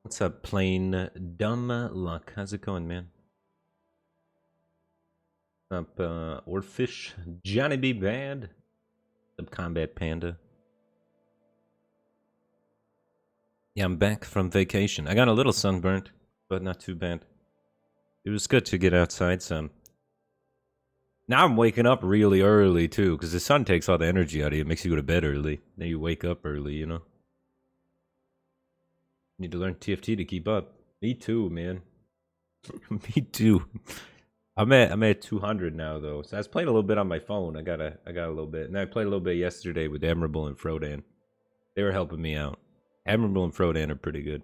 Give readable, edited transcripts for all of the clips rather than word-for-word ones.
What's up, plain dumb luck? How's it going, man? What's up, Orfish, Johnny B. Bad, up, Combat Panda. Yeah, I'm back from vacation. I got a little sunburnt, but not too bad. It was good to get outside some. Now I'm waking up really early, too, because the sun takes all the energy out of you. It makes you go to bed early. Then you wake up early, you know? Need to learn TFT to keep up. Me too, man. Me too. I'm at 200 now though. So I was playing a little bit on my phone. I got a little bit, and I played a little bit yesterday with Admirable and Frodan. They were helping me out. Admirable and Frodan are pretty good.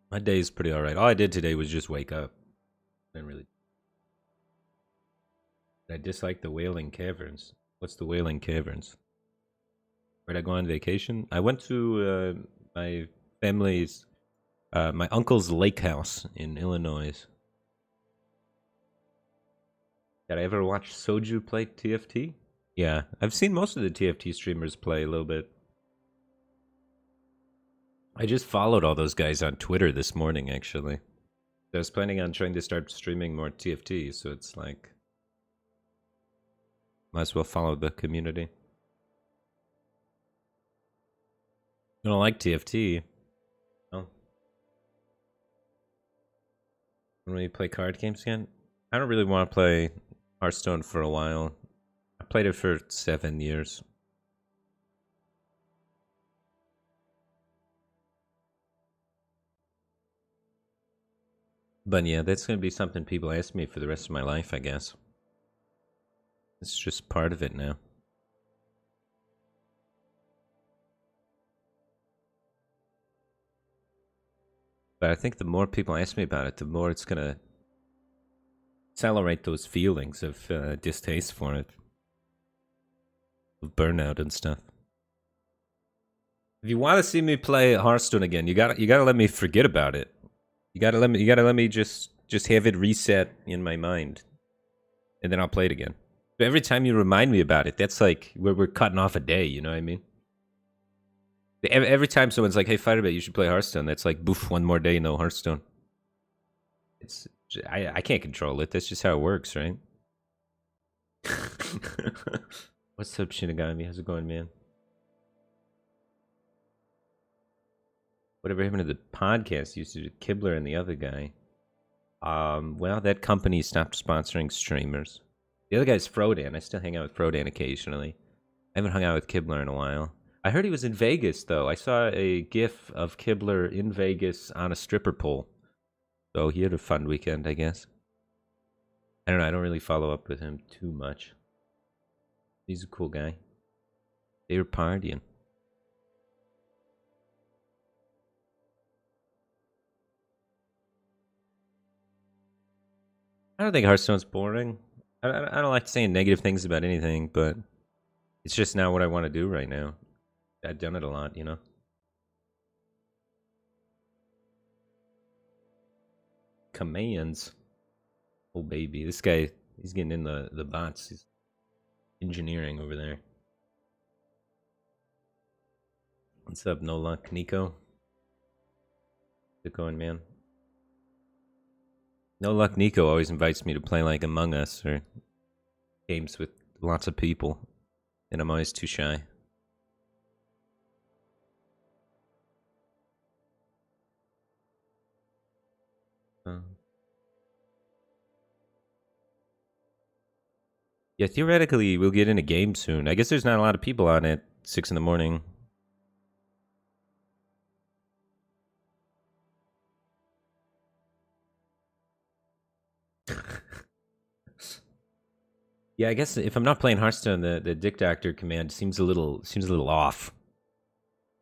My day is pretty alright. All I did today was just wake up. Didn't really. I dislike the Wailing Caverns. What's the Wailing Caverns? Where'd I go on vacation? I went to my family's, my uncle's lake house in Illinois. Did I ever watch Soju play TFT? Yeah, I've seen most of the TFT streamers play a little bit. I just followed all those guys on Twitter this morning, actually. I was planning on trying to start streaming more TFT, so it's like, might as well follow the community. You don't like TFT? No. When you play card games again? I don't really want to play Hearthstone for a while. I played it for 7 years. But yeah, that's going to be something people ask me for the rest of my life, I guess. It's just part of it now. But I think the more people ask me about it, the more it's going to accelerate those feelings of distaste for it. Of burnout and stuff. If you want to see me play Hearthstone again, you gotta let me forget about it. You gotta let me just have it reset in my mind, and then I'll play it again. But every time you remind me about it, that's like we're cutting off a day. You know what I mean? Every time someone's like, "Hey, Firebat, you should play Hearthstone," that's like, "Boof, one more day, no Hearthstone." It's I can't control it. That's just how it works, right? What's up, Shinigami? How's it going, man? Whatever happened to the podcast used to do, Kibler and the other guy? Well, that company stopped sponsoring streamers. The other guy's Frodan. I still hang out with Frodan occasionally. I haven't hung out with Kibler in a while. I heard he was in Vegas, though. I saw a GIF of Kibler in Vegas on a stripper pole. So he had a fun weekend, I guess. I don't know. I don't really follow up with him too much. He's a cool guy. They were partying. I don't think Hearthstone's boring. I don't like saying negative things about anything, but it's just not what I want to do right now. I've done it a lot, you know? Commands. Oh, baby. This guy, he's getting in the bots. He's engineering over there. What's up, No Luck, Nico? How's it going, man? No Luck Nico always invites me to play like Among Us or games with lots of people, and I'm always too shy. Yeah, theoretically, we'll get in a game soon. I guess there's not a lot of people on it 6 in the morning. Yeah, I guess if I'm not playing Hearthstone, the Dick Doctor command seems a little off.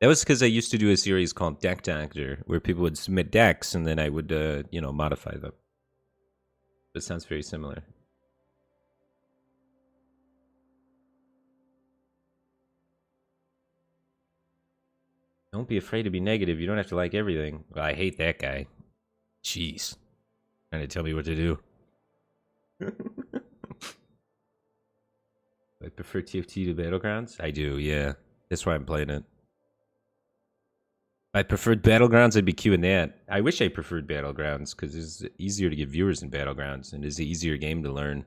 That was because I used to do a series called Deck Doctor, where people would submit decks, and then I would, modify them. It sounds very similar. Don't be afraid to be negative. You don't have to like everything. Well, I hate that guy. Jeez. Trying to tell me what to do. I prefer TFT to Battlegrounds? I do, yeah. That's why I'm playing it. If I preferred Battlegrounds, I'd be queuing that. I wish I preferred Battlegrounds, because it's easier to get viewers in Battlegrounds, and it's an easier game to learn.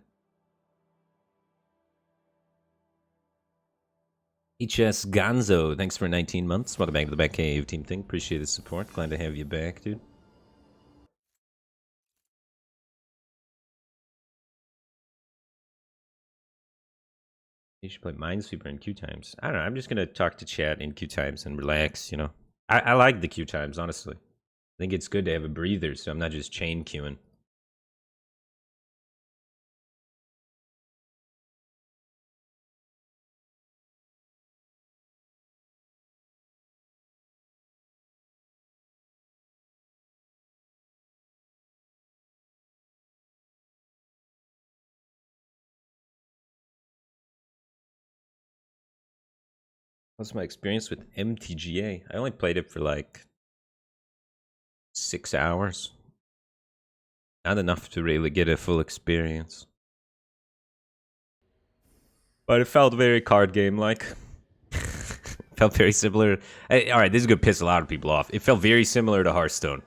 HS Gonzo, thanks for 19 months. Welcome back to the Batcave Team Thing. Appreciate the support. Glad to have you back, dude. You should play Minesweeper in queue times. I don't know. I'm just going to talk to chat in queue times and relax, you know. I like the queue times, honestly. I think it's good to have a breather, so I'm not just chain queuing. What's my experience with MTGA? I only played it for like 6 hours. Not enough to really get a full experience. But it felt very card game-like. Felt very similar. Alright, this is going to piss a lot of people off. It felt very similar to Hearthstone.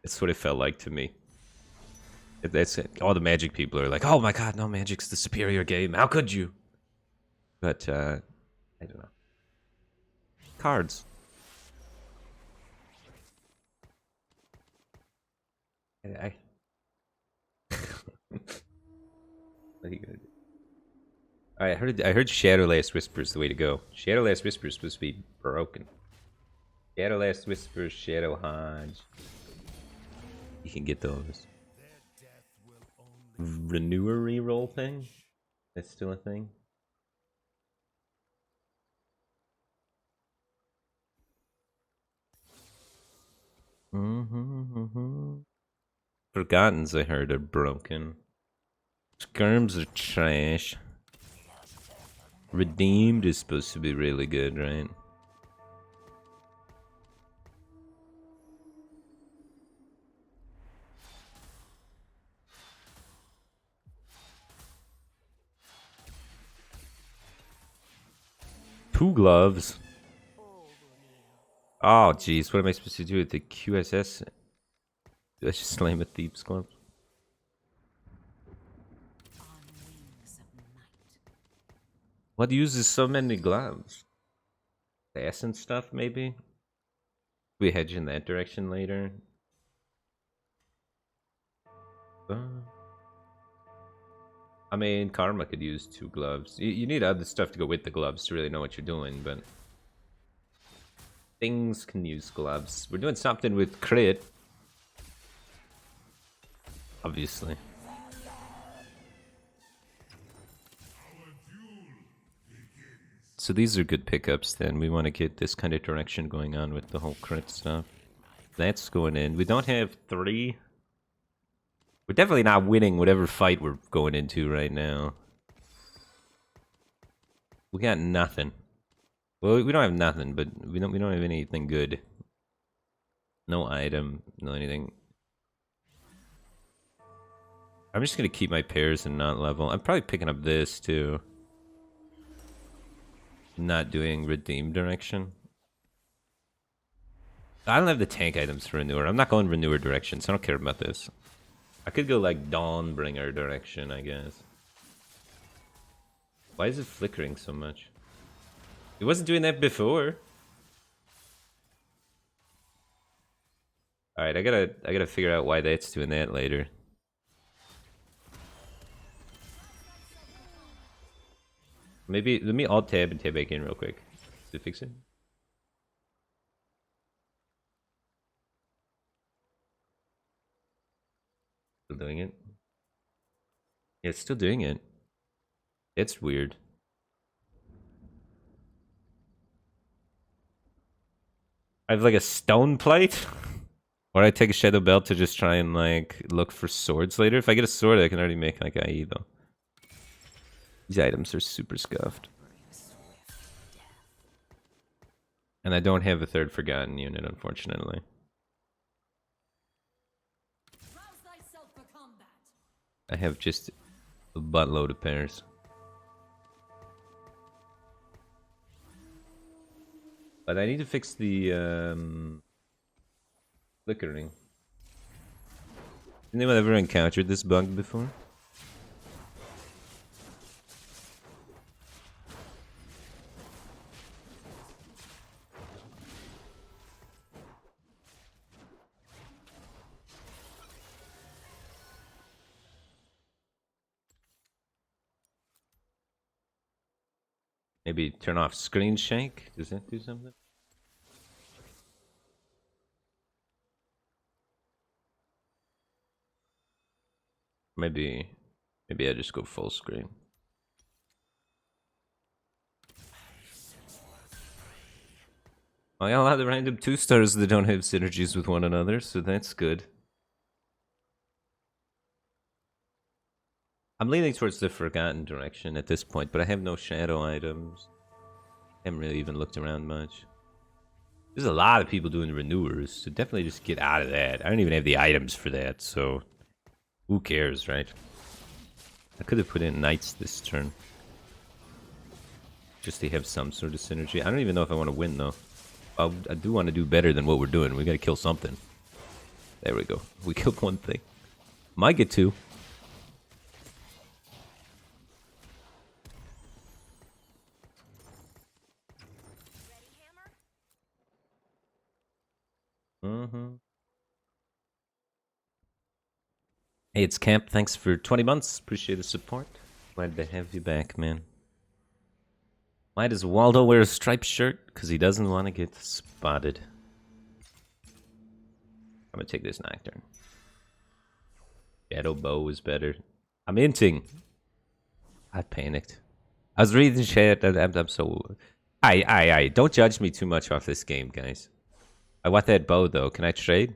That's what it felt like to me. That's it. All the Magic people are like, oh my god, no, Magic's the superior game. How could you? But, I don't know. Cards. What are you gonna do? Alright, I heard Shadowlast Whisper is the way to go. Shadowlast Whisper is supposed to be broken. Shadowlast Whisper, Shadow Hodge. You can get those. Renewer reroll thing? That's still a thing? Forgottens, I heard, are broken. Skirms are trash. Redeemed is supposed to be really good, right? Two gloves. Oh, jeez. What am I supposed to do with the QSS? Do I just slam a Thief's Glove? What uses so many gloves? Assassin stuff, maybe? We hedge in that direction later. I mean, Karma could use 2 gloves. You need other stuff to go with the gloves to really know what you're doing, but... Things can use gloves. We're doing something with crit. Obviously. So these are good pickups then. We want to get this kind of direction going on with the whole crit stuff. That's going in. We don't have 3. We're definitely not winning whatever fight we're going into right now. We got nothing. Well, we don't have nothing, but we don't have anything good. No item, no anything. I'm just gonna keep my pairs and not level. I'm probably picking up this too. Not doing redeem direction. I don't have the tank items for Renewer. I'm not going Renewer direction, so I don't care about this. I could go like Dawnbringer direction, I guess. Why is it flickering so much? It wasn't doing that before. Alright, I gotta figure out why that's doing that later. Maybe let me alt tab and tab back in real quick to fix it. Still doing it? Yeah, it's still doing it. It's weird. I have like a stone plate? Or I take a shadow belt to just try and like look for swords later. If I get a sword, I can already make like IE though. These items are super scuffed. And I don't have a third Forgotten unit, unfortunately. I have just a buttload of pairs. But I need to fix the flickering. Anyone ever encountered this bug before? Maybe turn off screen shake? Does that do something? Maybe I just go full screen. I got a lot of random 2-stars that don't have synergies with one another, so that's good. I'm leaning towards the forgotten direction at this point, but I have no shadow items. I haven't really even looked around much. There's a lot of people doing renewers, so definitely just get out of that. I don't even have the items for that, so who cares, right? I could have put in knights this turn. Just to have some sort of synergy. I don't even know if I want to win, though. I do want to do better than what we're doing. We gotta kill something. There we go. We killed one thing. Might get two. Hey, it's Camp. Thanks for 20 months. Appreciate the support. Glad to have you back, man. Why does Waldo wear a striped shirt? Because he doesn't want to get spotted. I'm going to take this Nocturne. Shadow Bow is better. I'm inting. I panicked. I was reading chat. I'm so... Don't judge me too much off this game, guys. I want that bow, though. Can I trade?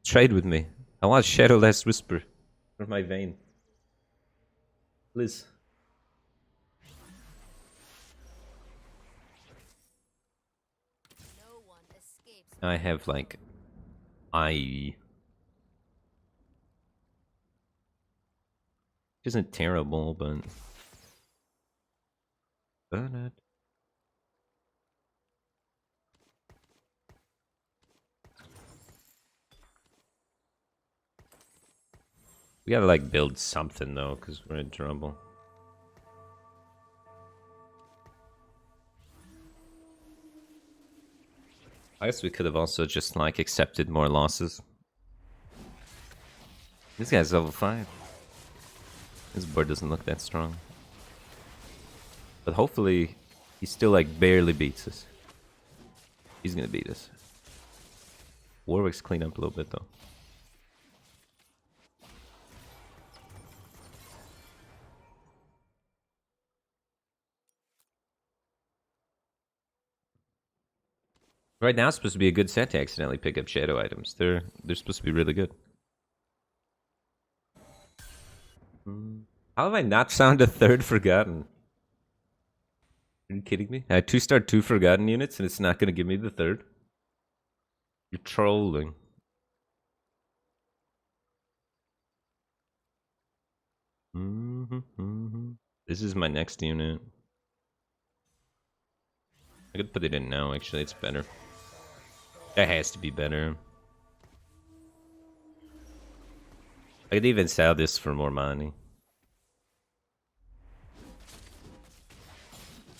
Trade with me. I want Shadowless Whisper from my vein. Please. I have like IE. Isn't terrible, but we gotta like build something though, because we're in trouble. I guess we could have also just like accepted more losses. This guy's level 5. His board doesn't look that strong. But hopefully he still like barely beats us. He's gonna beat us. Warwick's clean up a little bit though. Right now it's supposed to be a good set to accidentally pick up shadow items. They're supposed to be really good. How have I not found a third Forgotten? Are you kidding me? I had 2-star 2 Forgotten units and it's not going to give me the third? You're trolling. This is my next unit. I could put it in now, actually, it's better. That has to be better. I could even sell this for more money.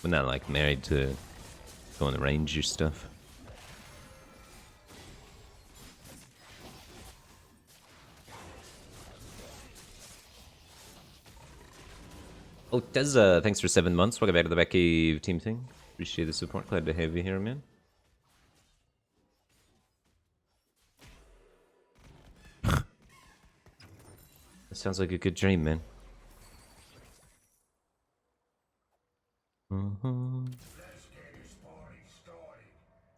We're not like married to going to ranger stuff. Oh, Tezza, thanks for 7 months. Welcome back to the Batcave team thing. Appreciate the support. Glad to have you here, man. That sounds like a good dream, man.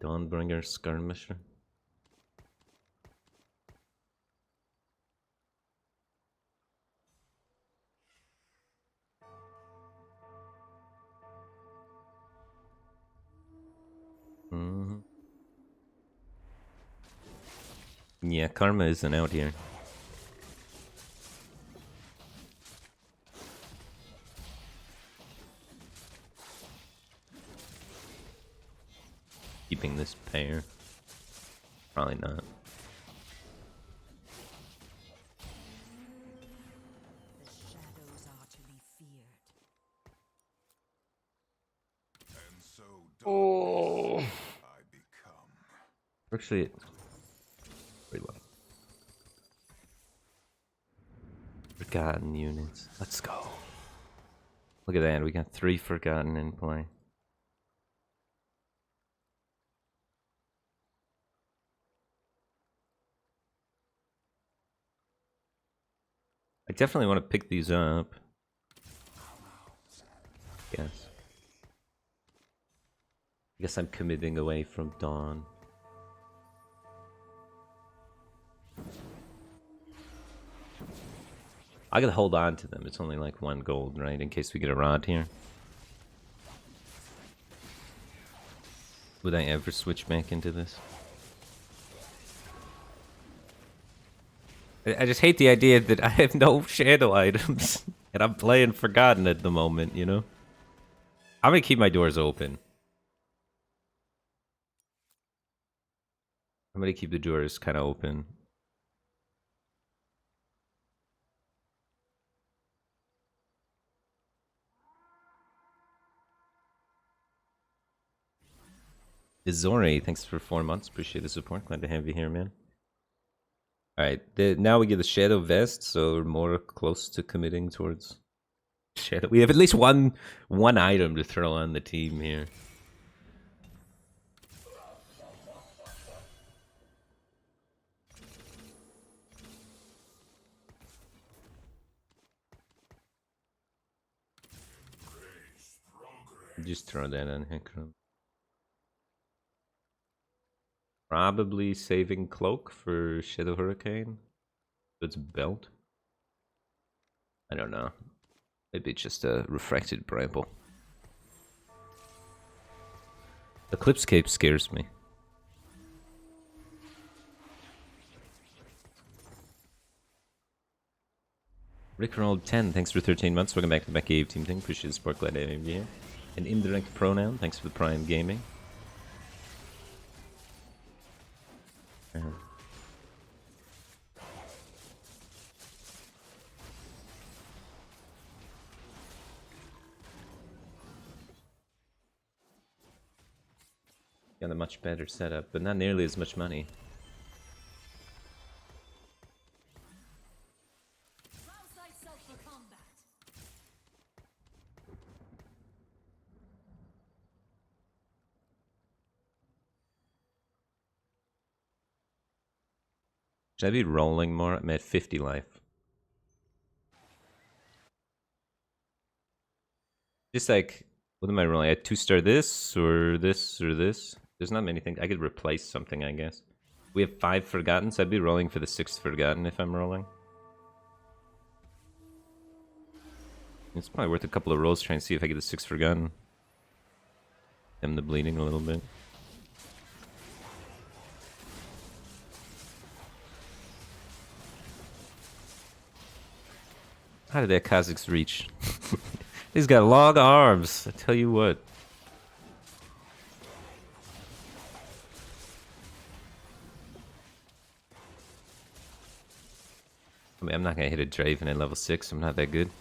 Dawnbringer Skirmisher. Yeah, Karma isn't out here. pair. Probably not. The shadows are to be feared. And so Oh. I become. Actually, pretty well. Forgotten units. Let's go. Look at that. We got 3 forgotten in play. I definitely want to pick these up. Yes. I guess I'm committing away from Dawn. I gotta hold on to them. It's only like 1 gold, right? In case we get a rod here. Would I ever switch back into this? I just hate the idea that I have no shadow items. And I'm playing Forgotten at the moment, you know? I'm gonna keep my doors open. I'm gonna keep the doors kind of open. Izori, thanks for 4 months. Appreciate the support. Glad to have you here, man. Alright, now we get the Shadow Vest, so we're more close to committing towards Shadow. We have at least one item to throw on the team here. Just throw that on Hekram. Probably saving Cloak for Shadow Hurricane. It's belt. I don't know. Maybe it's just a refracted bramble. Eclipse Cape scares me. Rickroll 10, thanks for 13 months. Welcome back to the Back Cave Team Thing. Appreciate the support. Glad to have you here. An indirect pronoun, thanks for the Prime Gaming. Got a much better setup, but not nearly as much money. Should I be rolling more? I'm at 50 life. Just like, what am I rolling? I 2-star this, or this, or this? There's not many things. I could replace something, I guess. We have 5 Forgotten, so I'd be rolling for the 6th Forgotten if I'm rolling. It's probably worth a couple of rolls trying to see if I get the 6th Forgotten. Them the bleeding a little bit. How did that Kazakh's reach? He's got long arms, I tell you what. I mean, I'm not gonna hit a Draven at level 6, I'm not that good.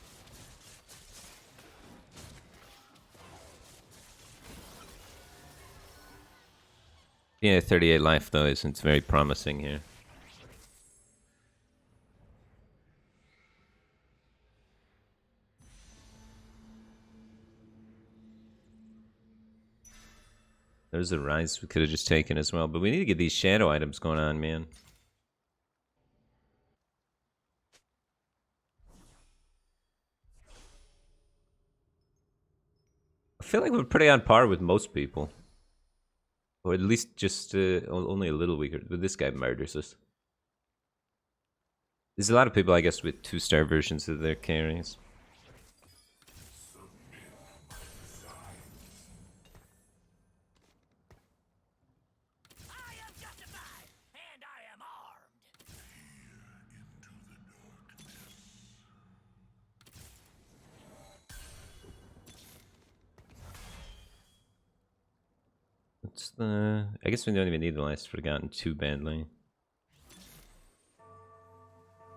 Yeah, 38 life though, it's very promising here. There's a rise we could have just taken as well, but we need to get these shadow items going on, man. I feel like we're pretty on par with most people. Or at least just only a little weaker, but this guy murders us. There's a lot of people, I guess, with 2-star versions of their carries. What's the... I guess we don't even need the last Forgotten too badly.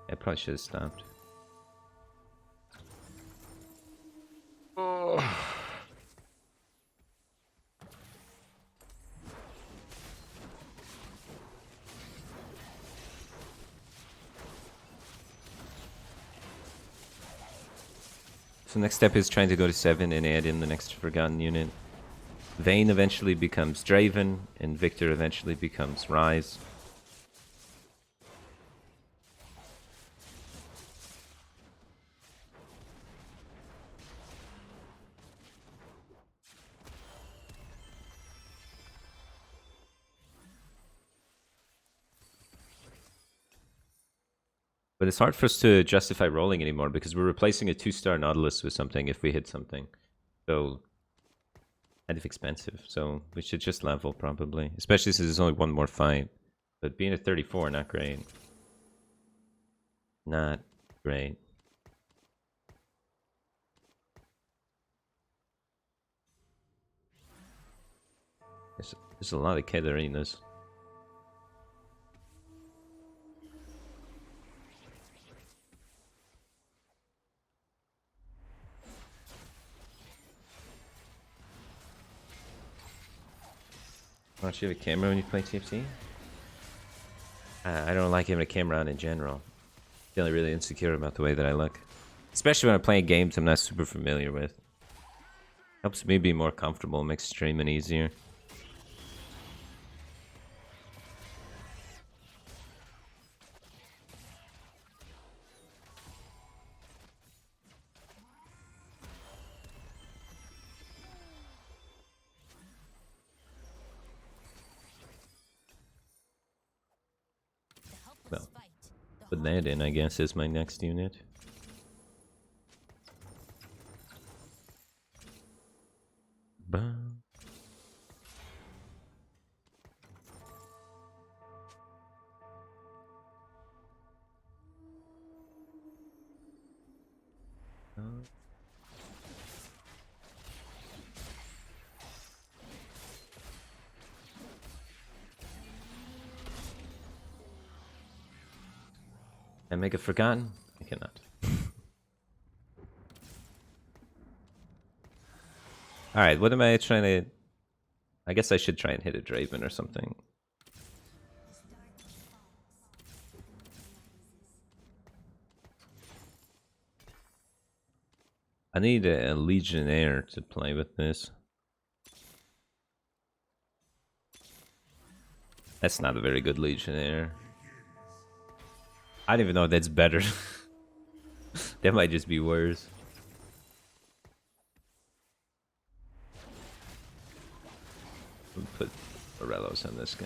I probably should have stopped. Oh. So next step is trying to go to 7 and add in the next Forgotten unit. Vayne eventually becomes Draven, and Victor eventually becomes Rise. But it's hard for us to justify rolling anymore because we're replacing a 2-star Nautilus with something if we hit something. So, kind of expensive. So we should just level probably. Especially since there's only one more fight. But being at 34, not great. Not great. There's a lot of Katharinas. Why don't you have a camera when you play TFT? I don't like having a camera on in general. Feeling really insecure about the way that I look. Especially when I'm playing games I'm not super familiar with. Helps me be more comfortable, makes streaming easier. Well, put that in, I guess, as my next unit. Bum. Can I make it Forgotten? I cannot. Alright, what am I trying to... I guess I should try and hit a Draven or something. I need a Legionnaire to play with this. That's not a very good Legionnaire. I don't even know if that's better. That might just be worse. We'll put Morelos on this guy.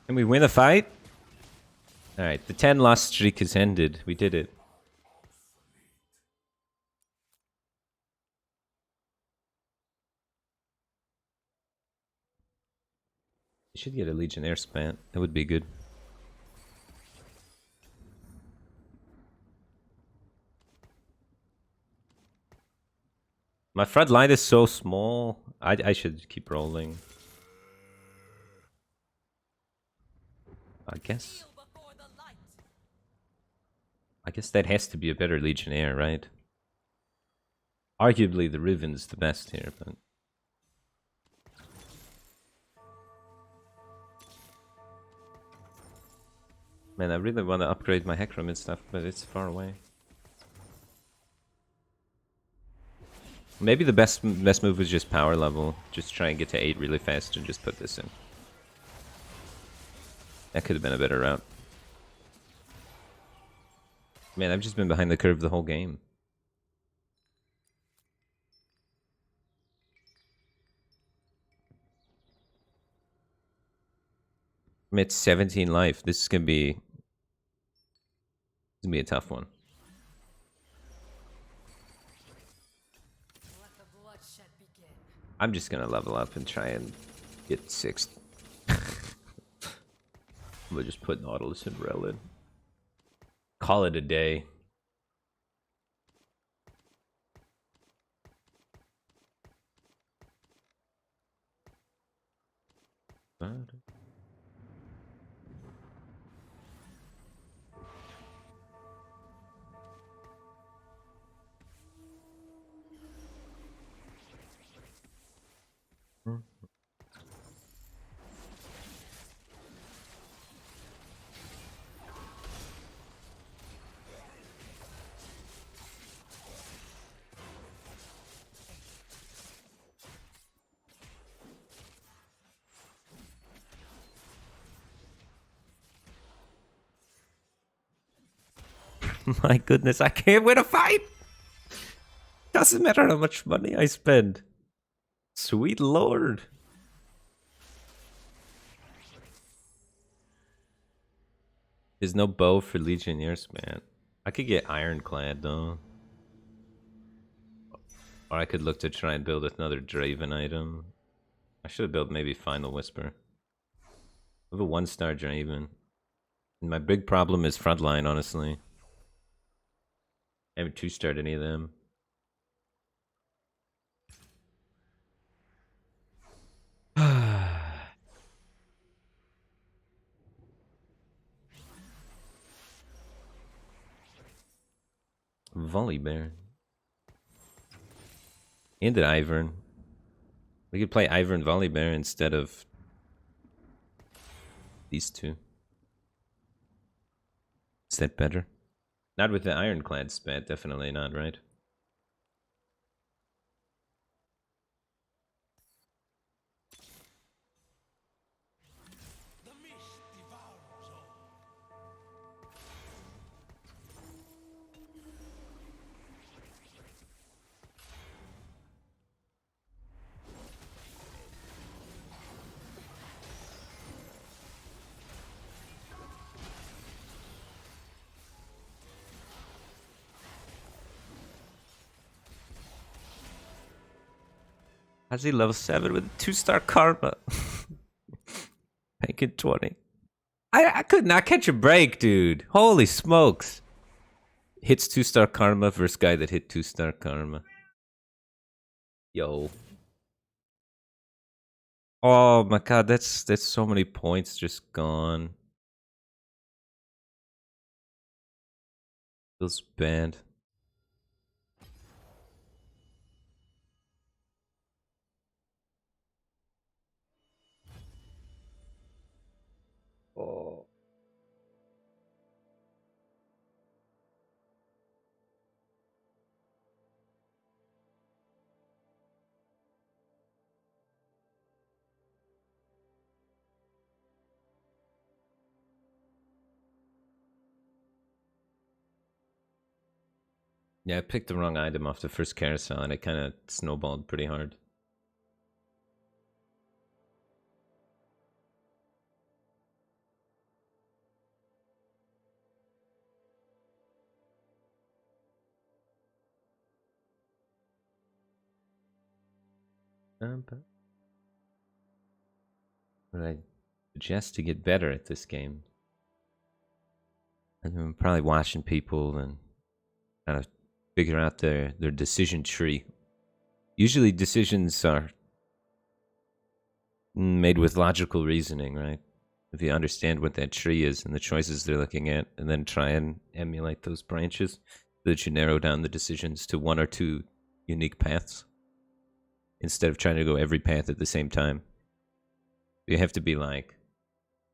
Can we win a fight? Alright, the 10 loss streak is ended. We did it. You should get a Legionnaire span. That would be good. My front line is so small. I should keep rolling. I guess that has to be a better Legionnaire, right? Arguably the Riven's the best here, but... Man, I really want to upgrade my Hecarim and stuff, but it's far away. Maybe the best move was just power level. Just try and get to 8 really fast and just put this in. That could have been a better route. Man, I've just been behind the curve the whole game. I'm at 17 life. This is gonna be a tough one. I'm just gonna level up and try and get 6th. I'm gonna just put Nautilus and Rel in. call it a day. My goodness, I can't win a fight! Doesn't matter how much money I spend. Sweet lord. There's no bow for Legionnaires, man. I could get Ironclad, though. Or I could look to try and build another Draven item. I should have built maybe Final Whisper. I have a 1-star Draven. And my big problem is frontline, honestly. I haven't 2-starred any of them. Volley Bear. And an Ivern. We could play Ivern Volley Bear instead of these two. Is that better? Not with the Ironclad spat, definitely not, right? How's he level 7 with 2-star Karma? Making 20. I could not catch a break, dude. Holy smokes. Hits 2-star Karma versus guy that hit 2-star Karma. Yo. Oh my god, that's so many points just gone. Feels bad. Oh. Yeah, I picked the wrong item off the first carousel and it kind of snowballed pretty hard. What I suggest to get better at this game? I'm probably watching people and kind of figure out their decision tree. Usually decisions are made with logical reasoning, right? If you understand what that tree is and the choices they're looking at, and then try and emulate those branches, so that you narrow down the decisions to 1 or 2 unique paths, instead of trying to go every path at the same time. You have to be like,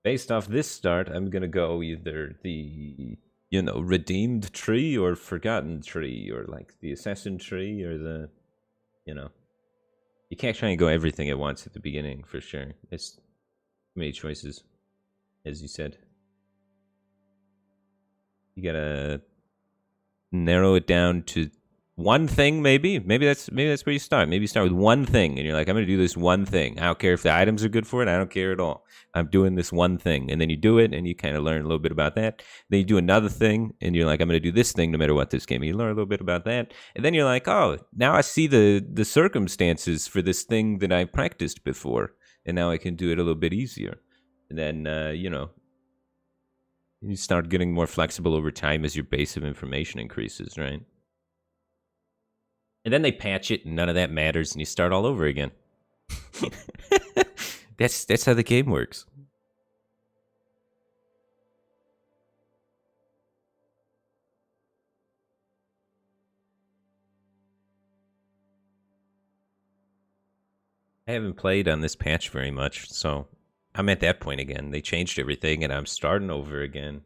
based off this start, I'm gonna go either the, you know, redeemed tree or forgotten tree, or like the assassin tree, or the, you know. You can't try and go everything at once at the beginning, for sure. It's too many choices, as you said. You gotta narrow it down to one thing, maybe. Maybe that's where you start. Maybe you start with one thing, and you're like, I'm gonna do this one thing. I don't care if the items are good for it. I don't care at all. I'm doing this one thing, and then you do it, and you kind of learn a little bit about that. Then you do another thing, and you're like, I'm gonna do this thing no matter what this game. And you learn a little bit about that, and then you're like, oh, now I see the circumstances for this thing that I practiced before, and now I can do it a little bit easier. And then you know, You start getting more flexible over time as your base of information increases, right? And then they patch it and none of that matters and you start all over again. That's how the game works. I haven't played on this patch very much, so I'm at that point again. They changed everything and I'm starting over again.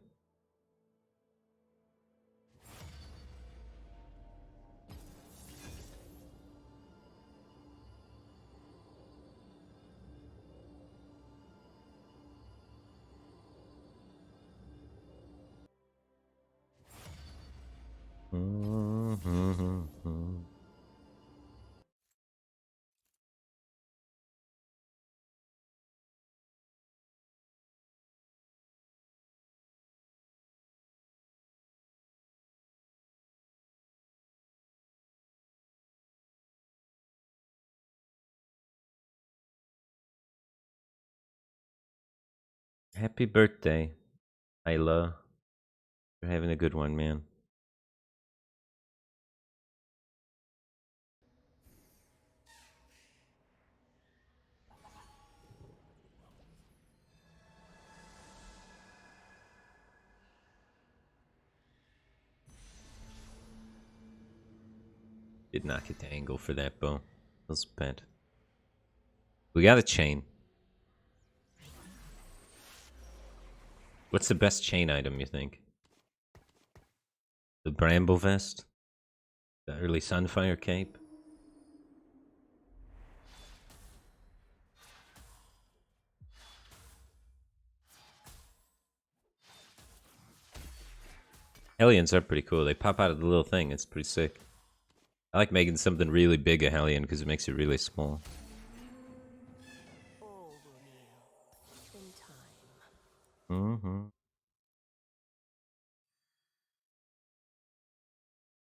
Happy birthday, Isla. You're having a good one, man. Did not get the angle for that bow. Was bent. We got a chain. What's the best chain item, you think? The Bramble Vest? The early Sunfire Cape? Hellions are pretty cool. They pop out of the little thing. It's pretty sick. I like making something really big a Hellion because it makes it really small. All will kneel in time.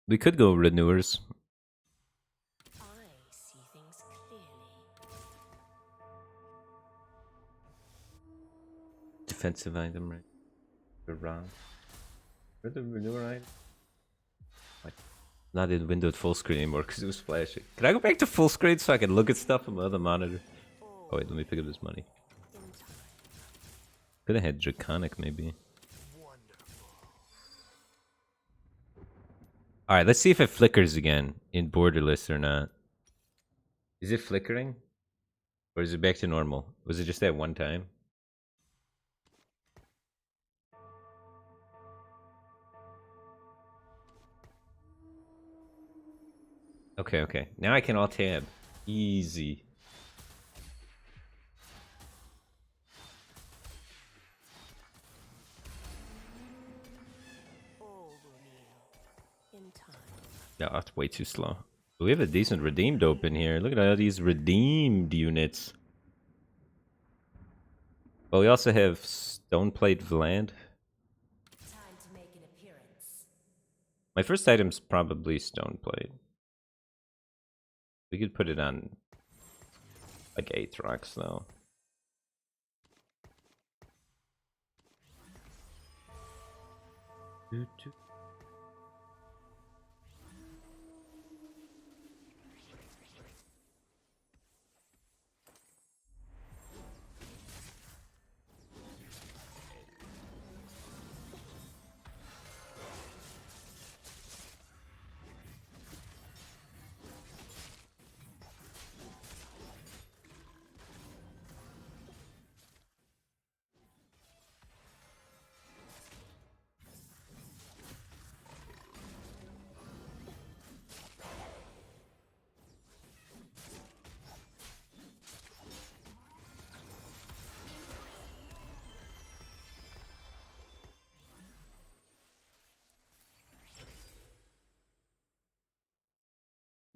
We could go Renewers. I see things clearly. Defensive item, right? The Rod. Where's the Renewer item? Like, not in windowed full screen anymore because it was flashing. Can I go back to full screen so I can look at stuff on my other monitor? Oh wait, let me pick up this money. Could have had Draconic maybe. Alright, let's see if it flickers again in borderless or not. Is it flickering? Or is it back to normal? Was it just that one time? Okay, okay. Now I can alt tab. Easy. All will kneel in time. Yeah, that's way too slow. We have a decent redeemed open here. Look at all these redeemed units. Well, we also have Stoneplate Vlad. Time to make an appearance. My first item's probably Stoneplate. We could put it on like Aatrox though.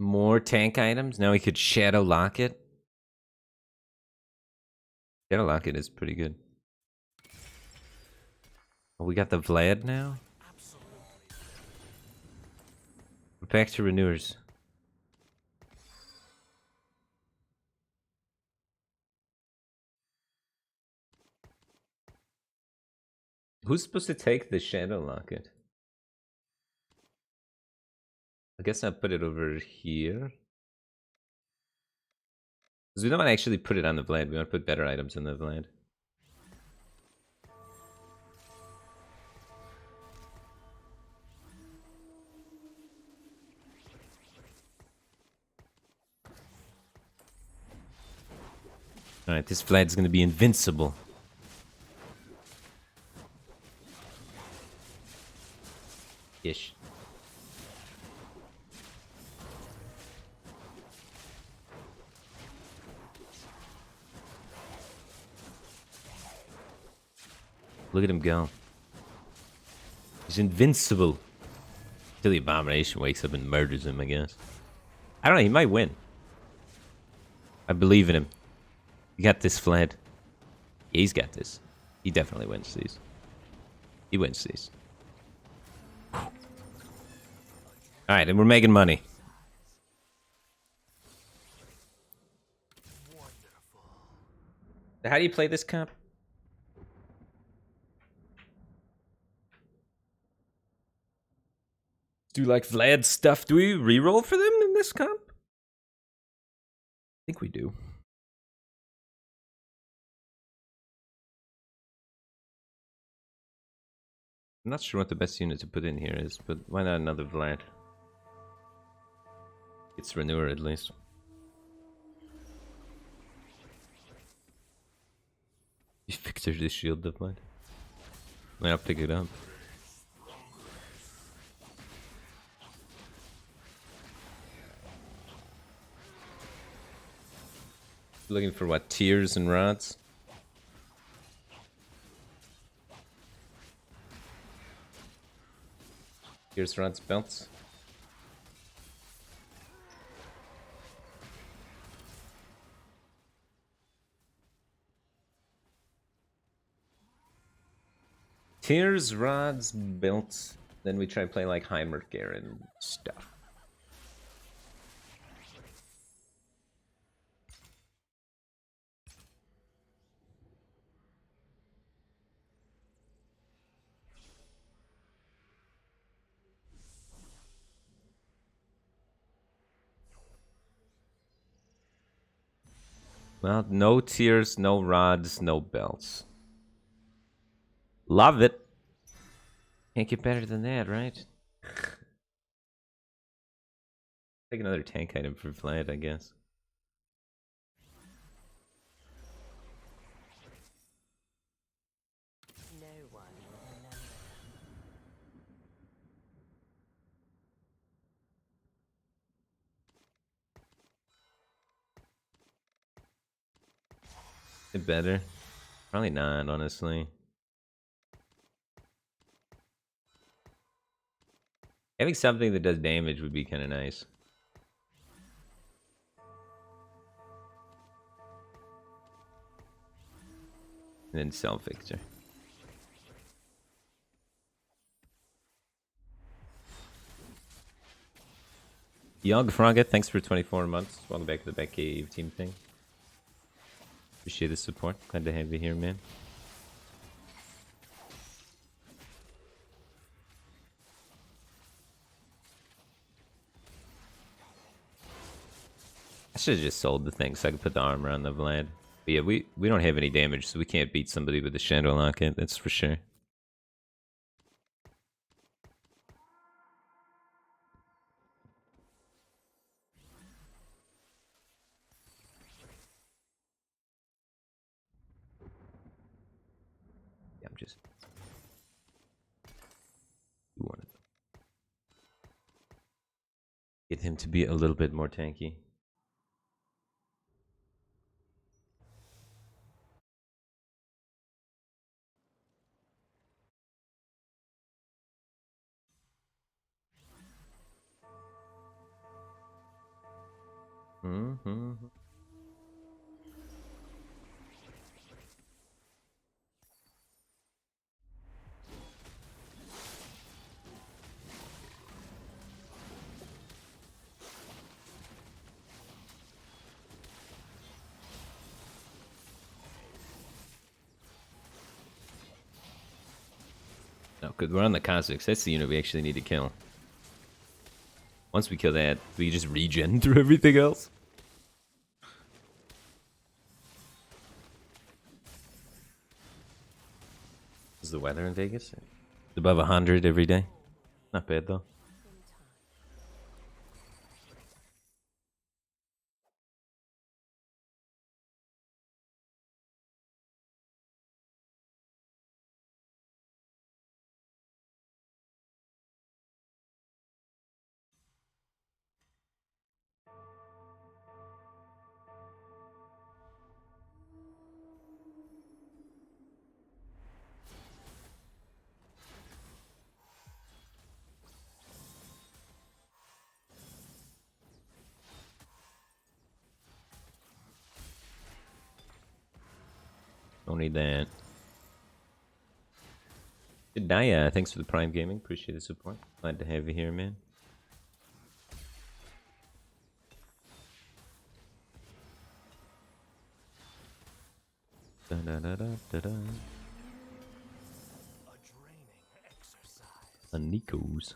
More tank items. Now we could Shadow Lock it. Shadow Lock it is pretty good. Oh, we got the Vlad now? We're back to Renewers. Who's supposed to take the Shadow Locket? I guess I'll put it over here. Because we don't want to actually put it on the Vlad. We want to put better items in the Vlad. Alright, this Vlad's going to be invincible. Ish. Look at him go. He's invincible. Till the Abomination wakes up and murders him, I guess. I don't know, he might win. I believe in him. You got this, Vlad. Yeah, he's got this. He definitely wins these. He wins these. Alright, and we're making money. How do you play this comp? Do you like Vlad stuff? Do we reroll for them in this comp? I think we do. I'm not sure what the best unit to put in here is, but why not another Vlad? It's Renewer at least. You fixed the shield up, Vlad? I'll pick it up. Looking for what? Tears and rods? Tears, rods, belts? Tears, rods, belts. Then we try to play like Heimer, Garen stuff. Well, no tears, no rods, no belts. Love it. Can't get better than that, right? Take another tank item for Vlad, I guess. No one will remember. It better? Probably not, honestly. Having something that does damage would be kind of nice. And then sell Victor. Yog Frogget, thanks for 24 months. Welcome back to the Batcave team thing. Appreciate the support. Glad to have you here, man. I should have just sold the thing so I could put the armor on the Vlad. But yeah, we don't have any damage, so we can't beat somebody with the Shadow Locket, that's for sure. Yeah, I'm just... You want it. Get him to be a little bit more tanky. Mm-hmm. Good, we're on the Kha'Zix. That's the unit we actually need to kill. Once we kill that, we just regen through everything else. Is the weather in Vegas? It's above 100 every day. Not bad though. Don't need that. Good Naya, thanks for the Prime Gaming. Appreciate the support. Glad to have you here, man. Da, da, da, da, da, da. A draining exercise. A Nikos.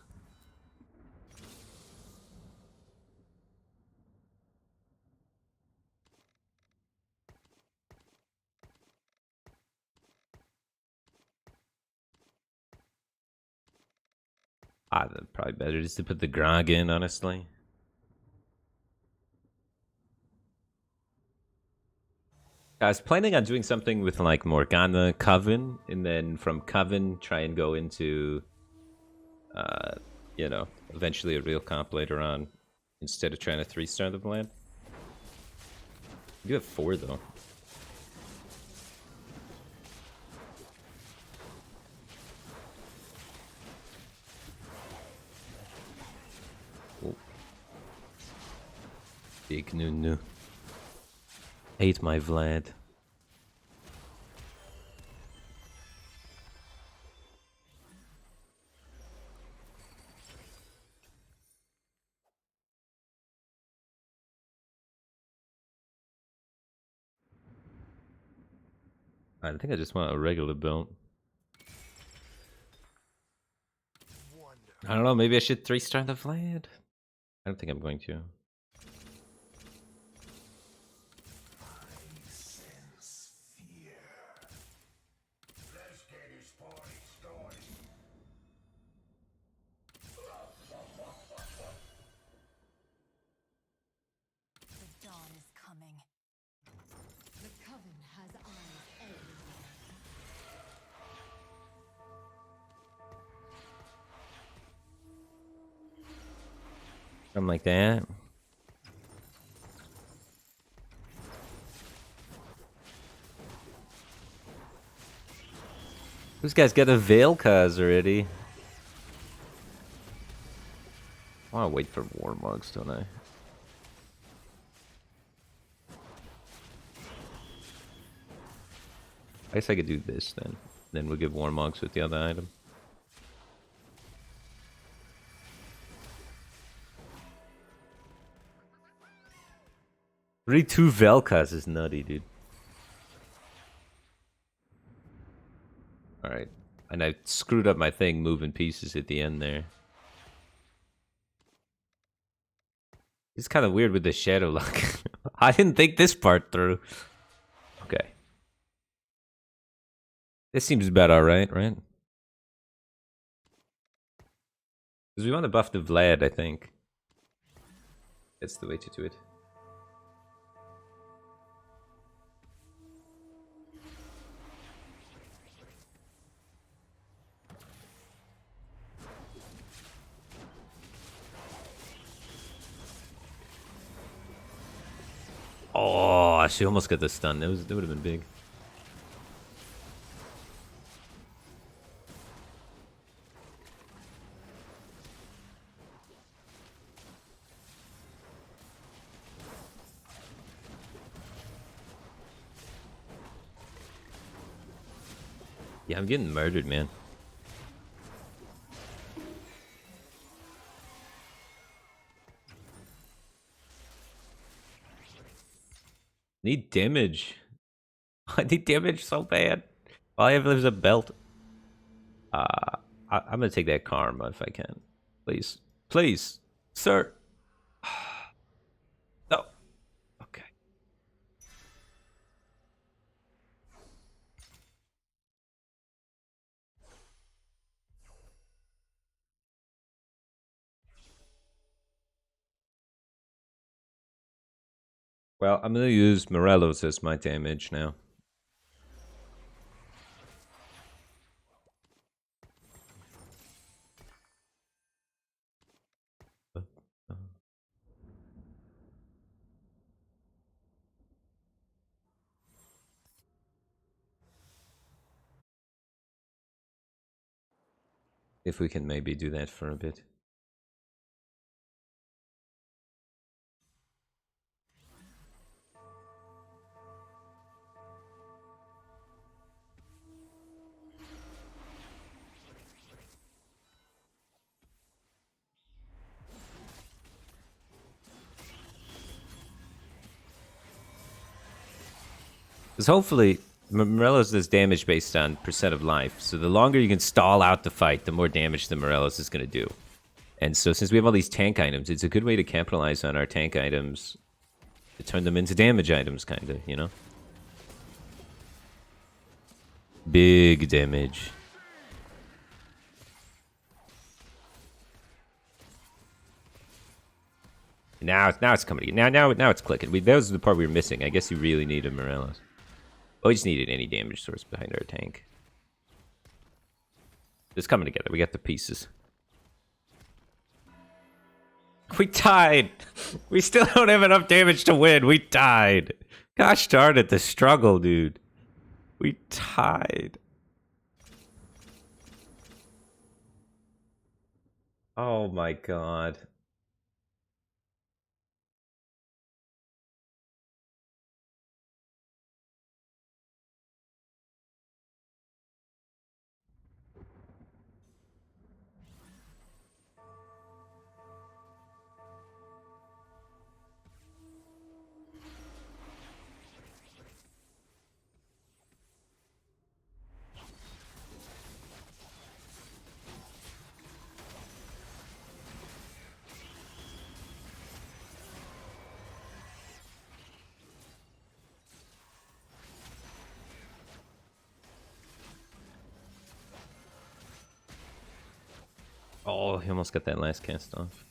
Probably better just to put the grog in, honestly. I was planning on doing something with like Morgana Coven, and then from Coven try and go into, you know, eventually a real comp later on, instead of trying to 3-star the Vlad. You have 4 though. Oh. Big Nunu. Hate my Vlad. I think I just want a regular build. I don't know, maybe I should 3-star the Vlad? I don't think I'm going to. The dawn is coming. The coven has eyes everywhere. Something like that. This guy's got a Veil Cause already. I want to wait for Warmugs, don't I? I guess I could do this then. Then we'll give Warmugs with the other item. 3-2 Vel'Koz is nutty, dude. Alright. And I screwed up my thing moving pieces at the end there. It's kind of weird with the shadow luck. I didn't think this part through. Okay. This seems about alright, right? Because we want to buff the Vlad, I think. That's the way to do it. Oh, she almost got the stun. That would have been big. Yeah, I'm getting murdered, man. Need damage. I need damage so bad. All I have is a belt. I I'm gonna take that karma if I can. Please. Please. Sir. No. Okay. Well, I'm gonna use Morelos as my damage now. If we can maybe do that for a bit. Because hopefully, Morelos does damage based on percent of life. So the longer you can stall out the fight, the more damage the Morelos is going to do. And so since we have all these tank items, it's a good way to capitalize on our tank items to turn them into damage items, kind of, you know? Big damage. Now it's coming again. Now it's clicking. That was the part we were missing. I guess you really need a Morelos. Oh, we just needed any damage source behind our tank. It's coming together. We got the pieces. We tied. We still don't have enough damage to win. We tied. Gosh darn it, the struggle, dude. We tied. Oh my god. Oh, he almost got that last cast off.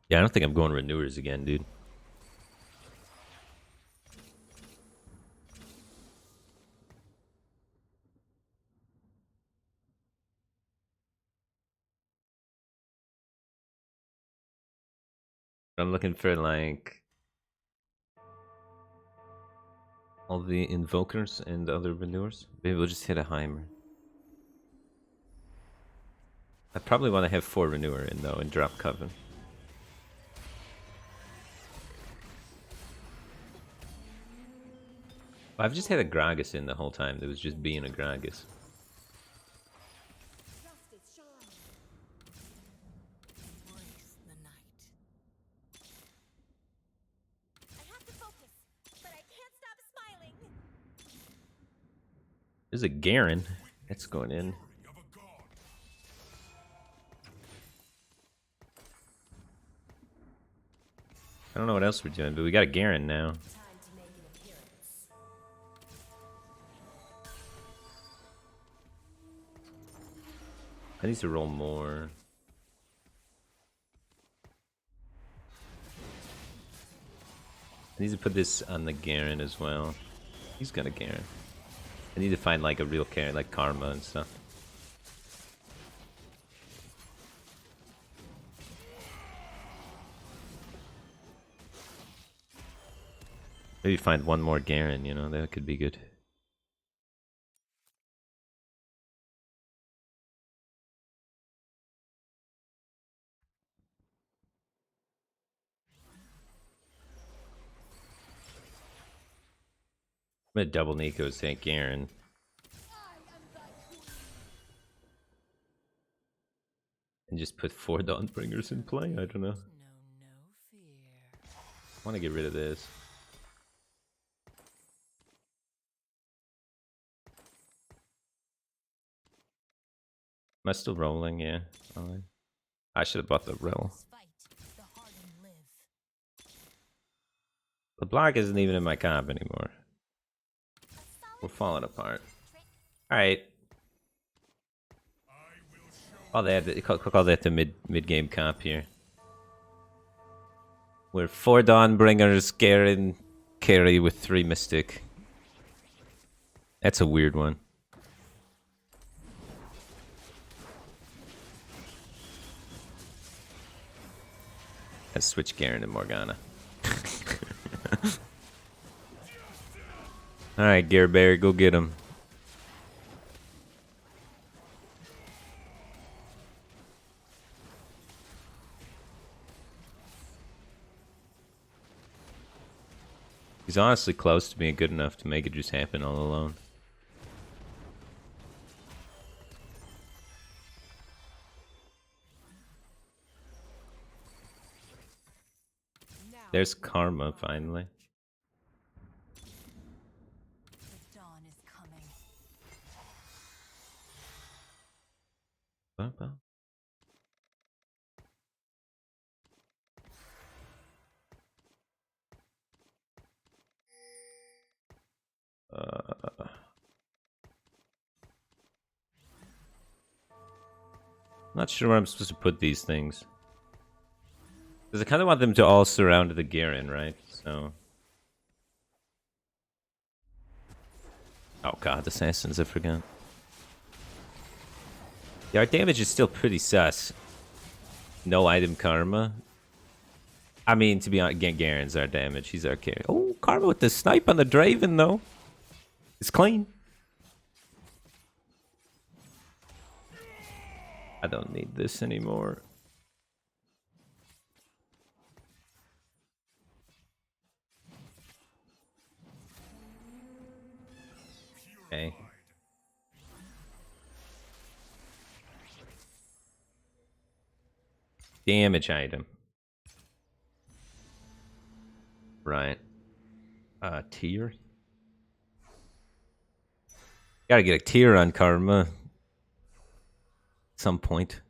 Yeah, I don't think I'm going renewers again, dude. I'm looking for like all the invokers and other renewers. Maybe we'll just hit a Heimer. I probably want to have 4 renewer in though and drop Coven. I've just had a Gragas in the whole time. That was just being a Gragas. Justice shine. Embrace the night. I have to focus, but I can't stop smiling. There's a Garen. That's going in. I don't know what else we're doing, but we got a Garen now. Time to make an appearance. I need to roll more. I need to put this on the Garen as well. He's got a Garen. I need to find like a real Garen, like Karma and stuff. Maybe find one more Garen, you know, that could be good. I'm gonna double Nico St. Garen. And just put 4 Dawnbringers in play, I don't know. No fear. I wanna get rid of this. Am I still rolling? Yeah. Fine. I should have bought the roll. Fight, the hardened live. The block isn't even in my comp anymore. A solid We're falling apart. trick. Alright. Call that the mid game comp here. We're 4 Dawnbringers, Garen, carry with 3 Mystic. That's a weird one. Let's switch Garen to Morgana. Alright, Gare Bear, go get him. He's honestly close to being good enough to make it just happen all alone. There's Karma, finally. The dawn is coming. Bum, bum. Not sure where I'm supposed to put these things. Because I kind of want them to all surround the Garen, right? So. Oh god, Assassins, I forgot. Yeah, our damage is still pretty sus. No item Karma. I mean, to be honest, Garen's our damage. He's our carry. Oh, Karma with the snipe on the Draven, though. It's clean. I don't need this anymore. Okay. Damage item. Right. Tier. Gotta get a tier on Karma. At some point.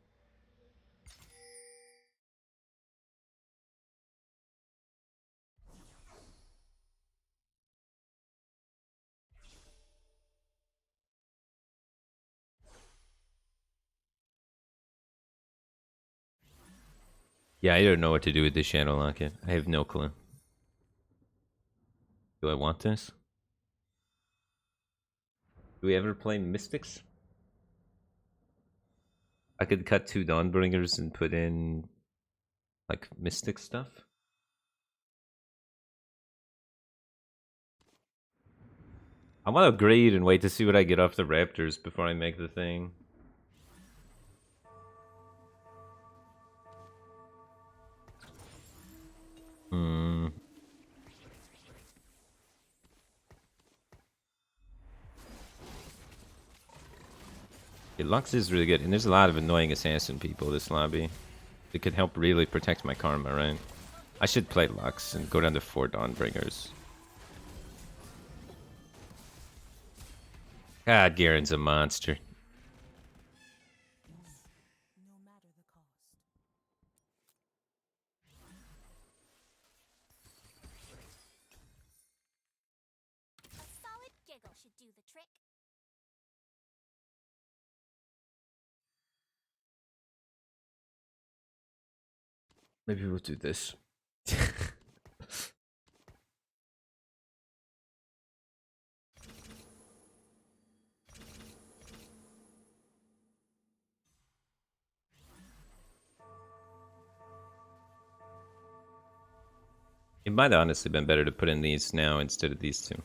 Yeah, I don't know what to do with this Shadow Locket. I have no clue. Do I want this? Do we ever play Mystics? I could cut 2 Dawnbringers and put in like Mystic stuff. I want to upgrade and wait to see what I get off the Raptors before I make the thing. Yeah, Lux is really good, and there's a lot of annoying assassin people this lobby. It could help really protect my Karma, right? I should play Lux and go down to 4 Dawnbringers. God, Garen's a monster. No matter the cost. A solid giggle should do the trick. Maybe we'll do this. It might have honestly been better to put in these now instead of these 2.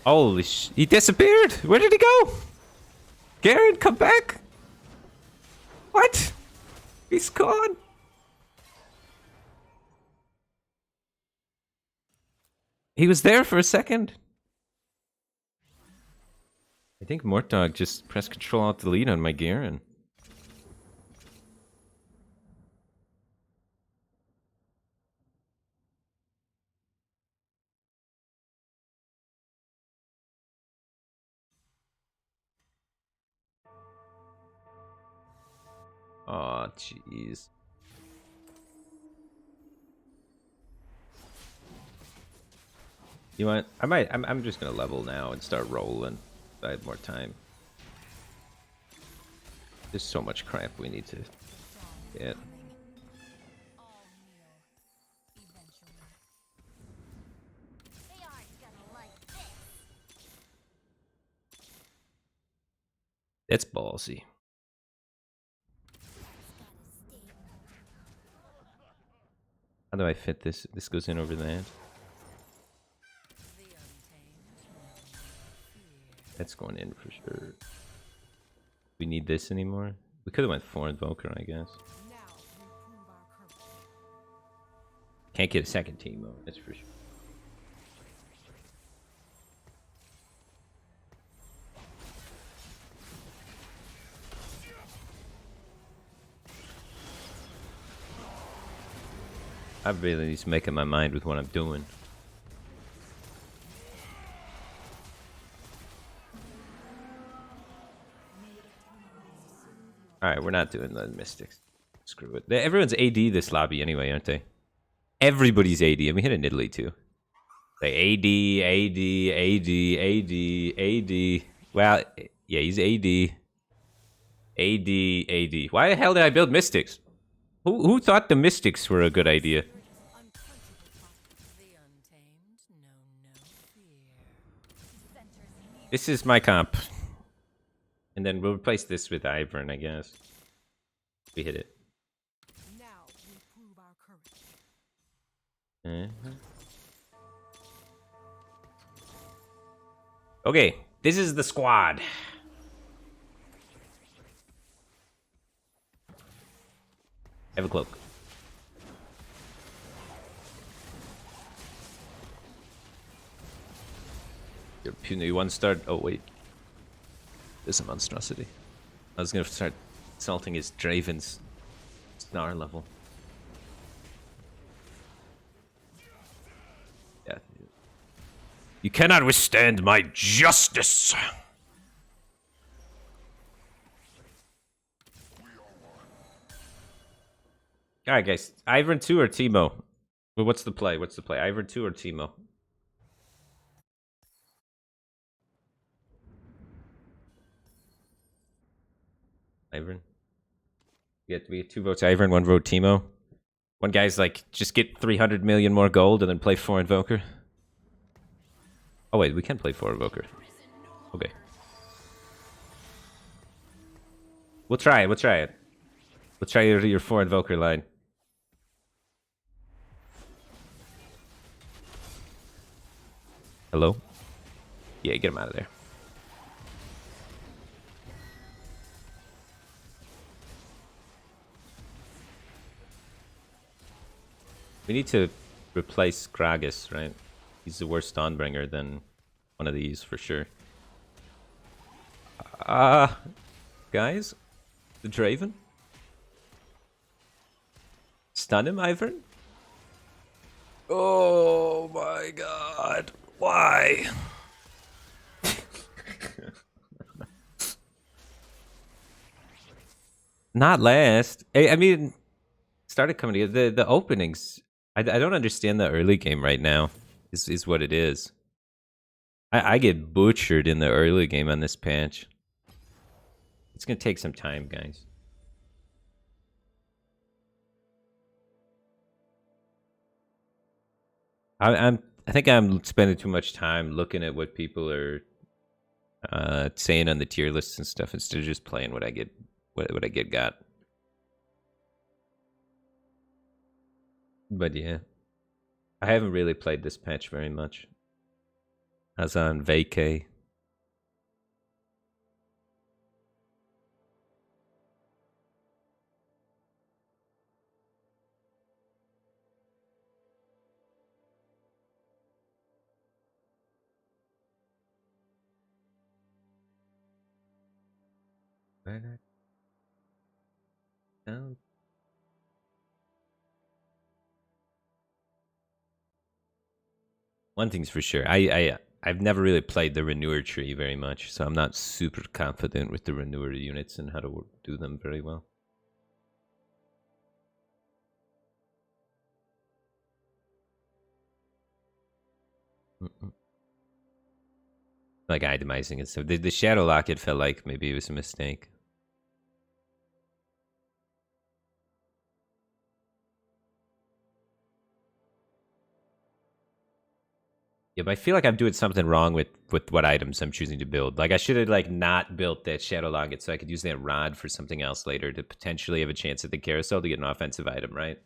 Holy sh... He disappeared! Where did he go? Garen, come back! What? He's gone! He was there for a second. I think Mortdog just pressed Control Alt Delete on my Garen. Oh, jeez. You want? I'm just gonna level now and start rolling. I have more time. There's so much crap we need to get. All kneel eventually. They aren't gonna like this. That's ballsy. How do I fit this? This goes in over that. That's going in for sure. We need this anymore? We could have went 4 Invoker, I guess. Can't get a second team mode, that's for sure. I really need to make up my mind with what I'm doing. Alright, we're not doing the Mystics. Screw it. Everyone's AD this lobby anyway, aren't they? Everybody's AD, and we hit in Italy too. Like AD, AD. Well, yeah, he's AD. AD. Why the hell did I build Mystics? Who thought the Mystics were a good idea? This is my comp. And then we'll replace this with Ivern, I guess. We hit it. Now we prove our courage. Okay, this is the squad. Have a cloak. Your puny 1-star. Oh wait, there's a monstrosity. I was gonna start insulting his Draven's star level. Yeah. You cannot withstand my justice. Alright, guys. Ivern 2 or Teemo? Well, what's the play? Ivern 2 or Teemo? Ivern. We get 2 votes Ivern, 1 vote Teemo. One guy's like, just get 300 million more gold and then play 4 Invoker. Oh wait, we can play 4 Invoker. Okay. We'll try it. We'll try your 4 Invoker line. Hello? Yeah, get him out of there. We need to replace Gragas, right? He's the worst Dawnbringer than one of these for sure. Guys? The Draven? Stun him, Ivern? Oh my god. Why? Not last. I mean, started coming together. The openings. I don't understand the early game right now. Is what it is. I get butchered in the early game on this patch. It's gonna take some time, guys. I think I'm spending too much time looking at what people are saying on the tier lists and stuff instead of just playing what I get got. But yeah, I haven't really played this patch very much. I was on vacay. Down. One thing's for sure, I've never really played the Renewer tree very much, so I'm not super confident with the Renewer units and how to do them very well. Mm-mm. Like itemizing it. So the Shadow Locket felt like maybe it was a mistake. Yeah, but I feel like I'm doing something wrong with what items I'm choosing to build. Like I should have like not built that Shadow Locket so I could use that rod for something else later to potentially have a chance at the carousel to get an offensive item, right?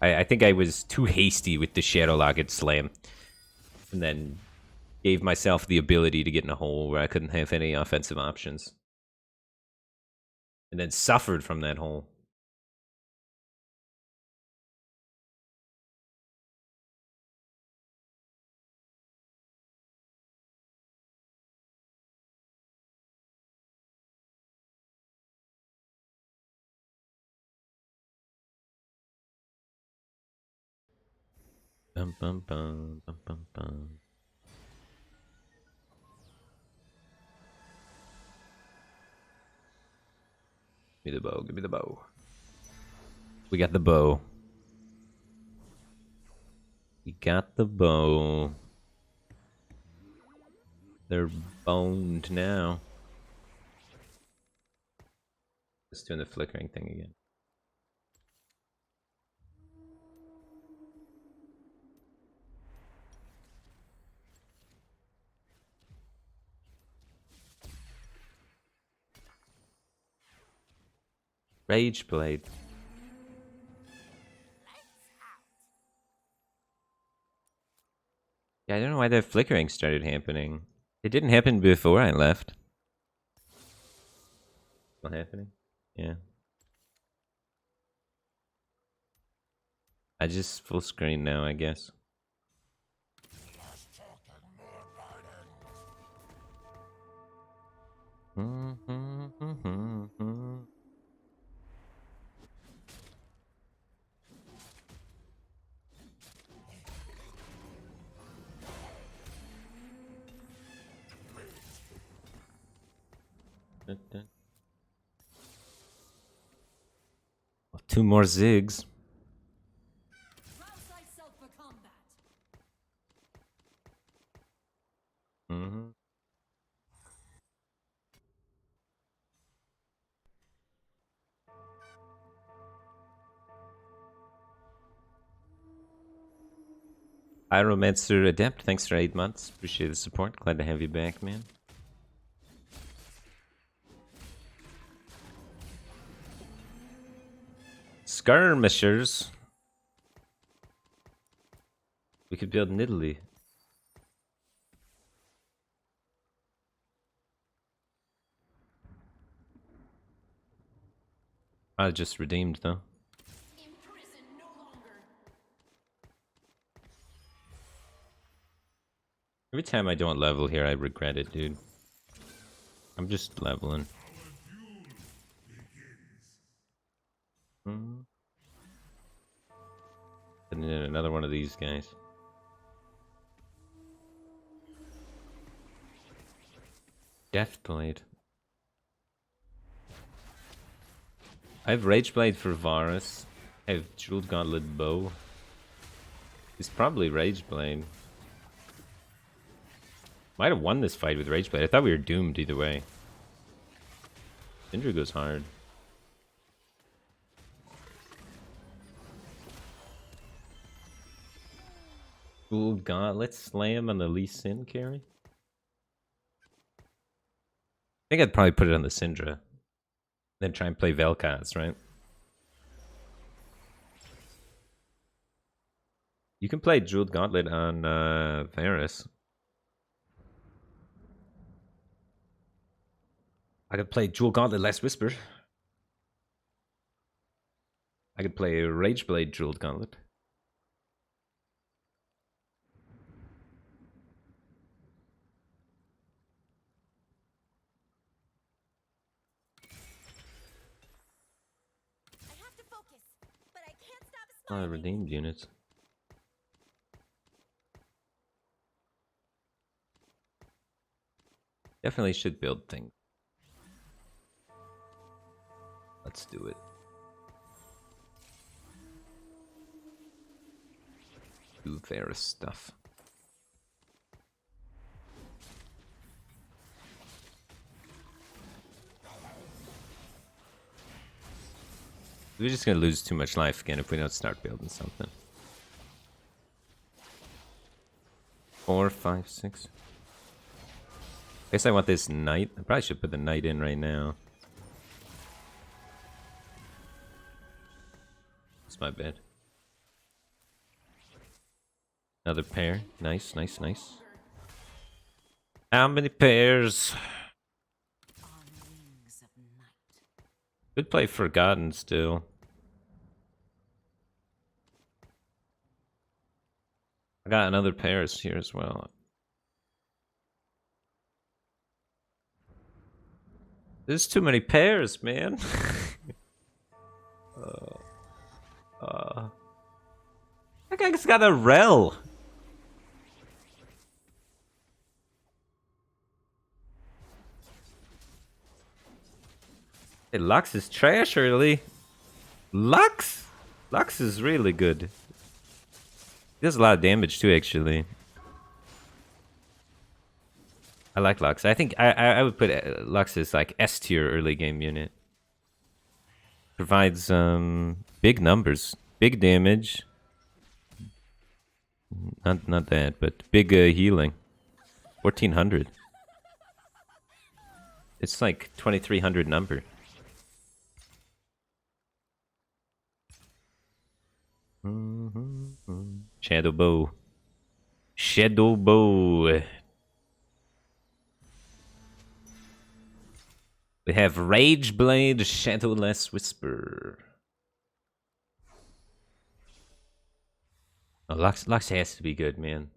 I think I was too hasty with the Shadow Locket slam, and then gave myself the ability to get in a hole where I couldn't have any offensive options, and then suffered from that hole. Bum, bum, bum, bum, bum, bum. Give me the bow. Give me the bow. We got the bow. We got the bow. They're boned now. Let's do the flickering thing again. Rage Blade. Yeah, I don't know why that flickering started happening. It didn't happen before I left. Still happening? Yeah. I just full screen now, I guess. Two more zigs. Rouse thyself for combat. Mm-hmm. Pyromancer Adept, thanks for 8 months. Appreciate the support. Glad to have you back, man. Skirmishers. We could build in Italy. I just redeemed though. Imprisoned no longer. Every time I don't level here, I regret it, dude. I'm just leveling. And then another one of these guys. Deathblade. I have Rageblade for Varus. I have Jeweled Gauntlet Bow. It's probably Rageblade. Might have won this fight with Rageblade. I thought we were doomed either way. Syndra goes hard. Jeweled Gauntlet Slam on the Lee Sin carry? I think I'd probably put it on the Syndra. Then try and play Vel'Koz, right? You can play Jeweled Gauntlet on Varus. I could play Jewel Gauntlet Last Whisper. I could play Rageblade Jeweled Gauntlet. I have to focus, but I can't stop Oh, smiling. redeemed units. Definitely should build things. Let's do it. Do Varus stuff. We're just gonna lose too much life again if we don't start building something. 4, 5, 6. I guess I want this knight. I probably should put the knight in right now. That's my bad. Another pair. Nice, nice, nice. How many pairs? On wings of night. Could play Forgotten still. I got another pairs here as well. There's too many pairs, man. That guy's got a rel. Hey, Lux is trash early. Lux? Lux is really good. He does a lot of damage too, actually. I like Lux. I think I would put Lux as like S tier early game unit. Provides big numbers, big damage. Not that, but big healing. 1400. It's like 2300 number. Shadow bow. Shadow bow. We have Rage Blade, Shadowless Whisper. Oh, Lux has to be good, man.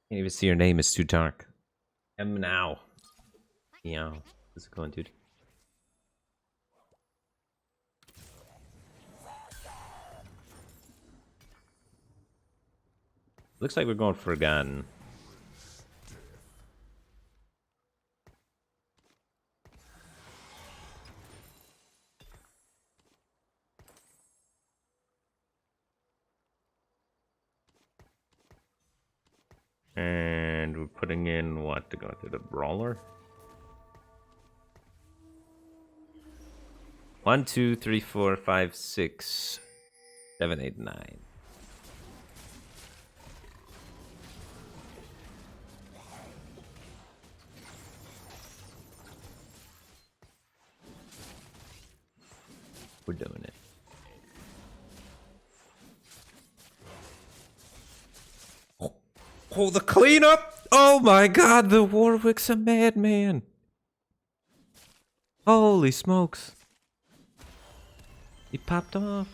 Can't even see your name, it's too dark. Now. Yeah. How's it going, dude? Looks like we're going Forgotten. And we're putting in what to go to the brawler? 1, 2, 3, 4, 5, 6, 7, 8, 9. We're doing it. Oh, the cleanup! Oh my god, the Warwick's a madman! Holy smokes. He popped off.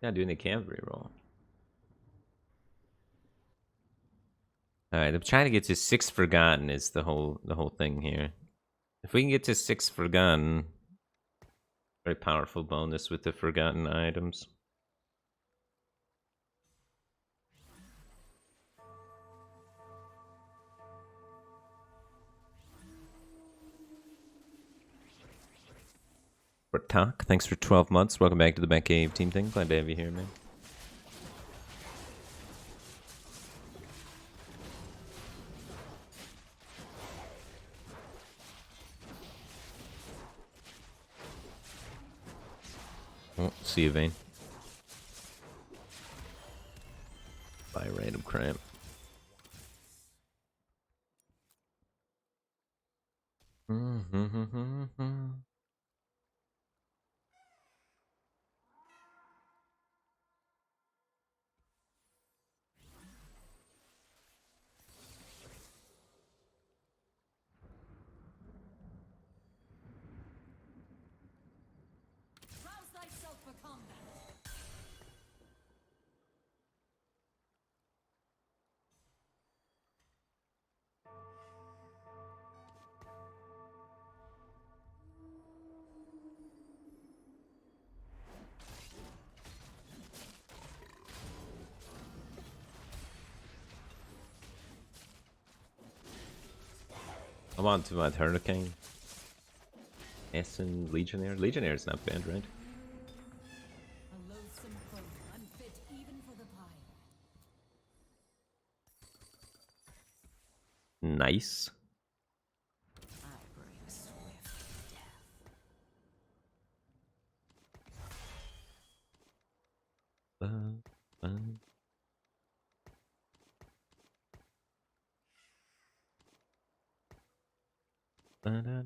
Not doing the cavalry roll. Alright, I'm trying to get to 6 Forgotten is the whole thing here. If we can get to 6 Forgotten, very powerful bonus with the Forgotten items. Talk. Thanks for 12 months. Welcome back to the Batcave team thing. Glad to have you here, man. Oh, see you, Vayne. Buy random crap. Rouse thyself for combat. I'm on to my Hurricane. Assassin, Legionnaire. Legionnaire is not bad, right? A loathsome foe, unfit even for the pyre. Nice. I bring swift death. Uh. Da-da-da.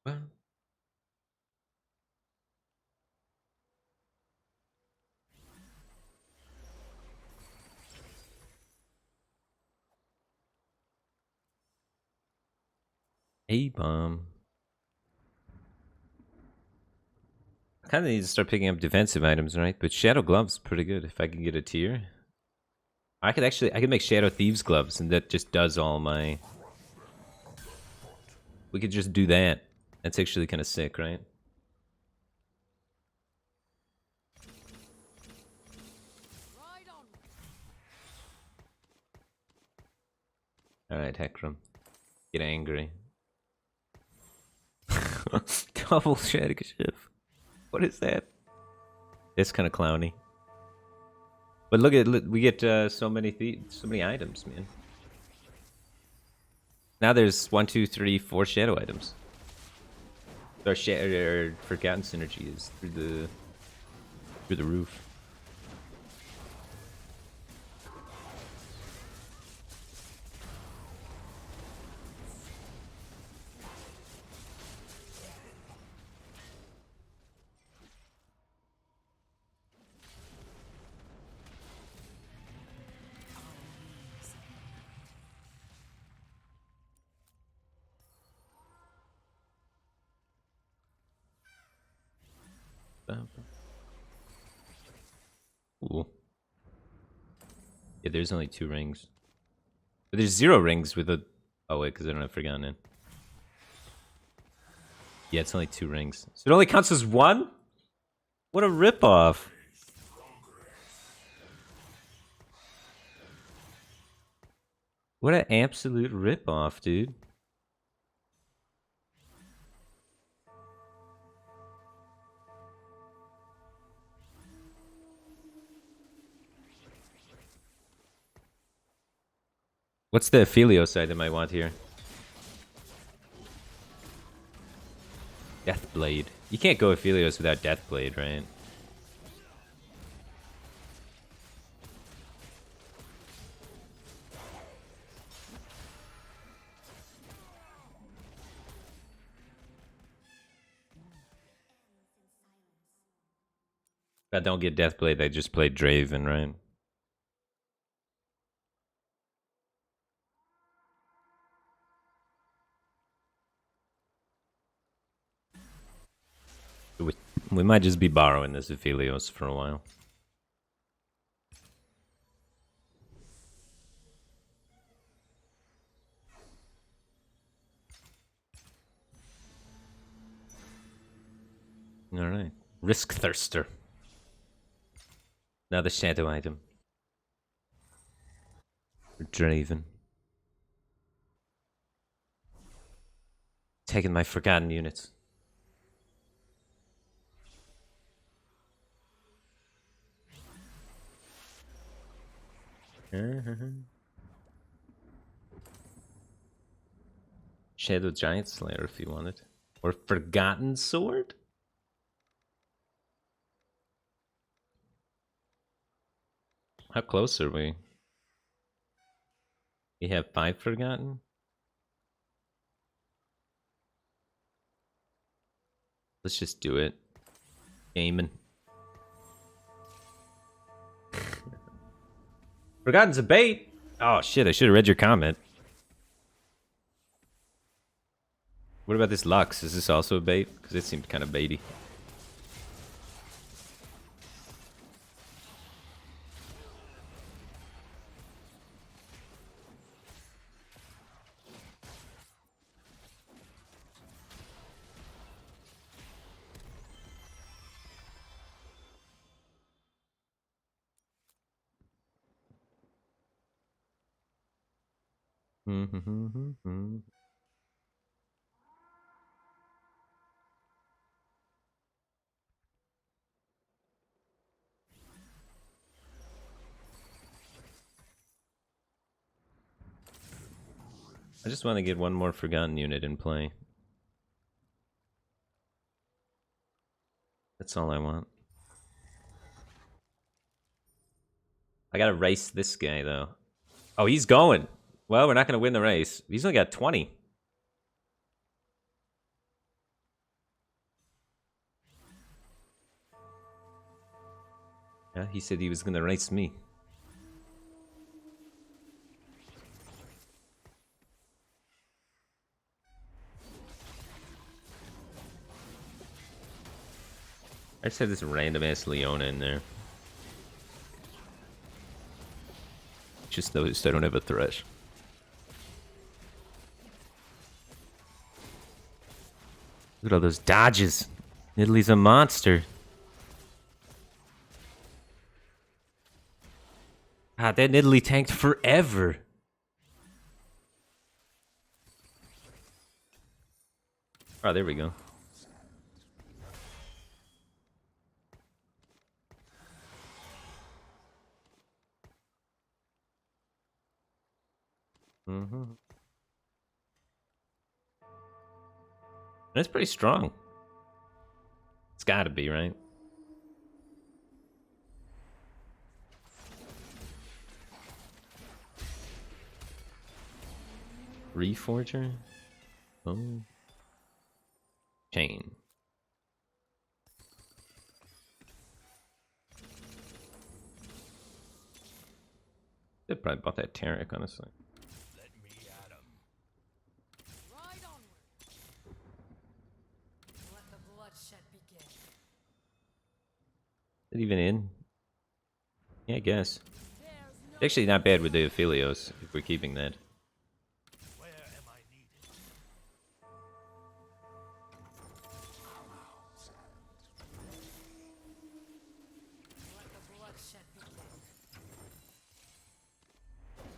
Well, A-bomb. I kind of need to start picking up defensive items, right? But Shadow Gloves pretty good if I can get a tier. I could make Shadow Thieves Gloves, and that just does all my... We could just do that. That's actually kind of sick, right? Ride on. Alright, Heckram. Get angry. Double Shadow Shift. What is that? It's kind of clowny. But look at we get so many items, man. Now there's 1, 2, 3, 4 shadow items. Our Forgotten synergy is through the roof. Ooh. Yeah, there's only 2 rings. But there's 0 rings with a... Oh wait, because I don't have Forgotten in. Yeah, it's only 2 rings. So it only counts as 1? What a ripoff. What an absolute ripoff, dude. What's the Aphelios item I want here? Deathblade. You can't go Aphelios without Deathblade, right? If I don't get Deathblade, I just play Draven, right? We might just be borrowing this Aphelios for a while. Alright. Risk Thirster. Another shadow item. Draven. Taking my Forgotten units. Shadow Giant Slayer if you want it. Or Forgotten Sword? How close are we? We have 5 Forgotten? Let's just do it. Gaming. Forgotten's a bait. Oh shit! I should have read your comment. What about this Lux? Is this also a bait? Because it seemed kind of baity. I just want to get one more Forgotten unit in play. That's all I want. I gotta race this guy, though. Oh, he's going. Well, we're not gonna win the race. He's only got 20. Yeah, he said he was gonna race me. I just have this random ass Leona in there. Just noticed I don't have a Thresh. Look at all those dodges. Italy's a monster. Ah, that Italy tanked forever. Oh, there we go. That's pretty strong. It's gotta be, right? Reforger? Oh. Chain. They probably bought that Tarek, honestly. Let me at 'em. Ride onward. Let the bloodshed begin. Is it even in? Yeah, I guess. Actually, not bad with the Aphelios, if we're keeping that. Where am I needed? Let the bloodshed begin.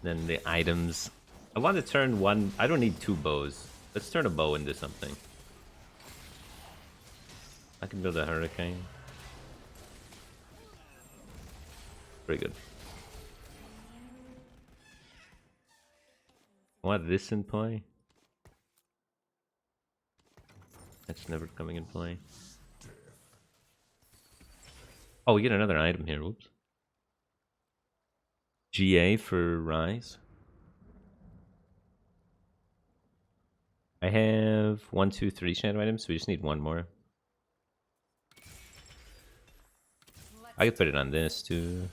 Then the items. I want to turn one. I don't need two bows. Let's turn a bow into something. I can build a hurricane. Pretty good. I want this in play. That's never coming in play. Oh, we get another item here. Whoops. GA for Rise. I have 1, 2, 3 shadow items, so we just need one more. I could put it on this too.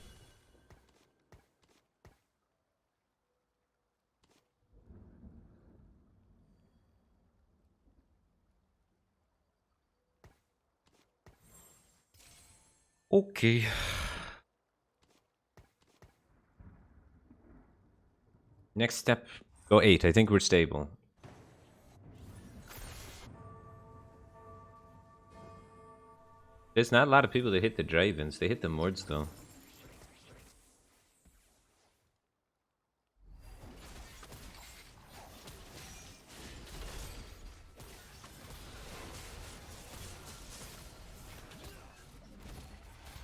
Okay. Next step. Go 8. I think we're stable. There's not a lot of people that hit the Dravens. They hit the Mords though.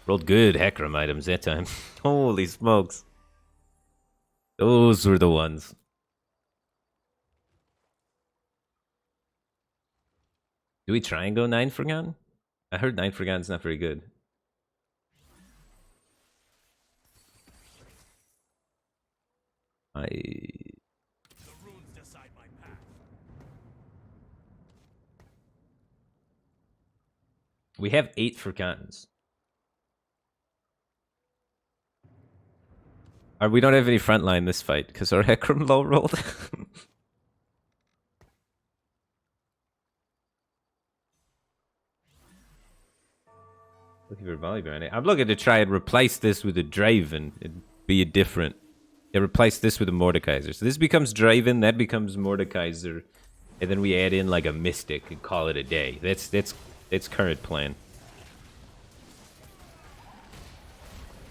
Rolled good Hecarim items that time. Holy smokes. Those were the ones. Do we try and go 9 Forgotten? I heard 9 Forgotten's not very good. The runes decide my path. We have 8 Forgottens. We don't have any frontline this fight because our Hecarim low rolled. Looking for Volleyball. I'm looking to try and replace this with a Draven and be a different. Yeah, replace this with a Mordekaiser. So this becomes Draven, that becomes Mordekaiser, and then we add in like a Mystic and call it a day. That's current plan.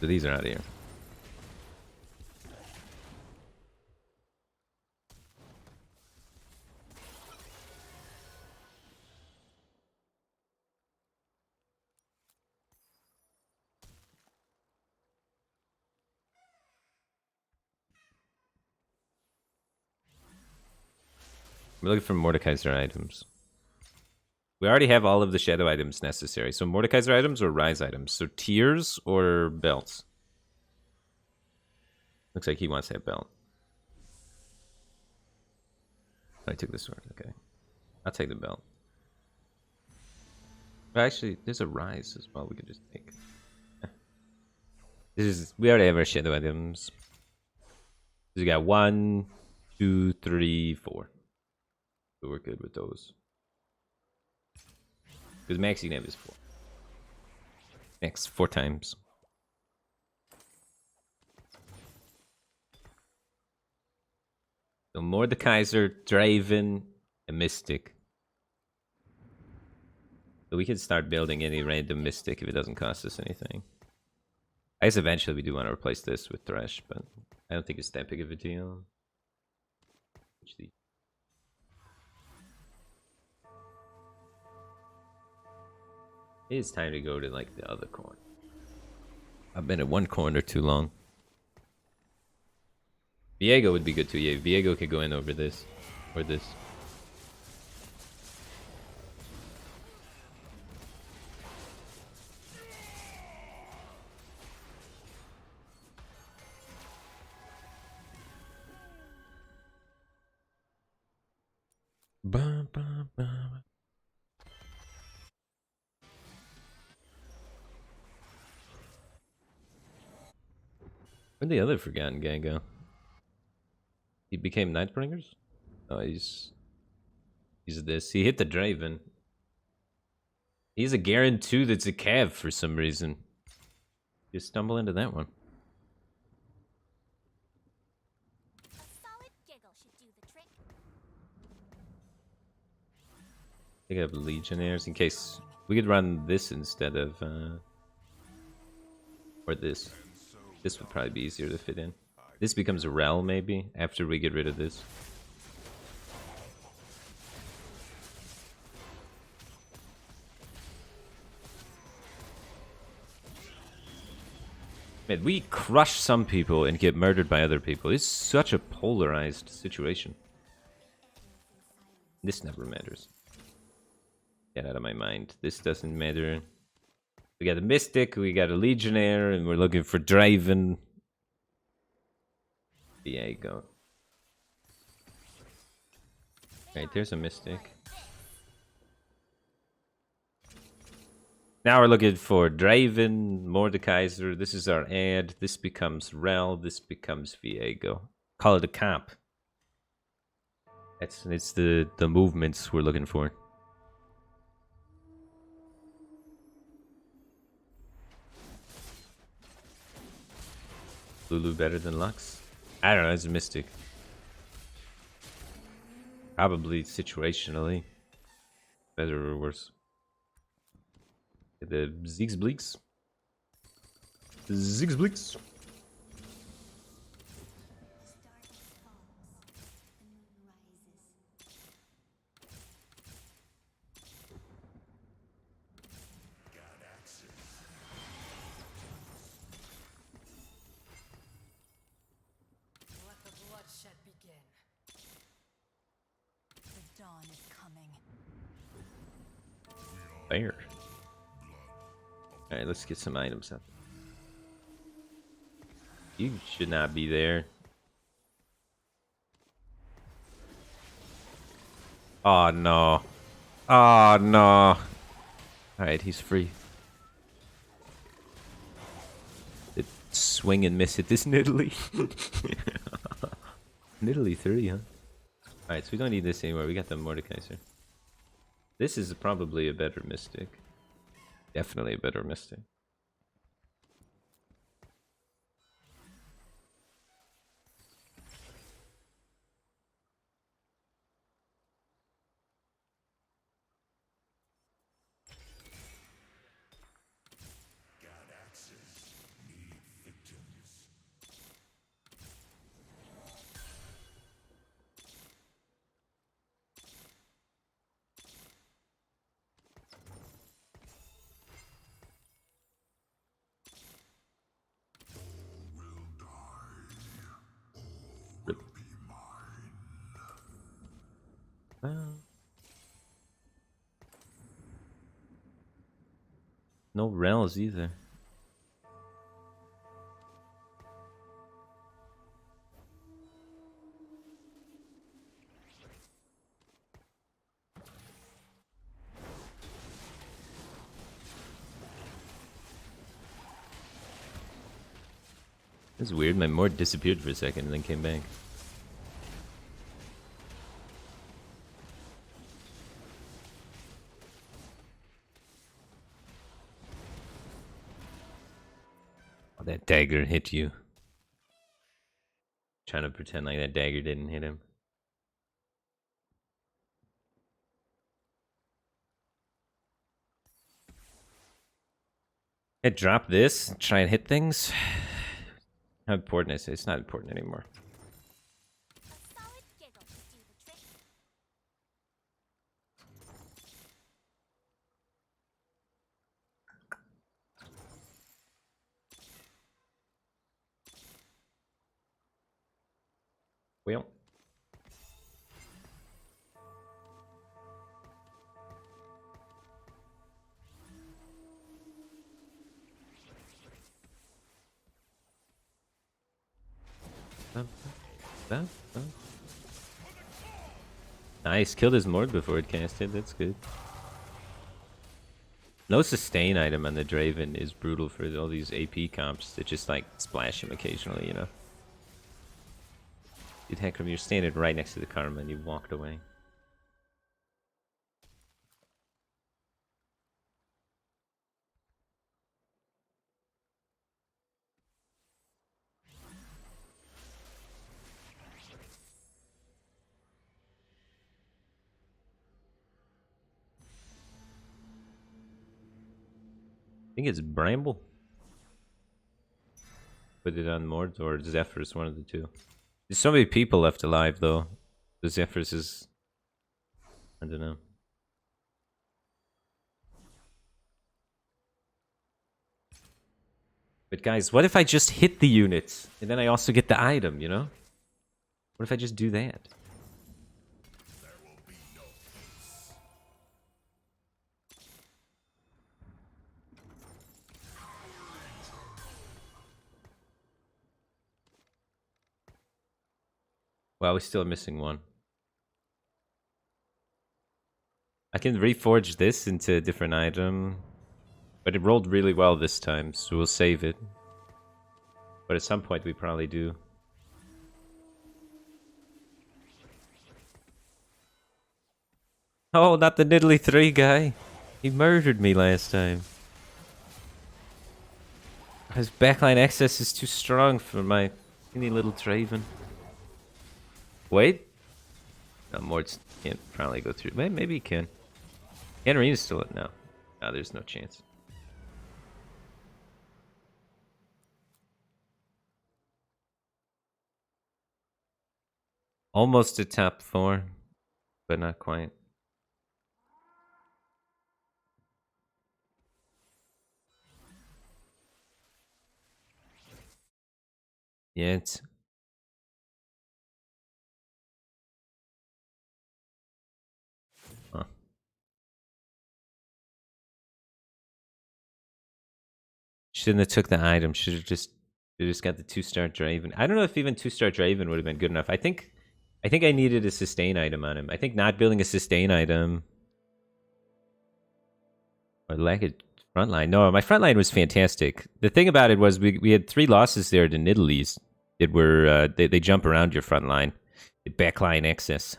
So these are out of here. We're looking for Mordekaiser items. We already have all of the shadow items necessary. So Mordekaiser items or Rise items. So tiers or belts. Looks like he wants that belt. I took this sword. Okay. I'll take the belt. But actually, there's a Rise as well we could just take. We already have our shadow items. We got 1, 2, 3, 4. So we're good with those. Because max you can have is 4. Max 4 times. So Mordekaiser, Draven, and Mystic. So we can start building any random Mystic if it doesn't cost us anything. I guess eventually we do want to replace this with Thresh, but I don't think it's that big of a deal. It is time to go to like the other corner. I've been at one corner too long. Viego would be good too. Yeah, Viego could go in over this or this. Ba, ba, ba. Where'd the other Forgotten guy go? He became Nightbringers? Oh, he's this. He hit the Draven. He's a Garen 2 that's a Cav for some reason. You stumble into that one. A solid giggle should do the trick. I think I have Legionnaires in case we could run this instead of or this. This would probably be easier to fit in. This becomes a Rel maybe after we get rid of this. Man, we crush some people and get murdered by other people. It's such a polarized situation. This never matters. Get out of my mind. This doesn't matter. We got a Mystic, we got a Legionnaire, and we're looking for Draven. Viego. Right, there's a Mystic. Now we're looking for Draven, Mordekaiser. This is our ad. This becomes Rel. This becomes Viego. Call it a comp. It's the movements we're looking for. Lulu better than Lux? I don't know, it's a Mystic. Probably situationally. Better or worse. The Ziggs Bleaks. Ziggs Bleaks. Let the bloodshed begin. The dawn is coming. Fair. Alright, let's get some items up. You should not be there. Oh no. Oh no. Alright, he's free. It swing and miss it. This Nidalee. Nidalee 3, huh? Alright, so we don't need this anymore. We got the Mordekaiser. This is probably a better Mystic. Definitely a better Mystic. No Rels either. It's weird, my Mord disappeared for a second and then came back. Oh, that dagger hit you. Trying to pretend like that dagger didn't hit him. I drop this, try and hit things. How important is it? It's not important anymore. A solid giggle should do the trick. Well. Nice, killed his Mord before it casted, that's good. No sustain item on the Draven is brutal for all these AP comps that just like splash him occasionally, you know. Dude, Heckram, you're standing right next to the Karma and you walked away. I think it's Bramble. Put it on Mord or Zephyrus, one of the two. There's so many people left alive though. The Zephyrus is... I don't know. But guys, what if I just hit the units and then I also get the item, you know? What if I just do that? Well, we still are missing one. I can reforge this into a different item. But it rolled really well this time, so we'll save it. But at some point we probably do. Oh, not the Nidalee 3 guy. He murdered me last time. His backline access is too strong for my teeny little Draven. Wait. No, Mort can't probably go through. Maybe he can. Henry's still at no. No, there's no chance. Almost to top 4, but not quite. Yeah, it's... Huh. Shouldn't have took the item. Should have just got the 2-star Draven. I don't know if even 2-star Draven would have been good enough. I think I needed a sustain item on him. I think not building a sustain item Or lack of frontline. No, my frontline was fantastic. The thing about it was we had 3 losses there to Nidalees. That were they jump around your front line, the backline access,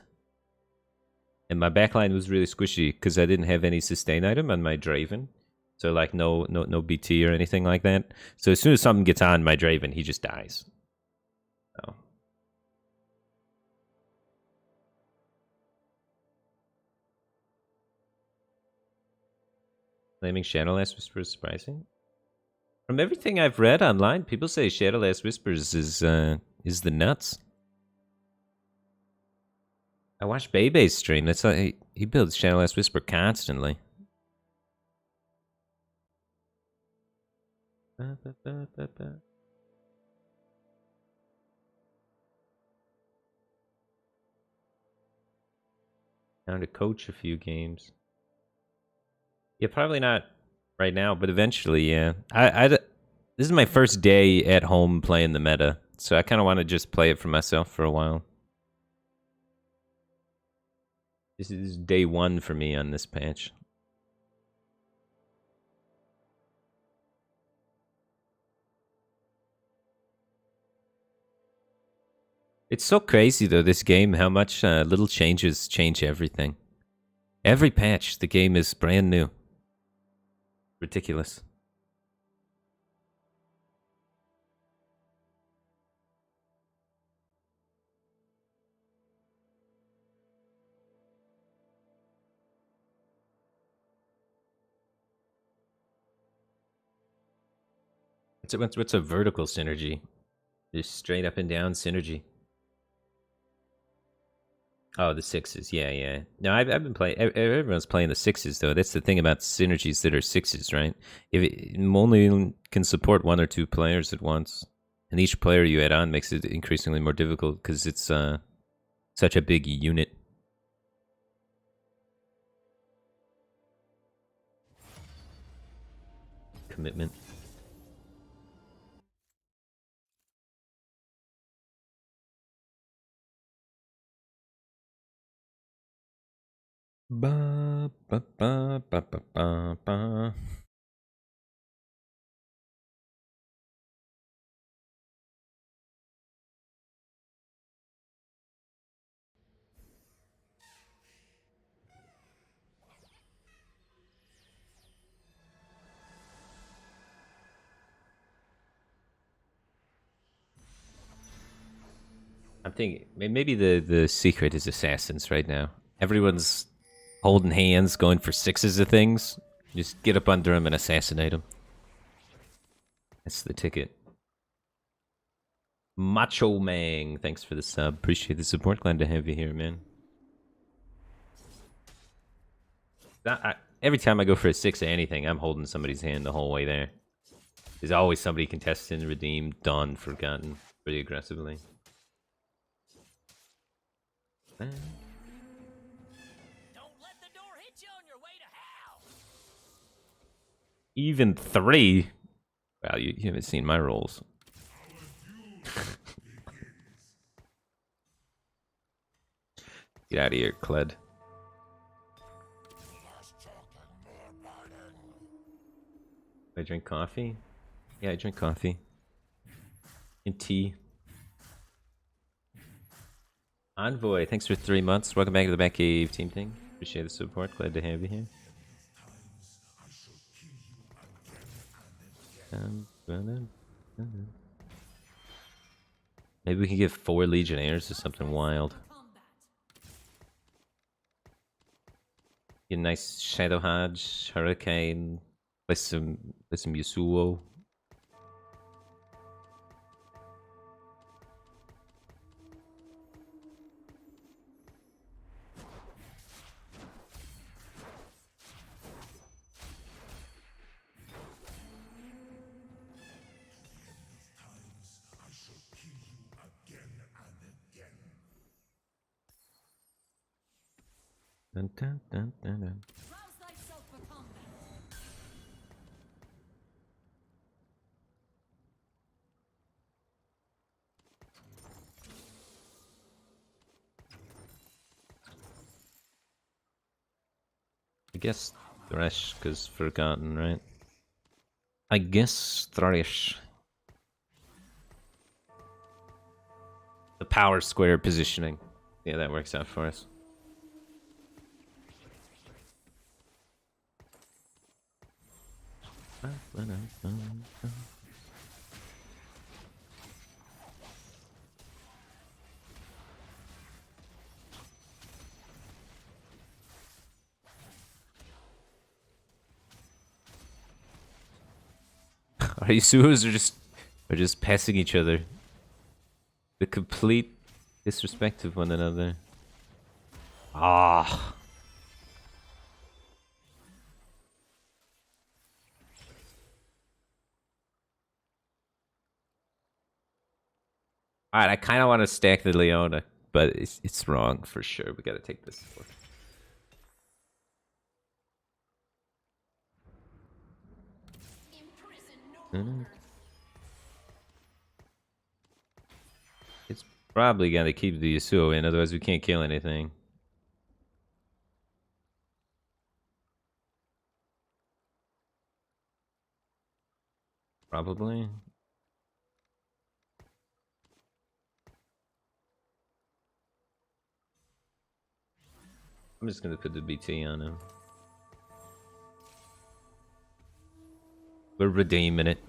and my backline was really squishy because I didn't have any sustain item on my Draven, so like no BT or anything like that. So as soon as something gets on my Draven, he just dies. So. Claiming Shadowless Whispers is surprising. From everything I've read online, people say Shadowless Whispers is the nuts. I watched Bebe's stream. That's like he builds Shadowless Whisper constantly. Down to coach a few games. Yeah, probably not right now, but eventually, yeah. This is my first day at home playing the meta, so I kind of want to just play it for myself for a while. This is day 1 for me on this patch. It's so crazy, though, this game, how much little changes change everything. Every patch, the game is brand new. Ridiculous. What's a vertical synergy? Just straight up and down synergy. Oh, the 6s. Yeah, yeah. No, I've been playing. Everyone's playing the 6s, though. That's the thing about synergies that are 6s, right? If it only can support 1 or 2 players at once, and each player you add on makes it increasingly more difficult because it's such a big unit. Commitment. Ba, ba, ba, ba, ba, ba, ba. I'm thinking maybe the secret is assassins right now. Everyone's holding hands, going for 6s of things. Just get up under them and assassinate them. That's the ticket. Macho Mang, thanks for the sub. Appreciate the support. Glad to have you here, man. Every time I go for a 6 of anything, I'm holding somebody's hand the whole way there. There's always somebody contested, redeemed, done, forgotten pretty aggressively. Don't let the door hit you on your way to hell. Even 3? Wow, you haven't seen my rolls. Get out of here, Cled. I drink coffee? Yeah, I drink coffee. And tea. Envoy, thanks for 3 months. Welcome back to the Batcave team thing. Appreciate the support. Glad to have you here. Maybe we can get 4 Legionnaires or something wild. Get a nice Shadow Hodge, Hurricane, play some Yasuo. Dun, dun, dun, dun, dun. Rouse thyself for combat. I guess Thresh, because forgotten, right? I guess Thresh. The power square positioning. Yeah, that works out for us. Our Yasuos are just passing each other. The complete disrespect of one another. Ah. Alright, I kind of want to stack the Leona, but it's wrong for sure. We got to take this. It's probably going to keep the Yasuo in, otherwise we can't kill anything. Probably. I'm just going to put the BT on him. We're redeeming it.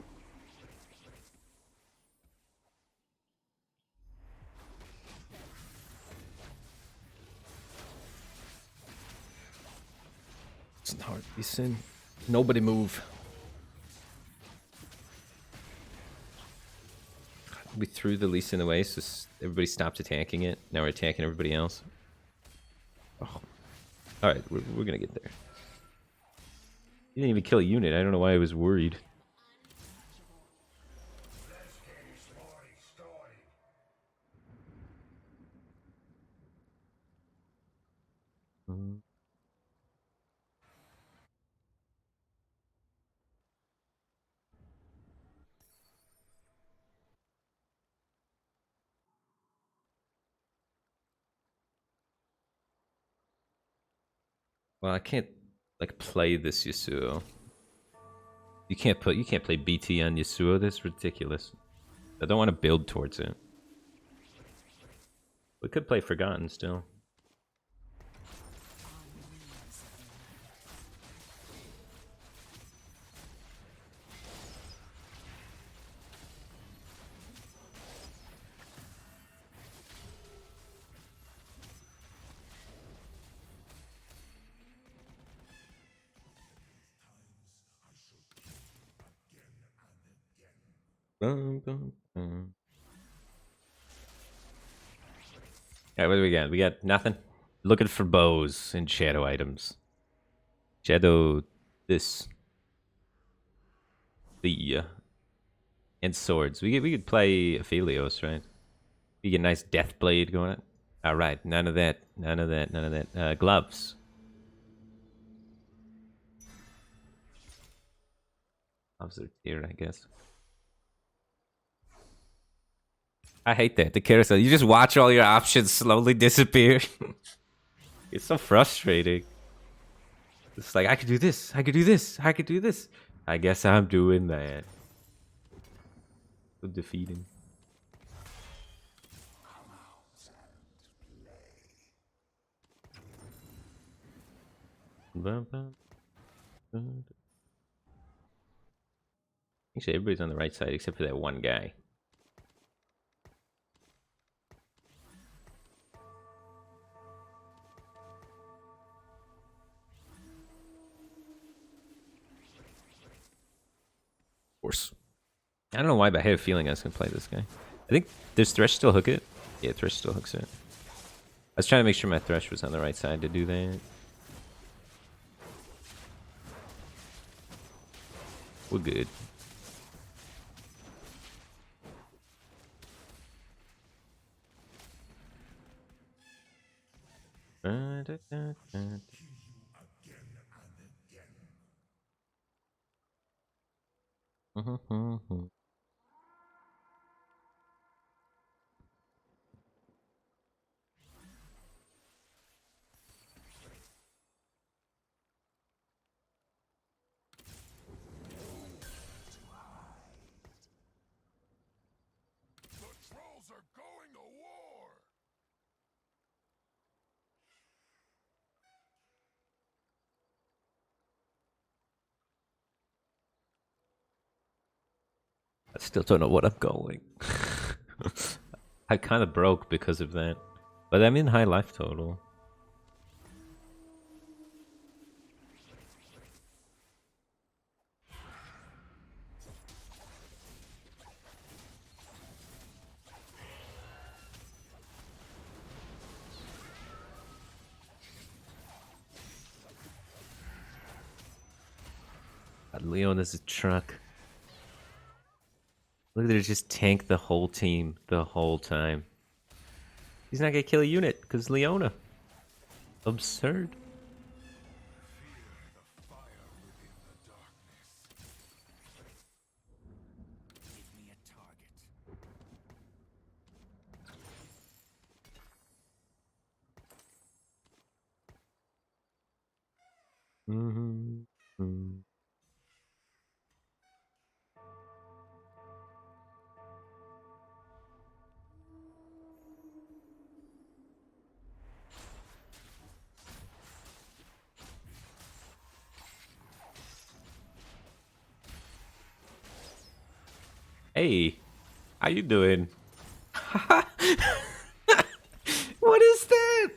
It's not hard. Listen. Nobody move. We threw the Lee Sin away, so everybody stopped attacking it. Now we're attacking everybody else. Oh. Alright, we're gonna get there. He didn't even kill a unit. I don't know why I was worried. Well, I can't like play this Yasuo. You can't play BT on Yasuo. That's ridiculous. I don't want to build towards it. We could play Forgotten still. Alright, what do we got? We got nothing. Looking for bows and shadow items. Shadow this. And swords. We could play Aphelios, right? We get a nice death blade going on. Alright, none of that. None of that. None of that. Gloves. Gloves are here, I guess. I hate that. The carousel. You just watch all your options slowly disappear. It's so frustrating. It's like, I could do this. I could do this. I could do this. I guess I'm doing that. So defeating. Actually, everybody's on the right side except for that one guy. Of course. I don't know why, but I have a feeling I was going to play this guy. I think, does Thresh still hook it? Yeah, Thresh still hooks it. I was trying to make sure my Thresh was on the right side to do that. We're good. I still don't know what I'm going. I kind of broke because of that. But I'm in high life total. God, Leona's a truck. Look at her just tank the whole team the whole time. He's not gonna kill a unit because Leona. Absurd. Give me a target. Mm-hmm. Hey, how you doing? What is that?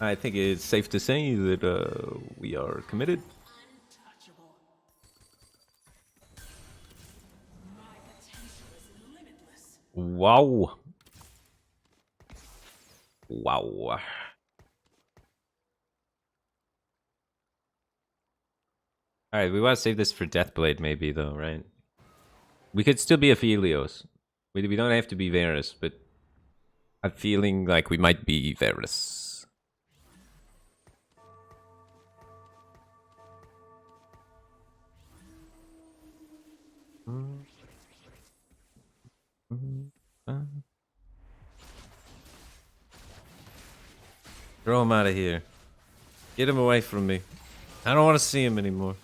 I think it's safe to say that we are committed. Untouchable. My potential is limitless. Wow. Wow. Alright, we want to save this for Deathblade maybe though, right? We could still be Aphelios. We don't have to be Varus, but I'm feeling like we might be Varus. Throw him out of here. Get him away from me. I don't want to see him anymore.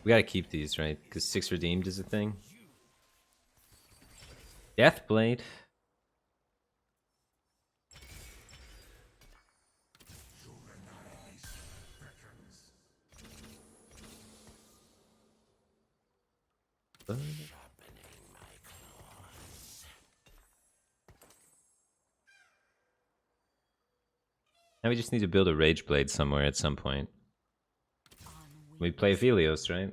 We gotta keep these, right? Because 6 redeemed is a thing. Deathblade. Now we just need to build a Rage Blade somewhere at some point. We play Aphelios, right?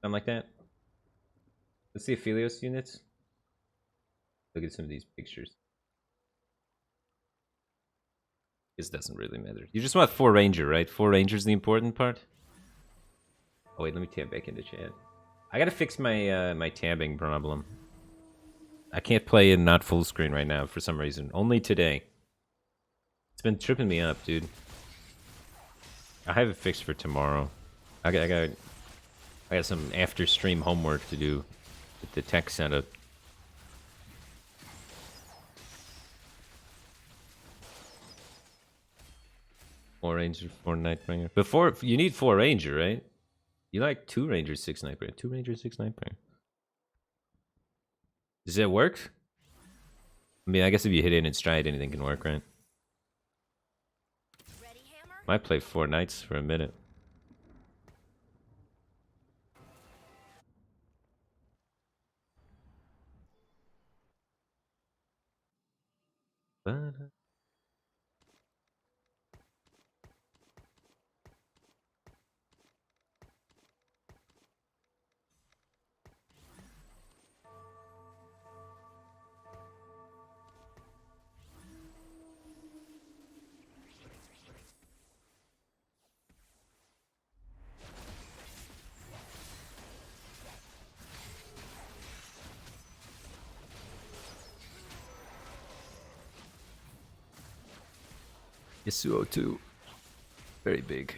Something like that. Let's see Aphelios units. Look at some of these pictures. This doesn't really matter. You just want 4 Ranger, right? 4 Ranger's the important part. Oh wait, let me tab back into chat. I gotta fix my my tabbing problem. I can't play in not full screen right now for some reason. Only today. It's been tripping me up, dude. I have it fixed for tomorrow. I got some after stream homework to do with the tech setup. Four Ranger, 4 Nightbringer. Before you need 4 Ranger, right? You like 2 Ranger, 6 Nightbringer. 2 Ranger, 6 Nightbringer. Does that work? I mean, I guess if you hit it in stride, anything can work, right? Ready, hammer? Might play 4 Knights for a minute. But Yasuo too. Very big.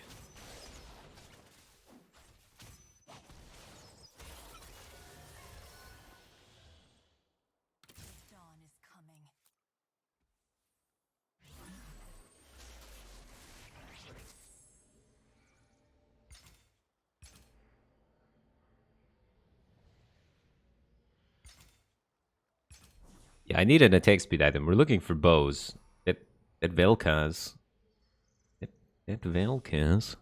Dawn is coming. Yeah, I need an attack speed item. We're looking for bows. That Vel'Kaz. That Vel'Kaz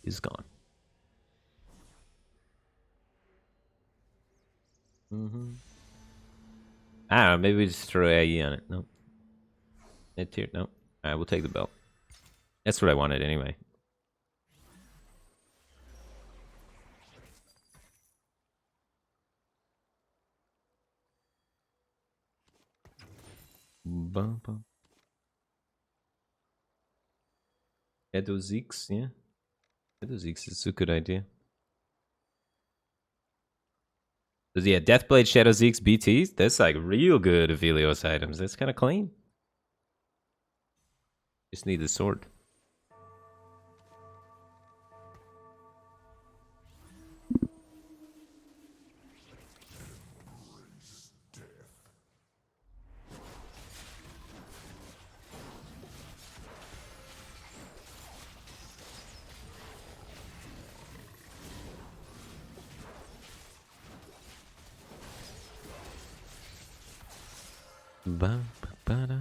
is gone. Ah, maybe we just throw AE on it. No. Mid tier. No. Alright, we'll take the belt. That's what I wanted anyway. Bum, bum. Edo Zeeks, yeah. Edo Zeeks is a good idea. Does he have Deathblade, Shadow Zeeks, BTs? That's like real good Aphelios items. That's kind of clean. Just need the sword. Ba, ba, ba, da.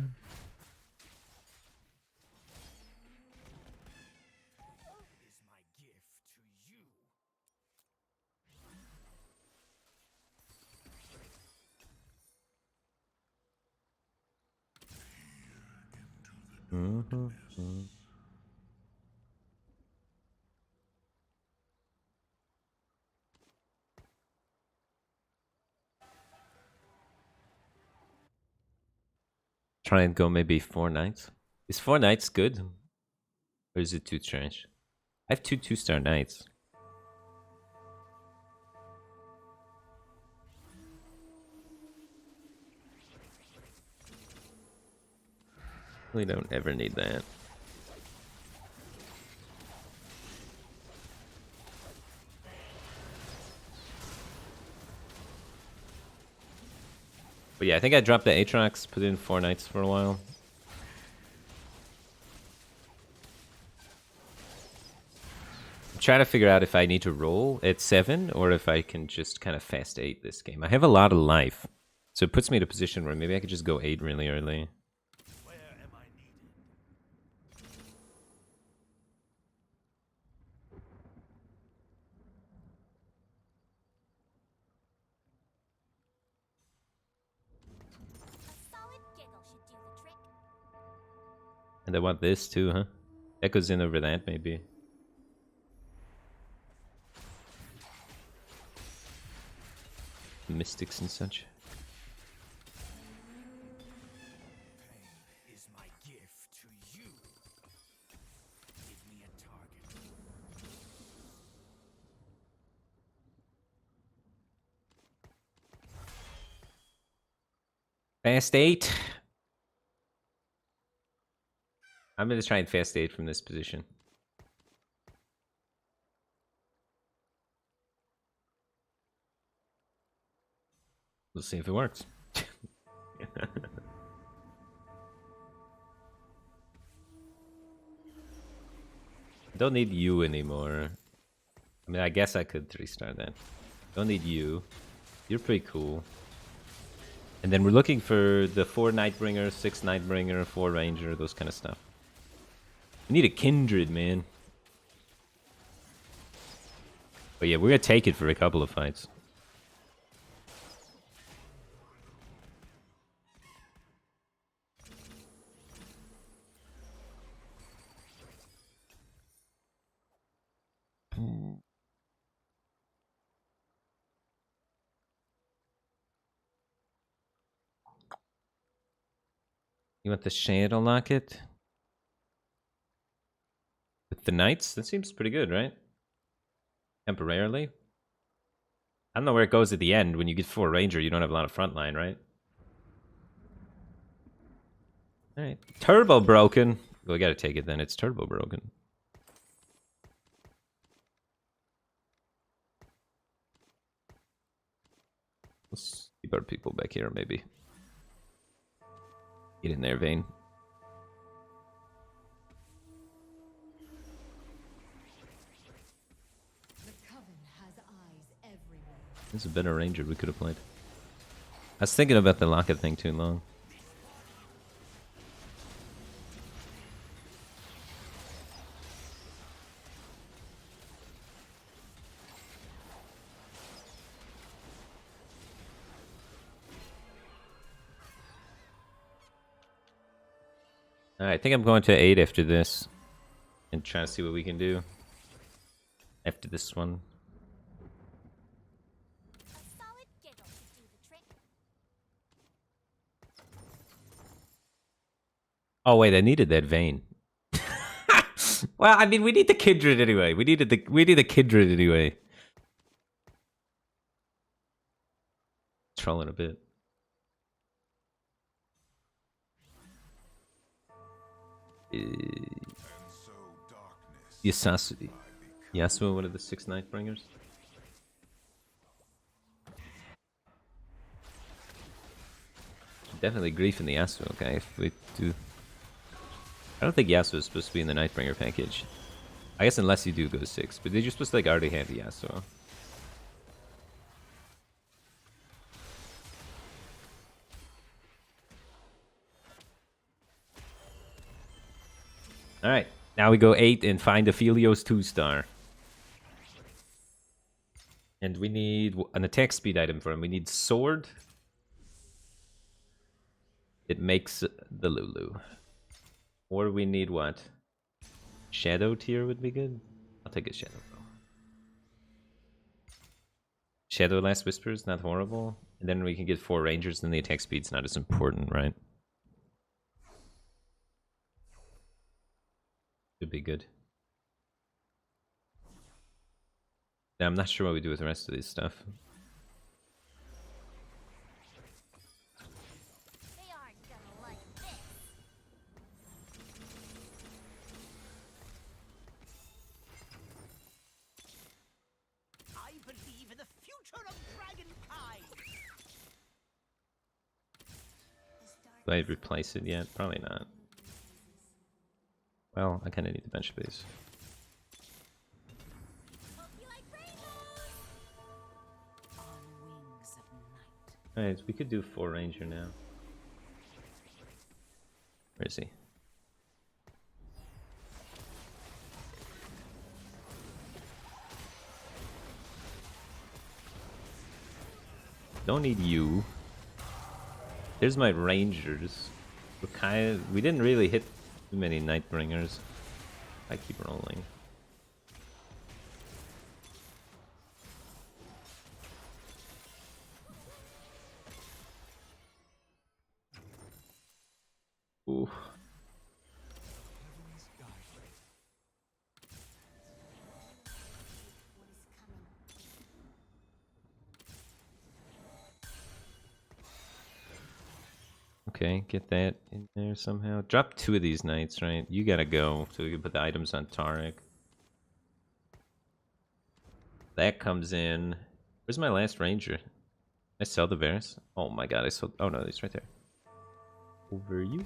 Is my gift to you. Try and go maybe 4 knights. Is 4 knights good? Or is it too trash? I have 2 2-star knights. We don't ever need that. But yeah, I think I dropped the Aatrox, put in 4 knights for a while. I'm trying to figure out if I need to roll at 7 or if I can just kind of fast 8 this game. I have a lot of life, so it puts me in a position where maybe I could just go 8 really early. Where am I needed? A solid giggle should do the trick. And I want this too, huh? That goes in over that, maybe. Mystics and such. Pain is my gift to you. Give me a target. Fast 8. I'm gonna try and fast 8 from this position. We'll see if it works. Don't need you anymore. I mean, I guess I could 3-star that. Don't need you. You're pretty cool. And then we're looking for the 4 Nightbringer, 6 Nightbringer, 4 Ranger, those kind of stuff. We need a Kindred, man. But yeah, we're gonna take it for a couple of fights. You want the Shadow Locket? With the Knights? That seems pretty good, right? Temporarily? I don't know where it goes at the end. When you get 4 Ranger, you don't have a lot of frontline, right? Alright. Turbo broken. Well, we gotta take it then. It's turbo broken. Let's keep our people back here, maybe. Get in there, Vayne. The coven has eyes everywhere. This is a better Ranger we could have played. I was thinking about the locket thing too long. Alright, I think I'm going to 8 after this. And try to see what we can do. After this one. A solid giggle should do the trick. Oh wait, I needed that vein. Well, I mean, we need the kindred anyway. We need the kindred anyway. Trolling a bit. Yasuo, one of the 6 Nightbringers. Definitely grief in the Yasuo guy if we do. I don't think Yasuo is supposed to be in the Nightbringer package. I guess unless you do go 6, but you're supposed to like already have the Yasuo. Alright, now we go 8 and find Aphelios 2-star. And we need an attack speed item for him. We need sword. It makes the Lulu. Or we need what? Shadow tier would be good. I'll take a shadow though. Shadow Last Whisper is not horrible. And then we can get 4 rangers, then the attack speed's not as important, right? Should be good. Yeah, I'm not sure what we do with the rest of this stuff. They aren't gonna like this. I believe in the future of dragonkind. Do I replace it yet? Probably not. Well, I kind of need the bench base. Hope you like rainbows. On wings of night. Alright, we could do 4 ranger now. Where is he? Don't need you. There's my rangers. We didn't really hit too many Nightbringers. I keep rolling. Ooh. Okay, get that in there somehow. Drop 2 of these knights, right? You gotta go so we can put the items on Tarek. That comes in. Where's my last ranger? I sell the bears? Oh my god, I sold. Oh no, he's right there. Over you.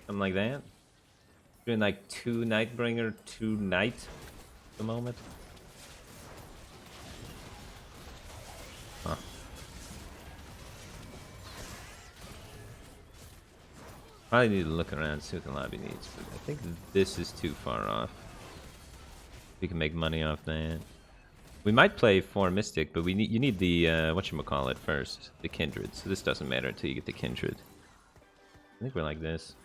Something like that. Doing like 2 Nightbringer, 2 Knight at the moment. Huh. Probably need to look around and see what the lobby needs, but I think this is too far off. We can make money off that. We might play 4 Mystic, but you need the whatchamacallit first, the Kindred. So this doesn't matter until you get the Kindred. I think we're like this.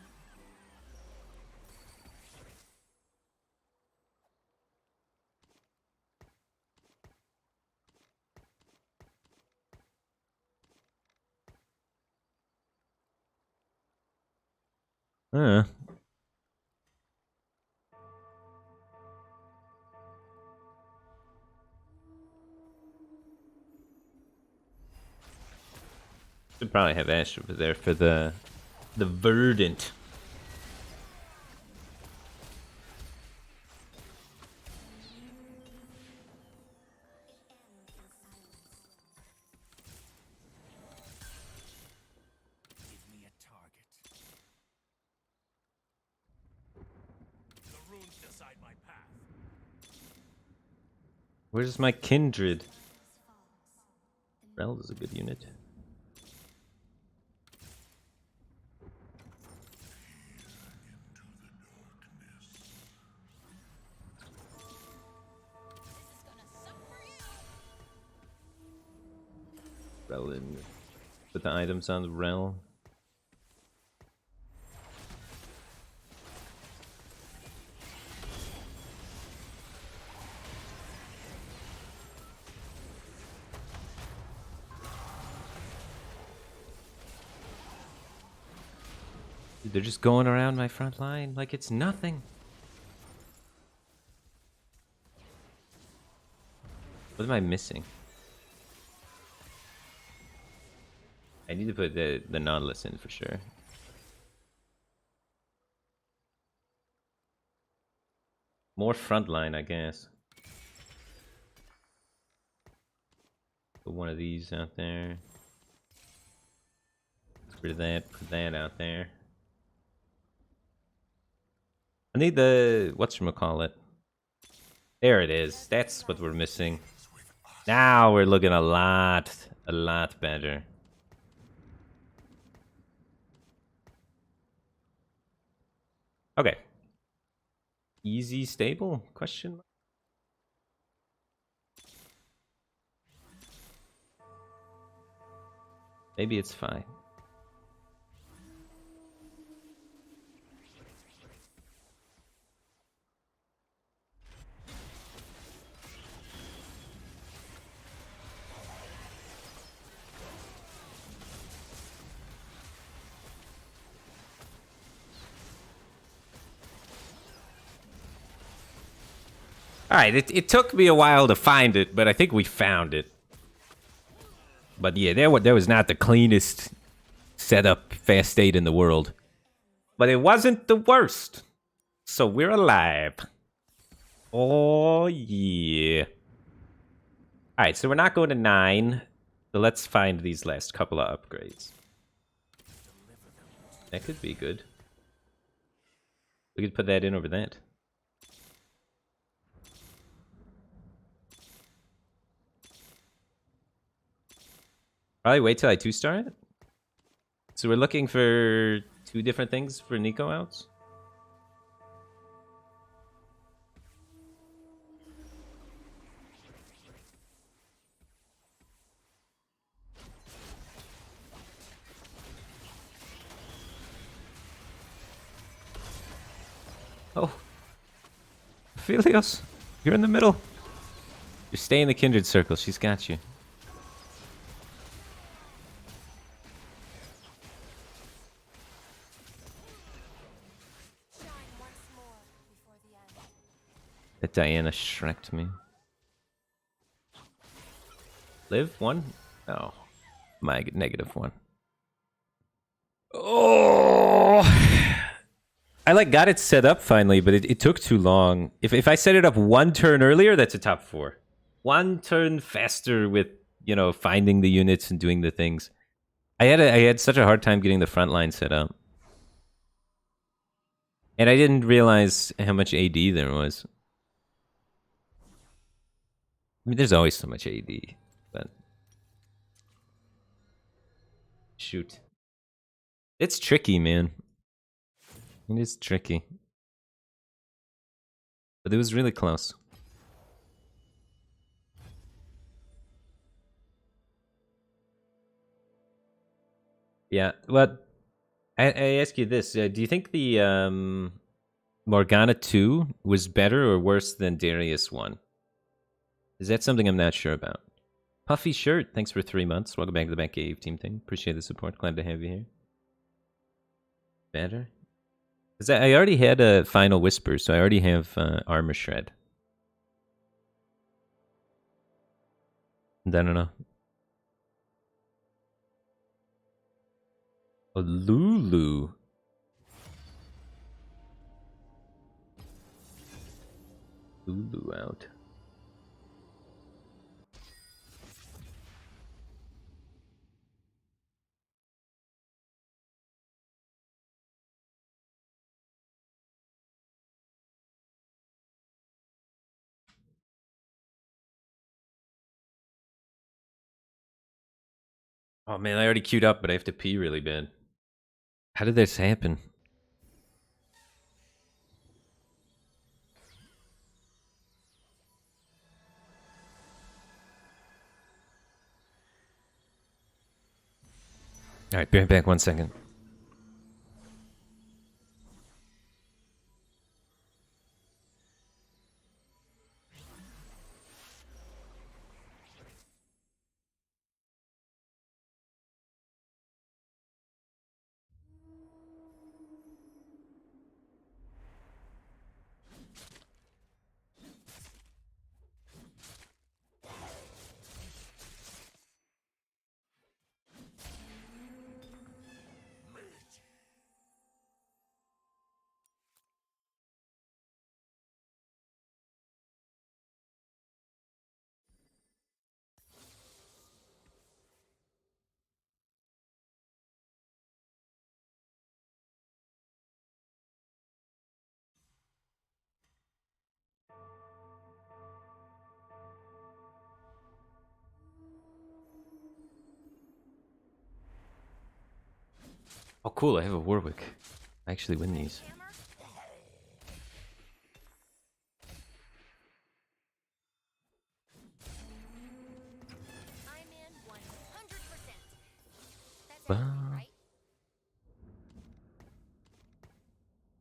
Uh. Should probably have Ash over there for the verdant. Give me a target. The runes decide my path. Where's my kindred? Rel is a good unit. Rel in. Put the items on the Rel. Dude, they're just going around my front line like it's nothing. What am I missing? I need to put the Nautilus in for sure. More frontline, I guess. Put one of these out there. Get rid of that. Put that out there. I need the whatchamacallit. There it is. That's what we're missing. Now we're looking a lot better. Okay. Easy, stable? Question mark? Maybe it's fine. Alright, it took me a while to find it, but I think we found it. But yeah, there was not the cleanest setup fast state in the world. But it wasn't the worst. So we're alive. Oh yeah. Alright, so we're not going to 9. So let's find these last couple of upgrades. That could be good. We could put that in over that. Probably wait till I 2-star it. So we're looking for 2 different things for Nico outs. Oh. Philios, you're in the middle. You stay in the kindred circle. She's got you. Shine once more before the end. That Diana shreked me. Live 1? Oh. My -1. Oh! I got it set up finally, but it took too long. If I set it up 1 turn earlier, that's a top 4. 1 turn faster with, finding the units and doing the things. I had such a hard time getting the front line set up. And I didn't realize how much AD there was. I mean, there's always so much AD, but... Shoot. It's tricky, man. It is tricky. But it was really close. Yeah, but I ask you this. Do you think the Morgana 2 was better or worse than Darius 1? Is that something I'm not sure about? Puffy Shirt, thanks for 3 months. Welcome back to the Batcave team thing. Appreciate the support. Glad to have you here. Better? Because I already had a Final Whisper, so I already have Armor Shred. And I don't know. Oh, Lulu. Lulu out. Oh man, I already queued up, but I have to pee really bad. How did this happen? Alright, be right back 1 second. Oh cool, I have a Warwick. I actually win these. Hammer? I'm in 100%. That's Wow. everything, right?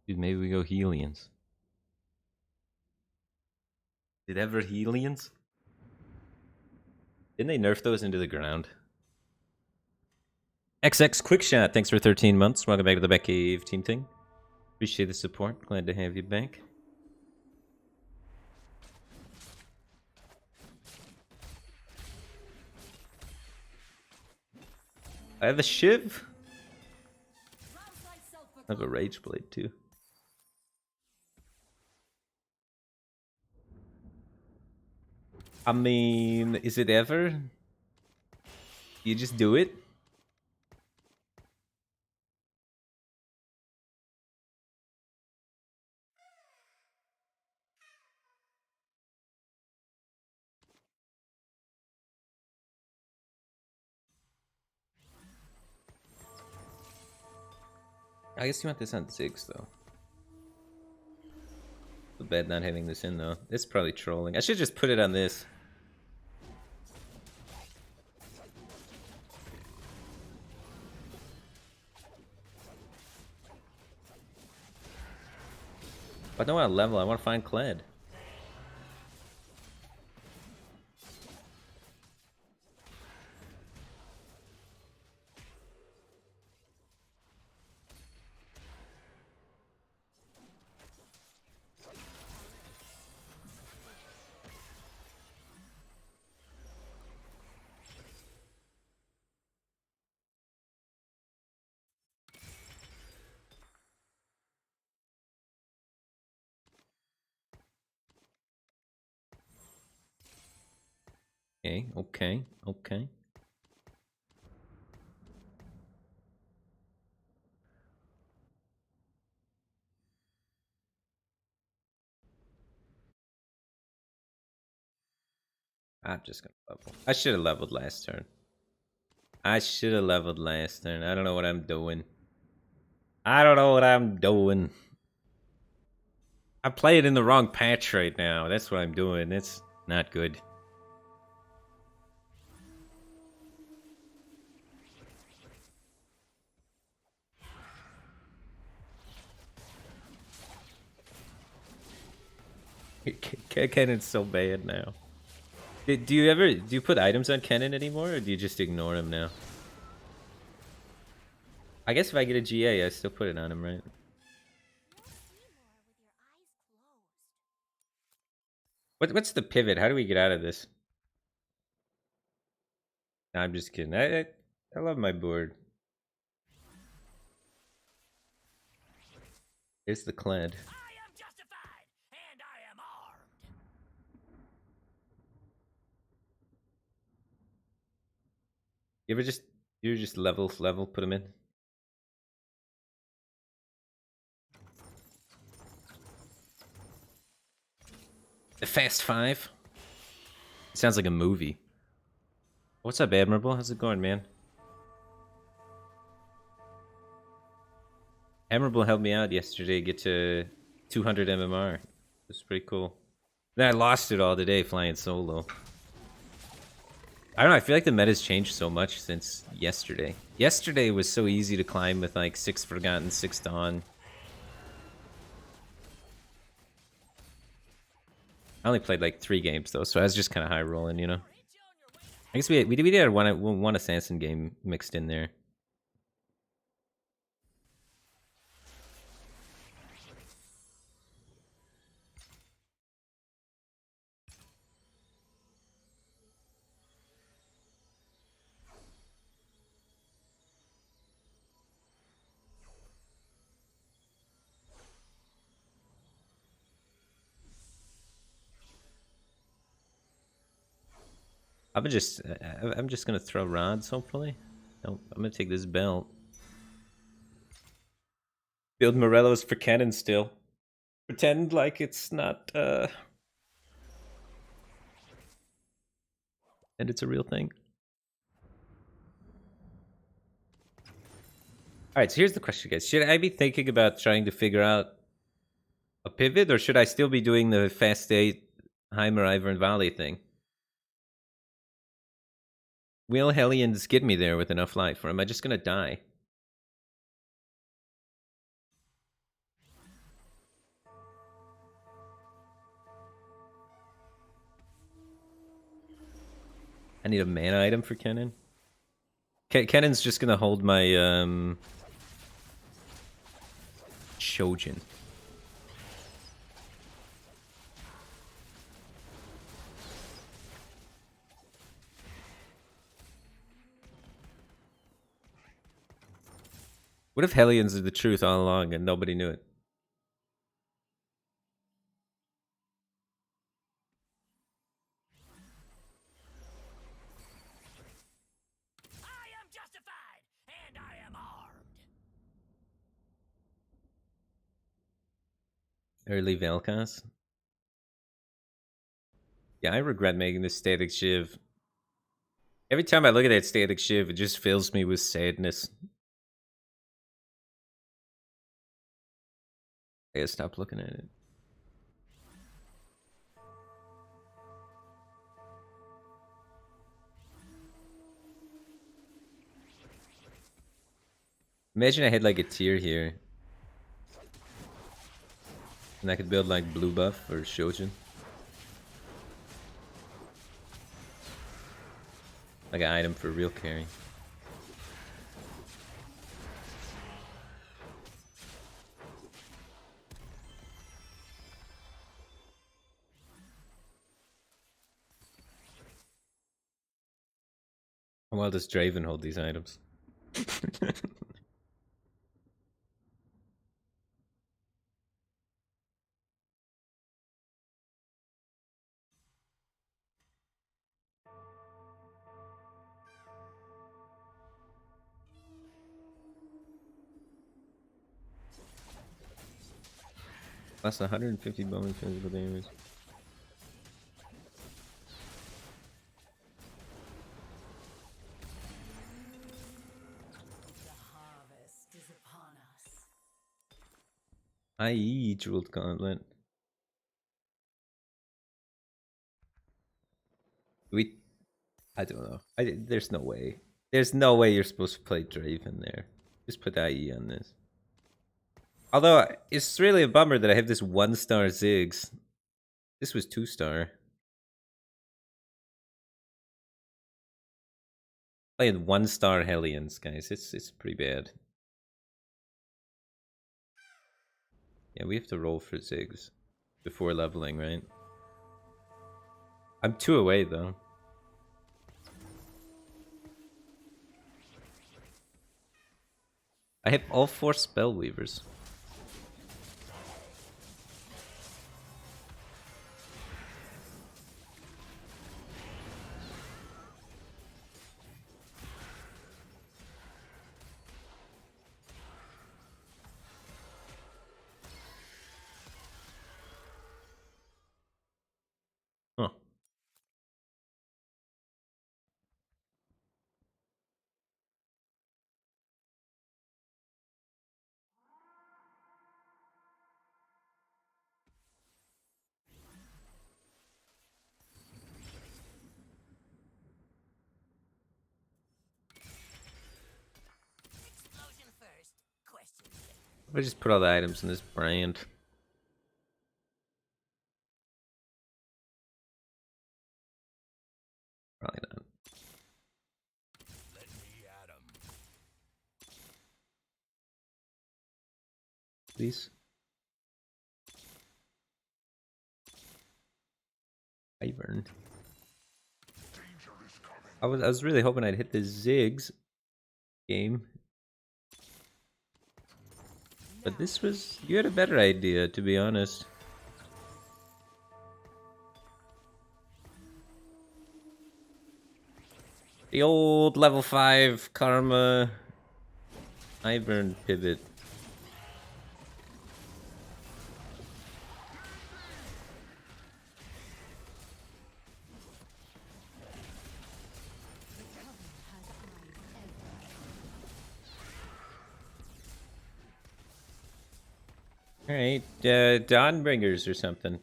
Dude, maybe we go Helians. Did ever Helians? Didn't they nerf those into the ground? XX Quickshot, thanks for 13 months. Welcome back to the Batcave team thing. Appreciate the support. Glad to have you back. I have a Shiv. I have a Rage Blade too. I mean, is it ever? You just do it? I guess you want this on 6 though. The bad not having this in though. It's probably trolling. I should just put it on this. I don't want to level, I want to find Kled. Okay. I'm just gonna level. I should have leveled last turn. I don't know what I'm doing. I'm playing in the wrong patch right now. That's what I'm doing. It's not good. Cannon's so bad now. Do you put items on Kennen anymore, or do you just ignore him now? I guess if I get a GA, I still put it on him, right? What's the pivot? How do we get out of this? No, I'm just kidding. I love my board. Here's the Kled. I am justified, and I am armed. You just level, put him in. The Fast Five. It sounds like a movie. What's up, Admirable? How's it going, man? Admirable helped me out yesterday, get to 200 MMR. It was pretty cool. Then I lost it all today flying solo. I don't know, I feel like the meta's changed so much since yesterday. Yesterday was so easy to climb with like 6 Forgotten, 6 Dawn. I only played like 3 games though, so I was just kind of high rolling, you know. I guess we did one assassin game mixed in there. I'm just gonna throw rods hopefully. Nope, I'm gonna take this belt. Build Morellos for cannon still. Pretend like it's not and it's a real thing. Alright, so here's the question, guys. Should I be thinking about trying to figure out a pivot, or should I still be doing the fast 8 Heimer Ivern Valley thing? Will Hellions get me there with enough life, or am I just gonna die? I need a mana item for Kennen. Kennen's just gonna hold my Shojin. What if Hellions are the truth all along and nobody knew it? I am justified, and I am armed. Early Vel'Koz? Yeah, I regret making this static shiv. Every time I look at that static shiv, it just fills me with sadness. I gotta stop looking at it. Imagine I had like a tier here. And I could build like blue buff or Shojin. Like an item for real carry. How well does Draven hold these items? Plus 150 bonus physical damage. The harvest is upon us. I.e. Jeweled Gauntlet. I don't know. There's no way. There's no way you're supposed to play Draven there. Just put IE on this. Although, it's really a bummer that I have this 1-star Ziggs. This was 2-star. Playing 1-star Hellions, guys. It's pretty bad. Yeah, we have to roll for Ziggs before leveling, right? I'm 2 away, though. I have all 4 Spellweavers. Huh. I just put all the items in this brand. Probably not. Let me at 'em. Please. Ivern. I was really hoping I'd hit the Ziggs game. But this was... You had a better idea, to be honest. The old level 5 Karma Ivern pivot. Alright, Dawnbringers or something.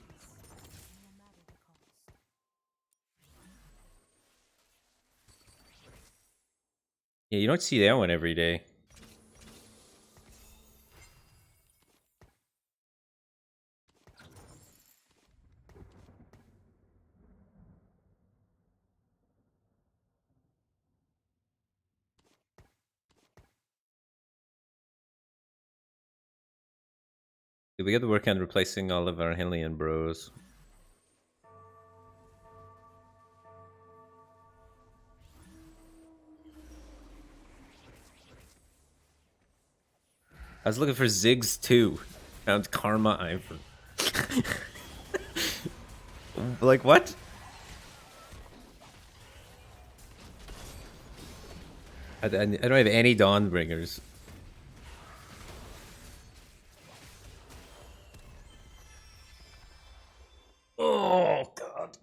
Yeah, you don't see that one every day. We got to work on replacing all of our Hellion bros. I was looking for Ziggs too. Found Karma Ivern. Like what? I don't have any Dawnbringers. Oh god.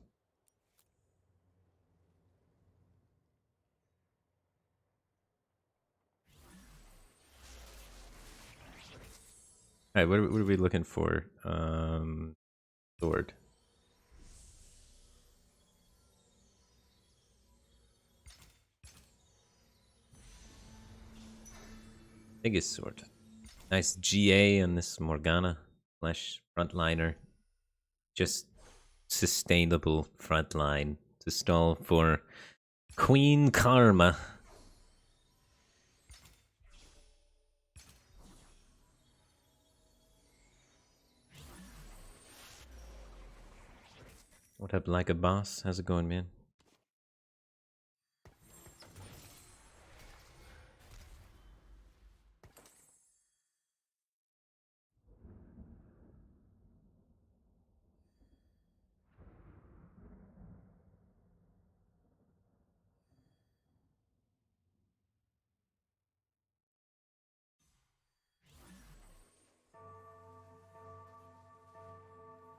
Alright, what are we looking for? Sword. Biggest sword. Nice GA on this Morgana slash frontliner. Just sustainable frontline to stall for Queen Karma. What up, like a boss? How's it going, man?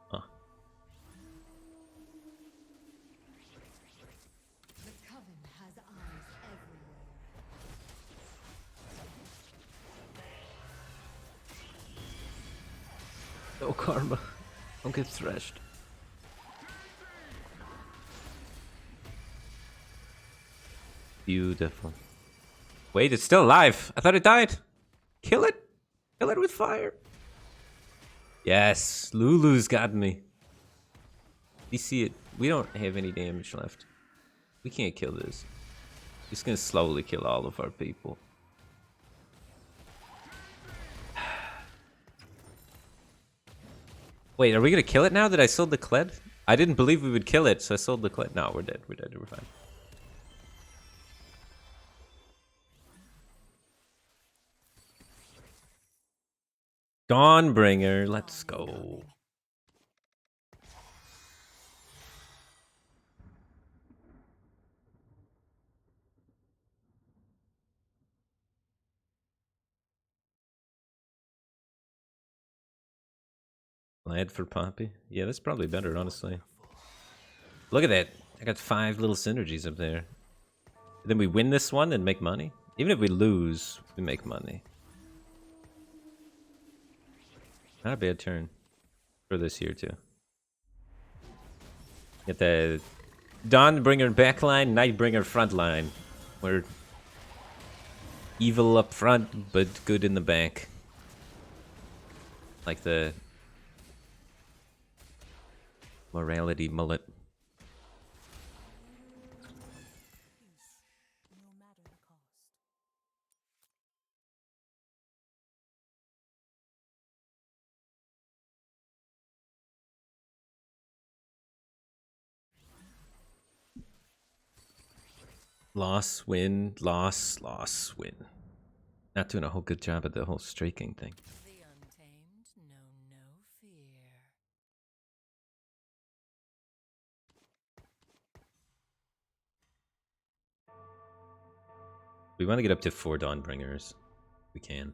Huh. The coven has eyes everywhere. No Karma. Don't get threshed. Beautiful. Wait, it's still alive. I thought it died. Kill it. Kill it with fire. Yes, Lulu's got me. We see it. We don't have any damage left. We can't kill this. It's gonna slowly kill all of our people. Wait, are we gonna kill it now that I sold the Kled? I didn't believe we would kill it, so I sold the Kled. No, we're dead. We're dead. We're fine. Dawnbringer, let's go. Lad for Poppy? Yeah, that's probably better, honestly. Look at that. I got 5 little synergies up there. Then we win this one and make money? Even if we lose, we make money. Not a bad turn for this year, too. Get the Dawnbringer backline, Nightbringer frontline. We're evil up front, but good in the back. Like the morality mullet. Peace, no matter the cost. Loss, win, loss, loss, win. Not doing a whole good job at the whole streaking thing. The untamed know no fear. We want to get up to 4 Dawnbringers. We can.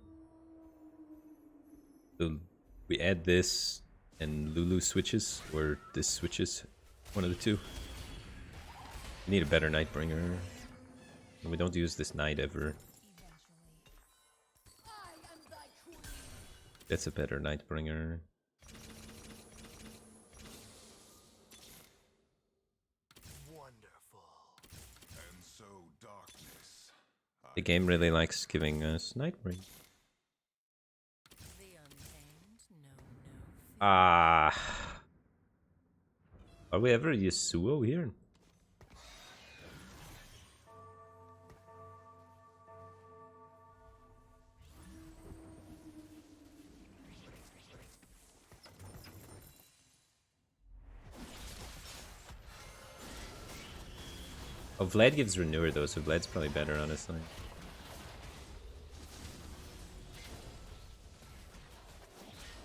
So we add this and Lulu switches, or this switches. One of the two. We need a better Nightbringer. And we don't use this Knight ever. That's a better Nightbringer. Wonderful. And so darkness. The game really likes giving us Nightbringer. The untamed know no fear. Ah. Are we ever Yasuo here? Oh, Vlad gives Renewer though, so Vlad's probably better, honestly.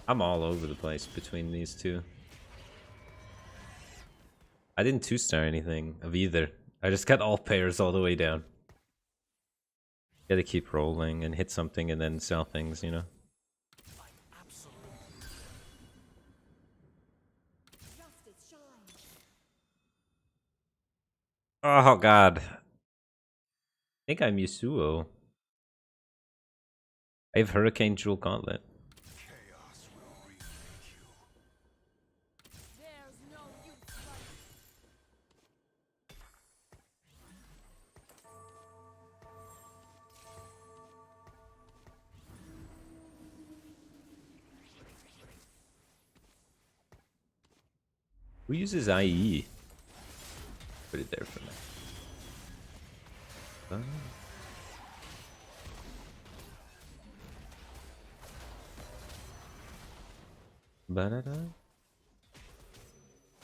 I'm all over the place between these two. I didn't 2-star anything of either. I just got all pairs all the way down. Gotta keep rolling and hit something and then sell things, you know? Justice shines. Oh god. I think I'm Yasuo. I have Hurricane Jewel Gauntlet. Chaos will remake you. There's no use fighting. Who uses IE? Put it there for now. Ba-da-da.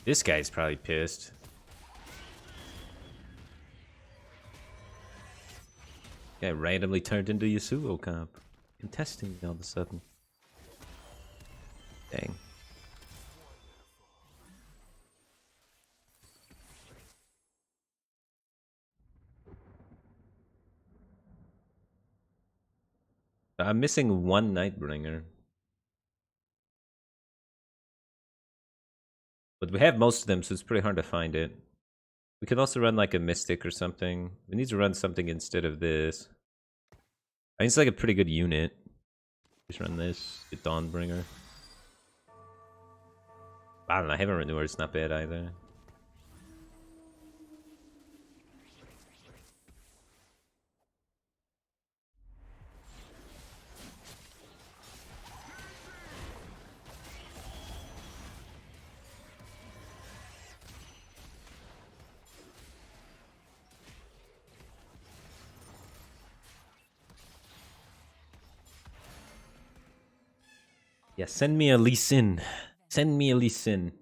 This guy's probably pissed. Guy randomly turned into Yasuo comp. Contesting all of a sudden. Dang. I'm missing one Nightbringer. But we have most of them, so it's pretty hard to find it. We could also run like a Mystic or something. We need to run something instead of this. I think it's like a pretty good unit. Just run this, get Dawnbringer. I don't know, Heaven Renewer is not bad either. Yeah, send me a Lee Sin. Send me a Lee Sin.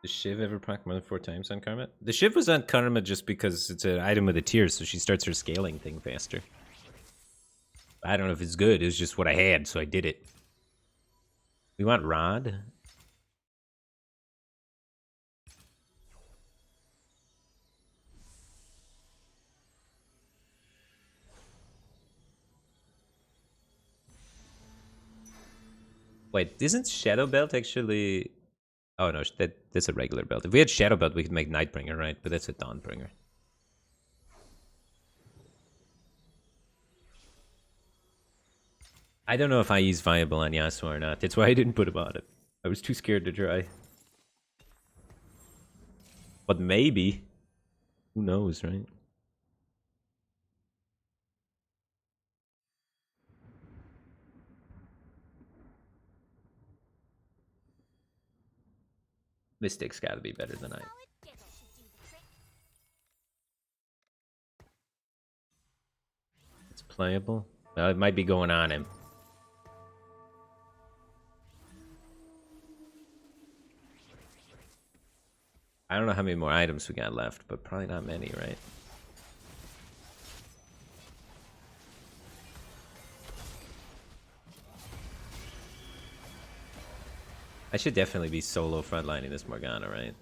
Does Shiv ever proc more than 4 times on Karma? The Shiv was on Karma just because it's an item with a tier, so she starts her scaling thing faster. I don't know if it's good, it's just what I had, so I did it. We want Rod. Wait, isn't Shadow Belt actually... Oh no, that's a regular belt. If we had Shadow Belt, we could make Nightbringer, right? But that's a Dawnbringer. I don't know if IE is viable on Yasuo or not. That's why I didn't put him on it. I was too scared to try. But maybe. Who knows, right? Mystic's got to be better than I. Solid giggle should do the trick. It's playable. Well, it might be going on him. I don't know how many more items we got left, but probably not many, right? I should definitely be solo frontlining this Morgana, right?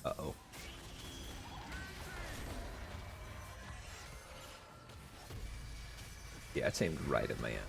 Uh-oh. Yeah, it's aimed right at my end.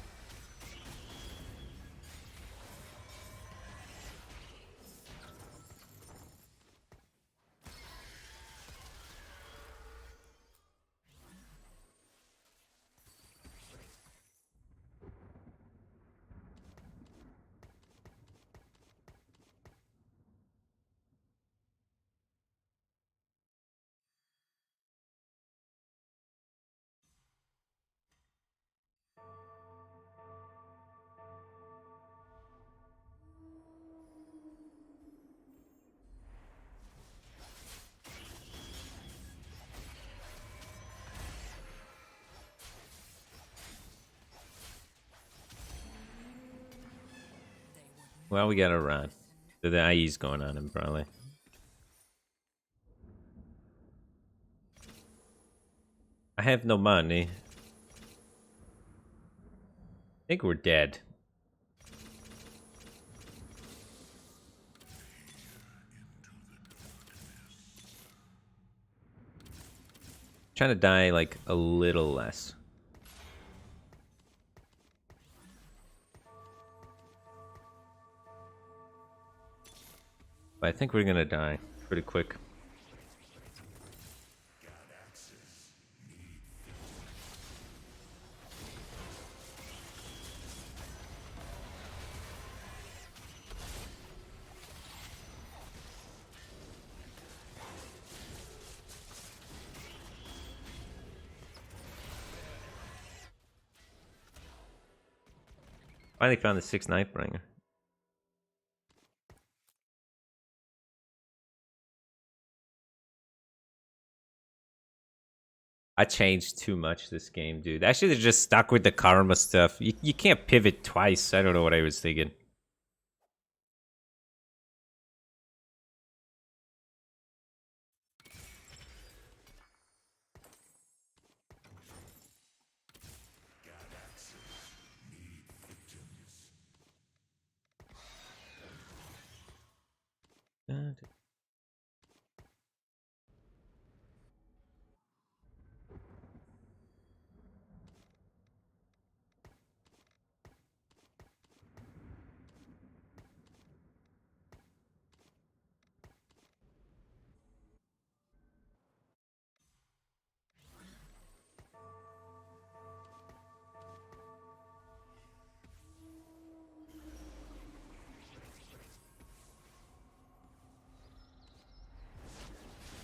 Well, we gotta run. The IE's going on him, probably. I have no money. I think we're dead. Trying to die like a little less. But I think we're gonna die pretty quick. Finally found the 6th Nightbringer. I changed too much this game, dude. I should have just stuck with the karma stuff. You can't pivot twice. I don't know what I was thinking.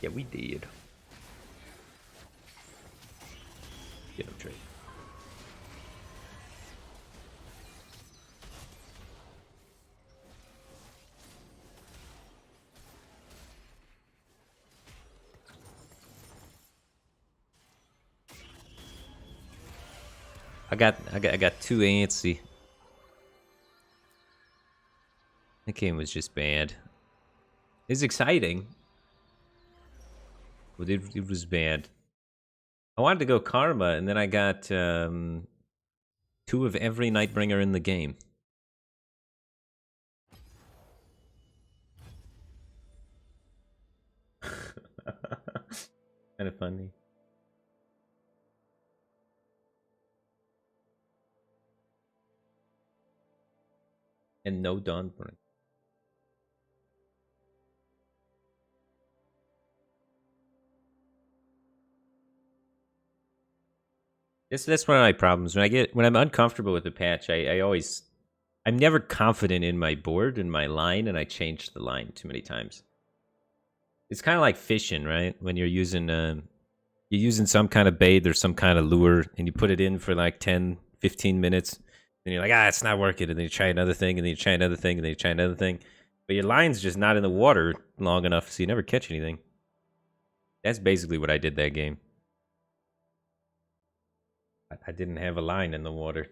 Yeah, we did. Get him, Trey. I got too antsy. That game was just bad. It's exciting, but it was bad. I wanted to go Karma, and then I got 2 of every Nightbringer in the game. Kind of funny. And no Dawnbringer. That's one of my problems. When I'm uncomfortable with a patch, I'm never confident in my board and my line, and I change the line too many times. It's kind of like fishing, right? When you're using some kind of bait or some kind of lure, and you put it in for like 10, 15 minutes, and you're like, it's not working, and then you try another thing, and then you try another thing, and then you try another thing, but your line's just not in the water long enough, so you never catch anything. That's basically what I did that game. I didn't have a line in the water.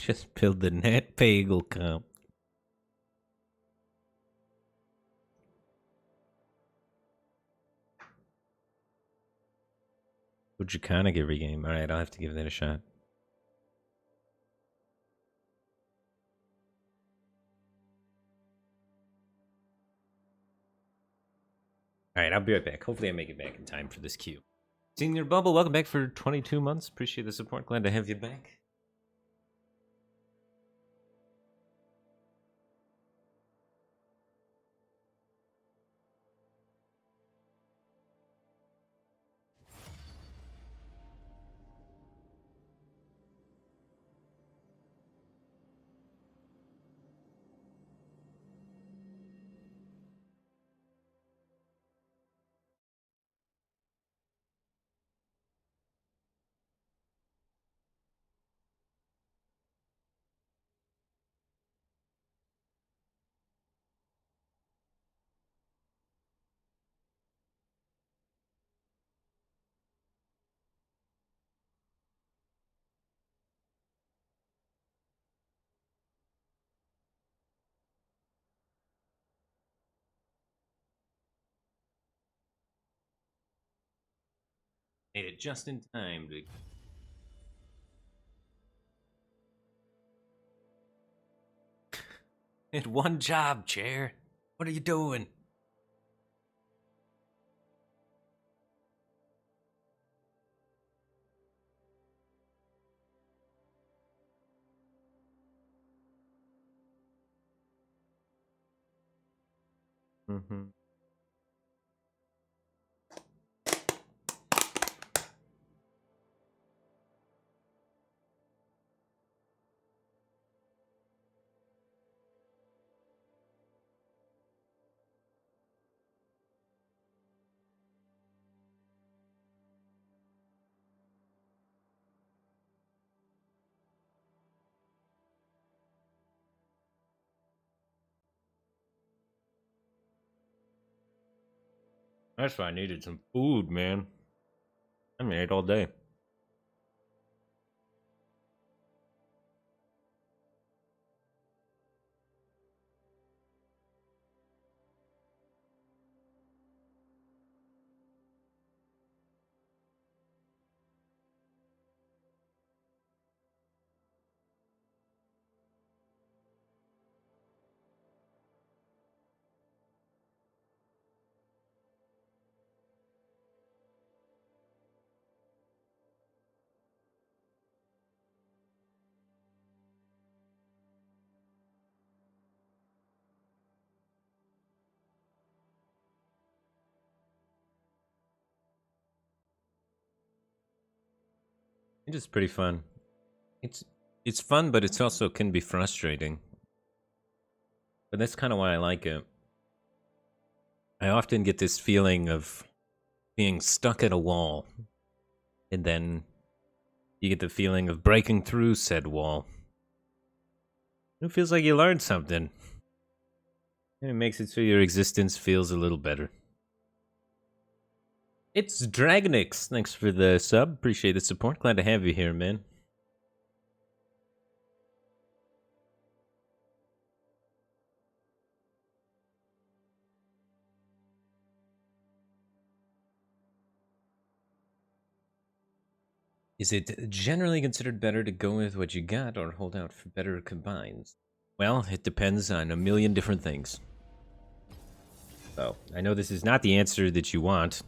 Just build the net bagel comp. Would you kind of every game? All right, I'll have to give that a shot. All right, I'll be right back. Hopefully I make it back in time for this queue. Senior Bubble, welcome back for 22 months. Appreciate the support. Glad to have you back. Made it just in time to... Did one job, chair. What are you doing? Mm-hmm. That's why I needed some food, man. I ate all day. It is pretty fun. It's fun, but it's also can be frustrating. But that's kind of why I like it. I often get this feeling of being stuck at a wall, and then you get the feeling of breaking through said wall. It feels like you learned something, and it makes it so your existence feels a little better. It's Dragonix. Thanks for the sub. Appreciate the support. Glad to have you here, man. Is it generally considered better to go with what you got or hold out for better combines? Well, it depends on a million different things. So, I know this is not the answer that you want,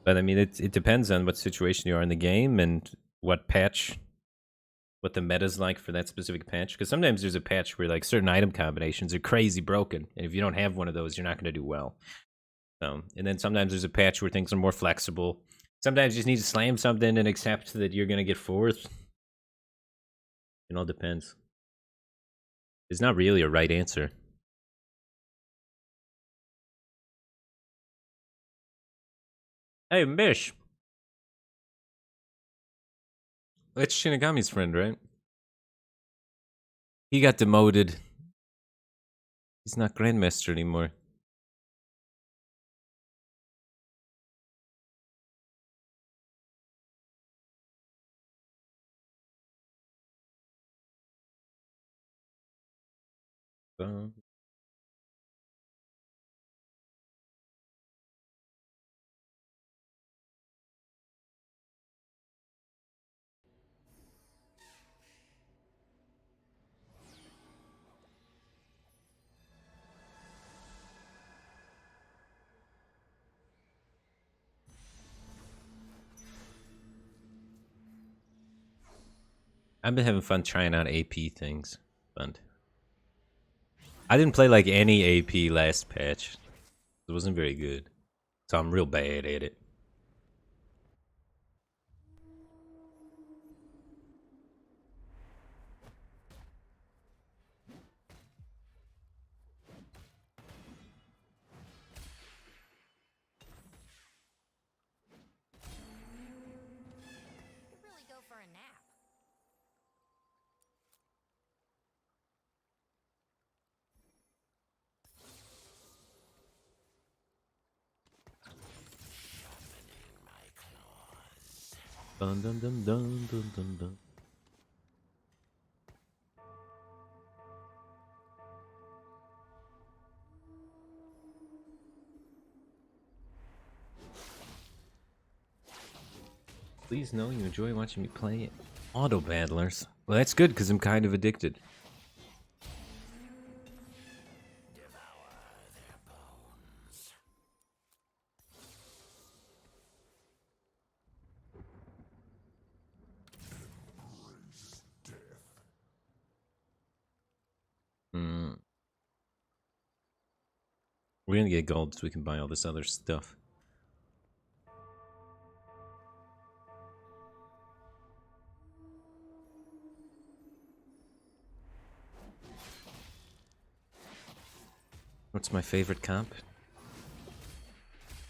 but I mean, it depends on what situation you are in the game and what patch, what the meta's like for that specific patch. Because sometimes there's a patch where like certain item combinations are crazy broken, and if you don't have one of those, you're not going to do well. So, and then sometimes there's a patch where things are more flexible. Sometimes you just need to slam something and accept that you're going to get fourth. It all depends. There's not really a right answer. Hey, Mish. That's Shinigami's friend, right? He got demoted. He's not Grandmaster anymore. I've been having fun trying out AP things. Fun. I didn't play like any AP last patch. It wasn't very good. So I'm real bad at it. Could really go for a nap. Dun dun dun dun dun dun dun. Please know you enjoy watching me play auto battlers. Well, that's good because I'm kind of addicted. Hmm. We're gonna get gold so we can buy all this other stuff. What's my favorite comp?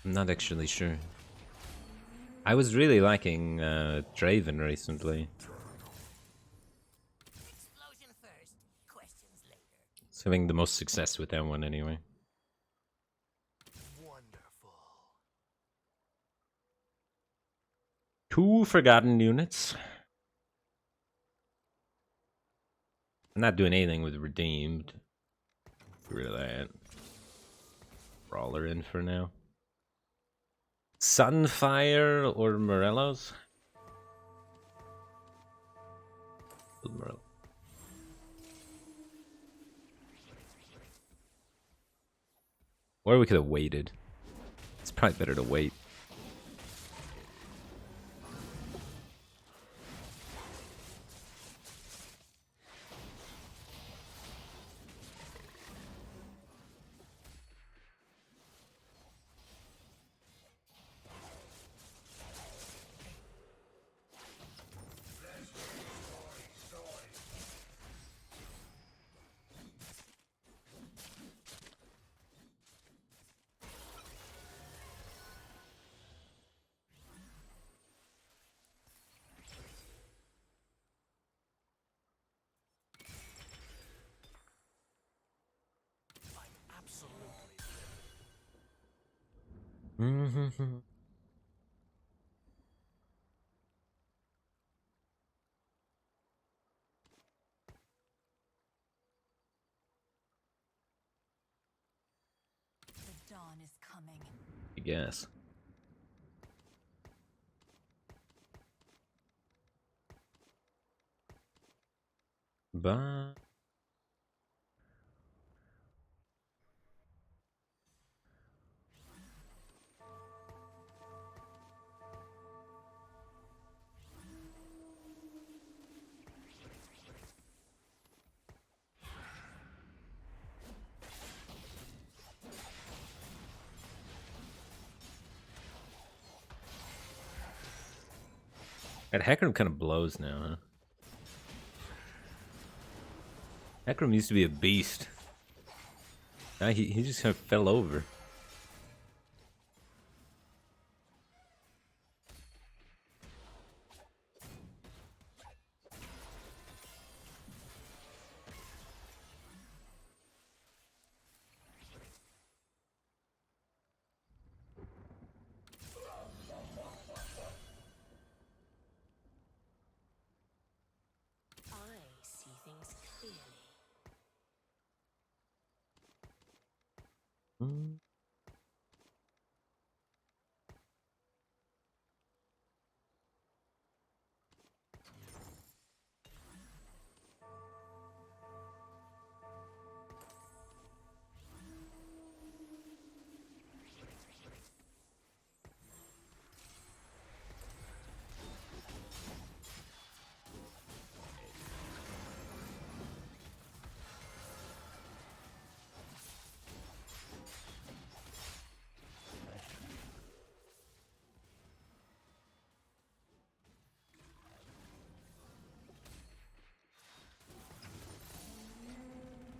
I'm not actually sure. I was really liking Draven recently. Explosion first, questions later. It's having the most success with that one anyway. Wonderful. 2 forgotten units. I'm not doing anything with redeemed. Get rid of that. Brawler in for now. Sunfire or Morello's? Morello. Or we could have waited. It's probably better to wait. Absolutely. dawn is coming. I guess. But that Hecarim kind of blows now, huh? Hecarim used to be a beast. Now he just kind of fell over. I see things clearly. Mm.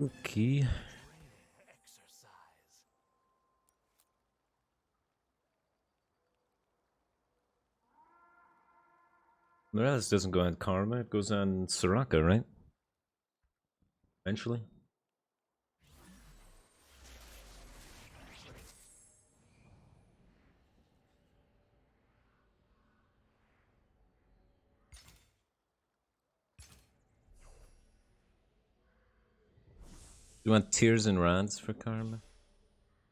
Okay. Exercise. Morales doesn't go on Karma, it goes on Soraka, right? Eventually. You want tears and rods for Karma?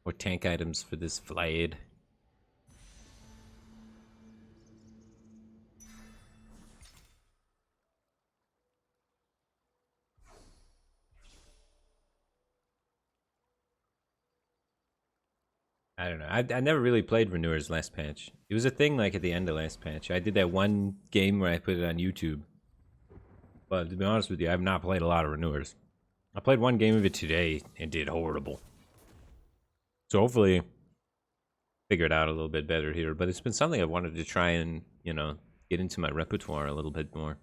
Or tank items for this Vlad? I don't know. I never really played Renewers last patch. It was a thing like at the end of last patch. I did that one game where I put it on YouTube. But to be honest with you, I have not played a lot of Renewers. I played one game of it today and did horrible. So hopefully figure it out a little bit better here. But it's been something I wanted to try and, you know, get into my repertoire a little bit more.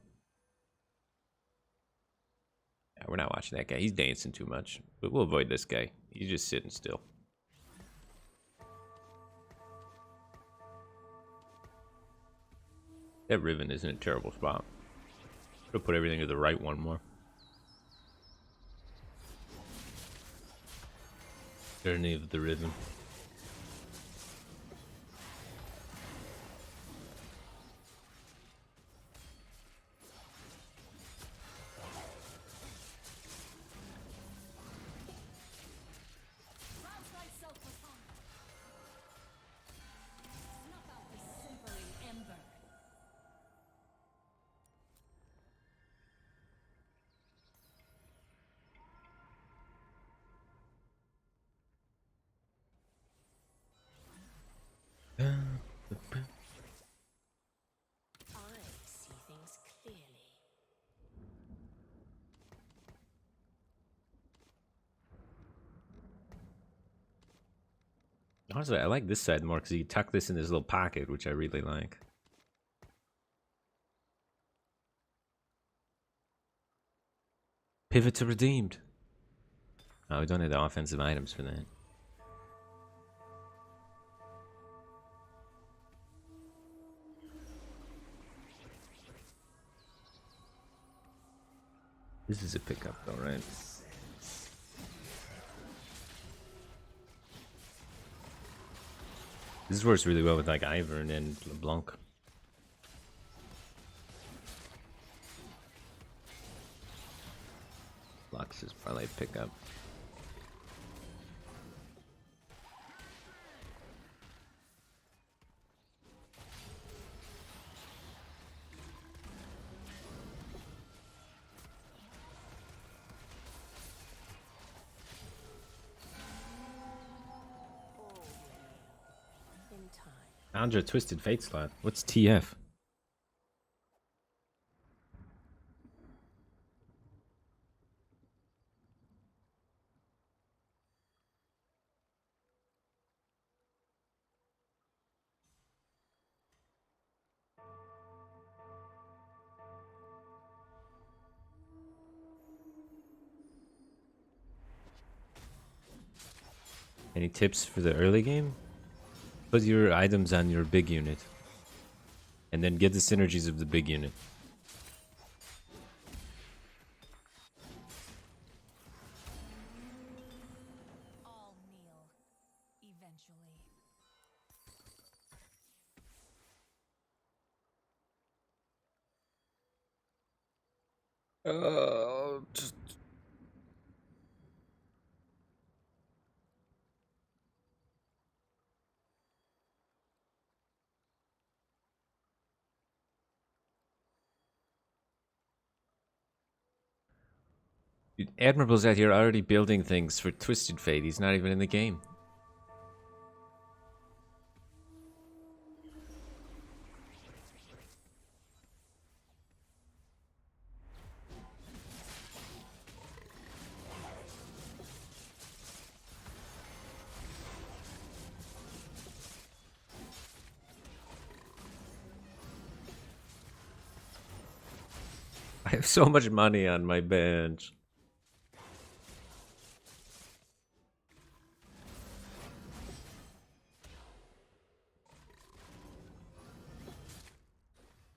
Yeah, we're not watching that guy. He's dancing too much. But we'll avoid this guy. He's just sitting still. That Riven isn't a terrible spot. Should have put everything to the right one more. Journey of the Riven. Rouse thyself for fire. Snuff out the simpering ember. I see things clearly. Honestly, I like this side more because you tuck this in this little pocket, which I really like. Pivot to redeemed. Oh, we don't have the offensive items for that. This is a pickup though, right? This works really well with like Ivern and LeBlanc. Lux is probably a pickup. Found your Twisted Fate slot. What's TF? Any tips for the early game? Put your items on your big unit. And then get the synergies of the big unit. All kneel. Eventually. Dude, Admirable's out here already building things for Twisted Fate. He's not even in the game. I have so much money on my bench.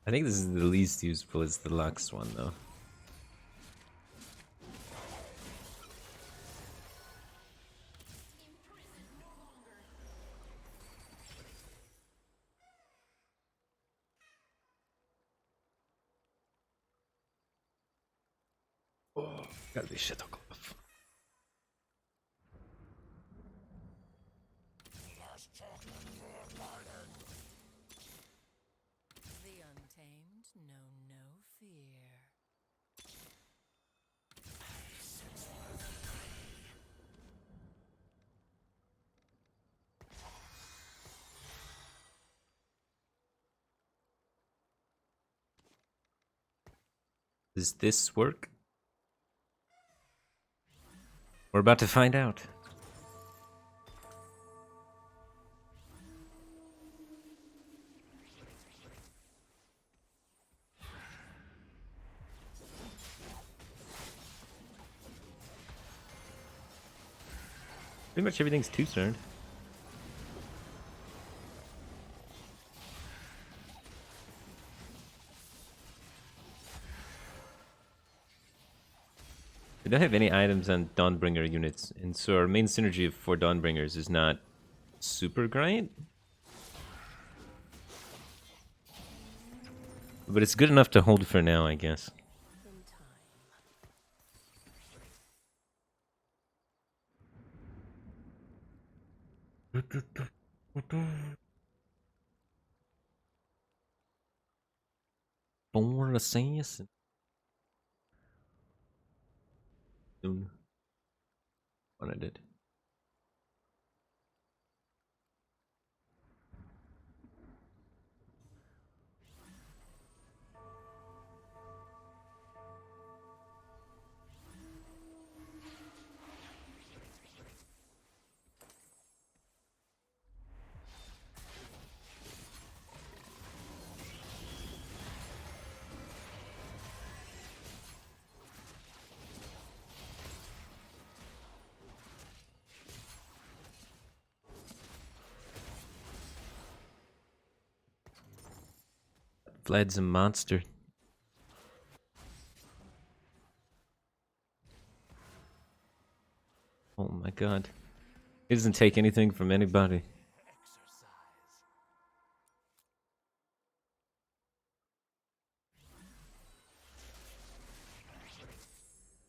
I think this is the least useful. It's the Lux one, though. Oh, gotta be shit. The untamed know no fear. Does this work? We're about to find out. Pretty much everything's two-turned. We don't have any items on Dawnbringer units, and so our main synergy for Dawnbringers is not super great. But it's good enough to hold for now, I guess. Born assassin. Soon. What I did. Vlad's a monster. Oh my god. He doesn't take anything from anybody.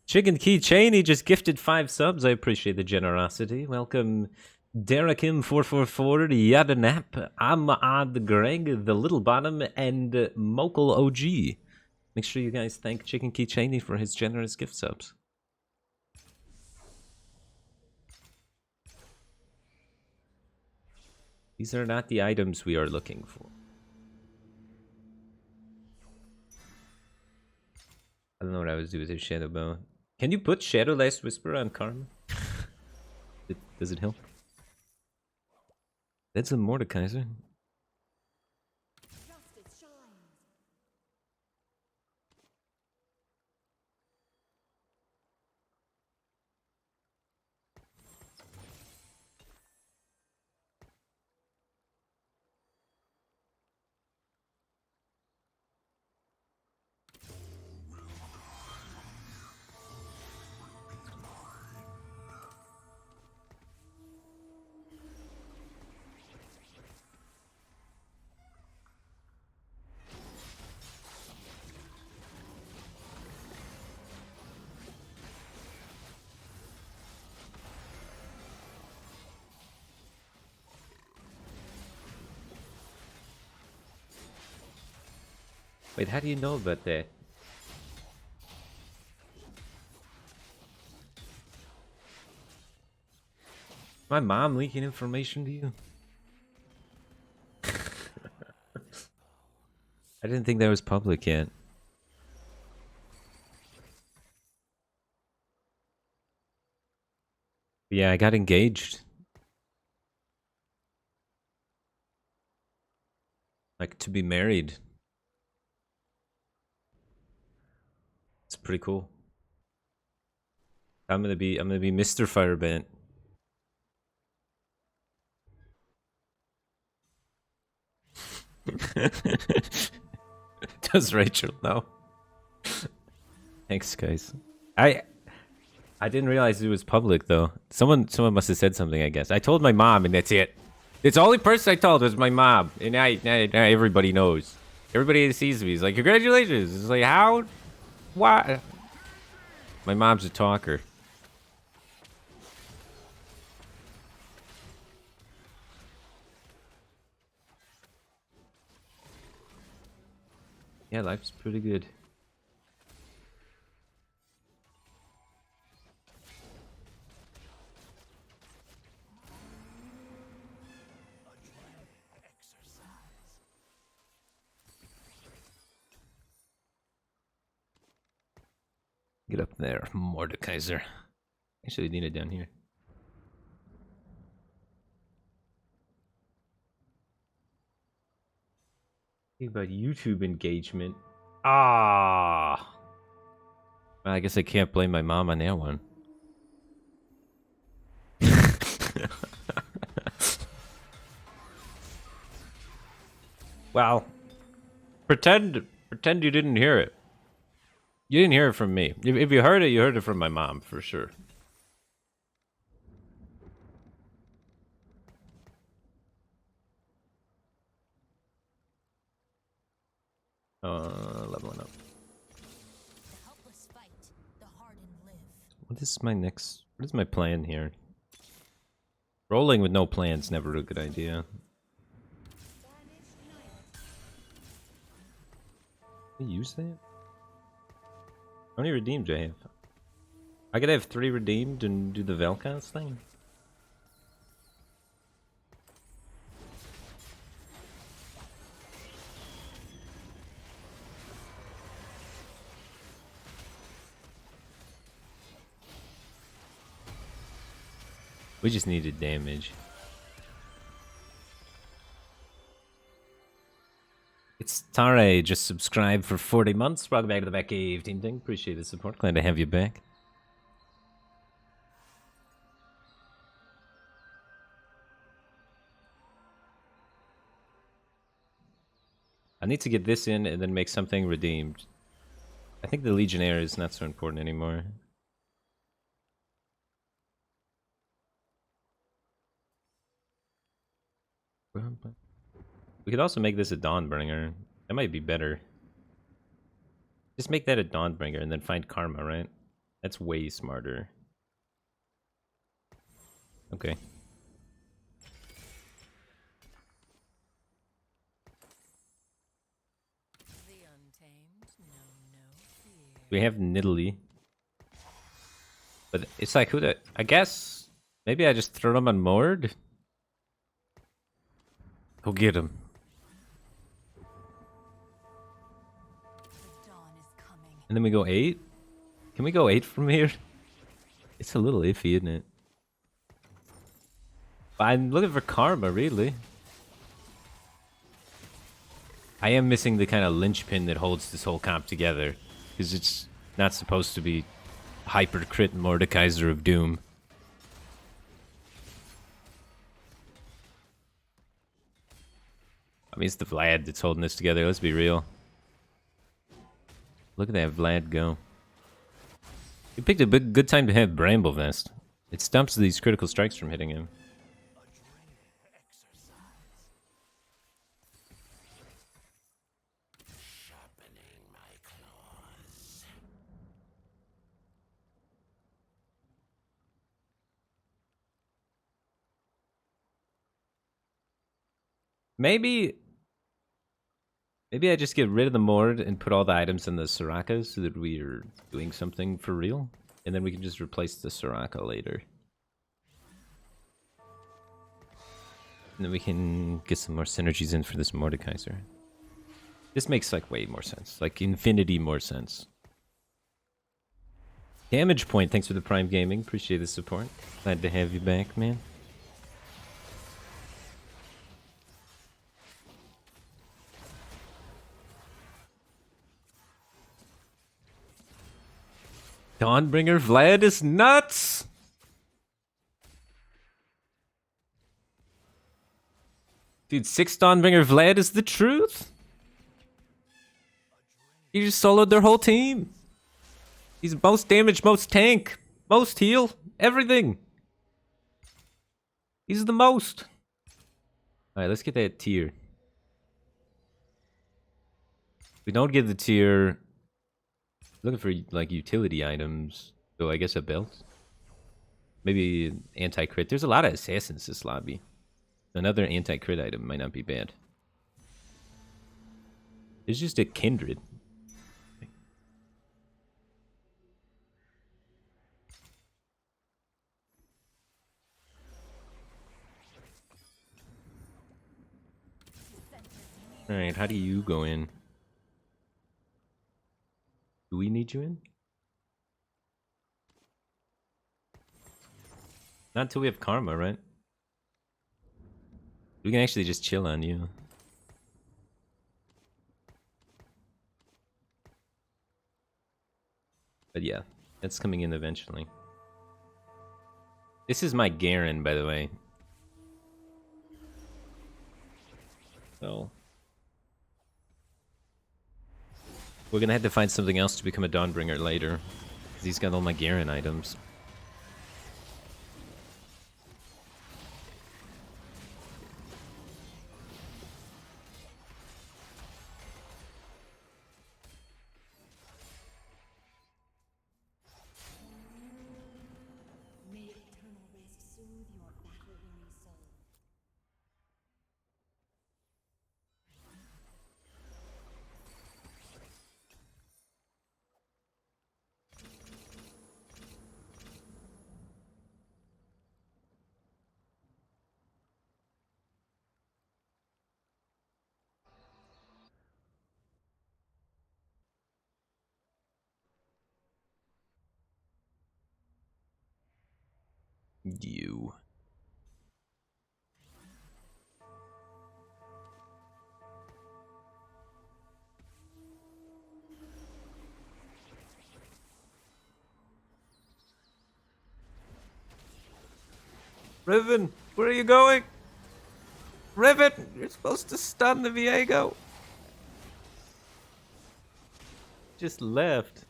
Chicken Key Cheney just gifted 5 subs. I appreciate the generosity. Welcome, Derakim444, Yadanap, Ahmad Greg, The Little Bottom, and Mokal OG. Make sure you guys thank Chicken Key Cheney for his generous gift subs. These are not the items we are looking for. I don't know what I was doing with his Shadow Bow. Can you put Shadow Last Whisper on Karma? Does it help? That's a Mordekaiser. Justice shines. Wait, how do you know about that? My mom leaking information to you? I didn't think that was public yet. Yeah, I got engaged. Like, to be married. It's pretty cool. I'm gonna be Mr. Firebat. Does Rachel know? Thanks, guys. I didn't realize it was public though. Someone must have said something. I guess I told my mom, and that's it. It's the only person I told was my mom, and now everybody knows. Everybody that sees me is like, "Congratulations!" It's like, how? Why? My mom's a talker. Yeah, life's pretty good. Get up there, Mordekaiser. Actually, need it down here. Think about YouTube engagement. Ah. Well, I guess I can't blame my mom on that one. Well, pretend you didn't hear it. You didn't hear it from me. If you heard it from my mom for sure. Leveling up. The helpless fight, the hardened live. What is my plan here? Rolling with no plan's never a good idea. Can you use that? How many redeemed do I have? I could have 3 redeemed and do the Velcons thing? We just needed damage. It's Tare, just subscribed for 40 months. Welcome back to the back cave, Team Ding. Appreciate the support. Glad to have you back. I need to get this in and then make something redeemed. I think the Legionnaire is not so important anymore. We could also make this a Dawnbringer. That might be better. Just make that a Dawnbringer and then find Karma, right? That's way smarter. Okay. The untamed know no fear. We have Nidalee. But it's like, who the... I guess... Maybe I just throw them on Mord? Go get him. The dawn is coming. And then we go 8? Can we go 8 from here? It's a little iffy, isn't it? But I'm looking for karma, really. I am missing the kind of linchpin that holds this whole comp together. Because it's not supposed to be hyper crit Mordekaiser of Doom. I mean, it's the Vlad that's holding this together, let's be real. Look at that Vlad go. He picked a good time to have Bramble Vest. It stops these critical strikes from hitting him. Sharpening my claws. Maybe I just get rid of the Mord and put all the items in the Soraka so that we are doing something for real. And then we can just replace the Soraka later. And then we can get some more synergies in for this Mordekaiser. This makes like way more sense. Like infinity more sense. Damage Point, thanks for the Prime Gaming. Appreciate the support. Glad to have you back, man. Dawnbringer Vlad is nuts! Dude, 6 Dawnbringer Vlad is the truth? He just soloed their whole team. He's most damage, most tank, most heal, everything. He's the most. Alright, let's get that tier. If we don't get the tier, looking for like utility items. So I guess a belt. Maybe anti-crit. There's a lot of assassins this lobby. Another anti-crit item might not be bad. It's just a kindred. Alright, how do you go in? Do we need you in? Not until we have karma, right? We can actually just chill on you. But yeah, that's coming in eventually. This is my Garen, by the way. So we're gonna have to find something else to become a Dawnbringer later. Because he's got all my Garen items. May eternal rest soothe your battle-weary soul. You. Riven, where are you going? Riven, you're supposed to stun the Viego. Just left.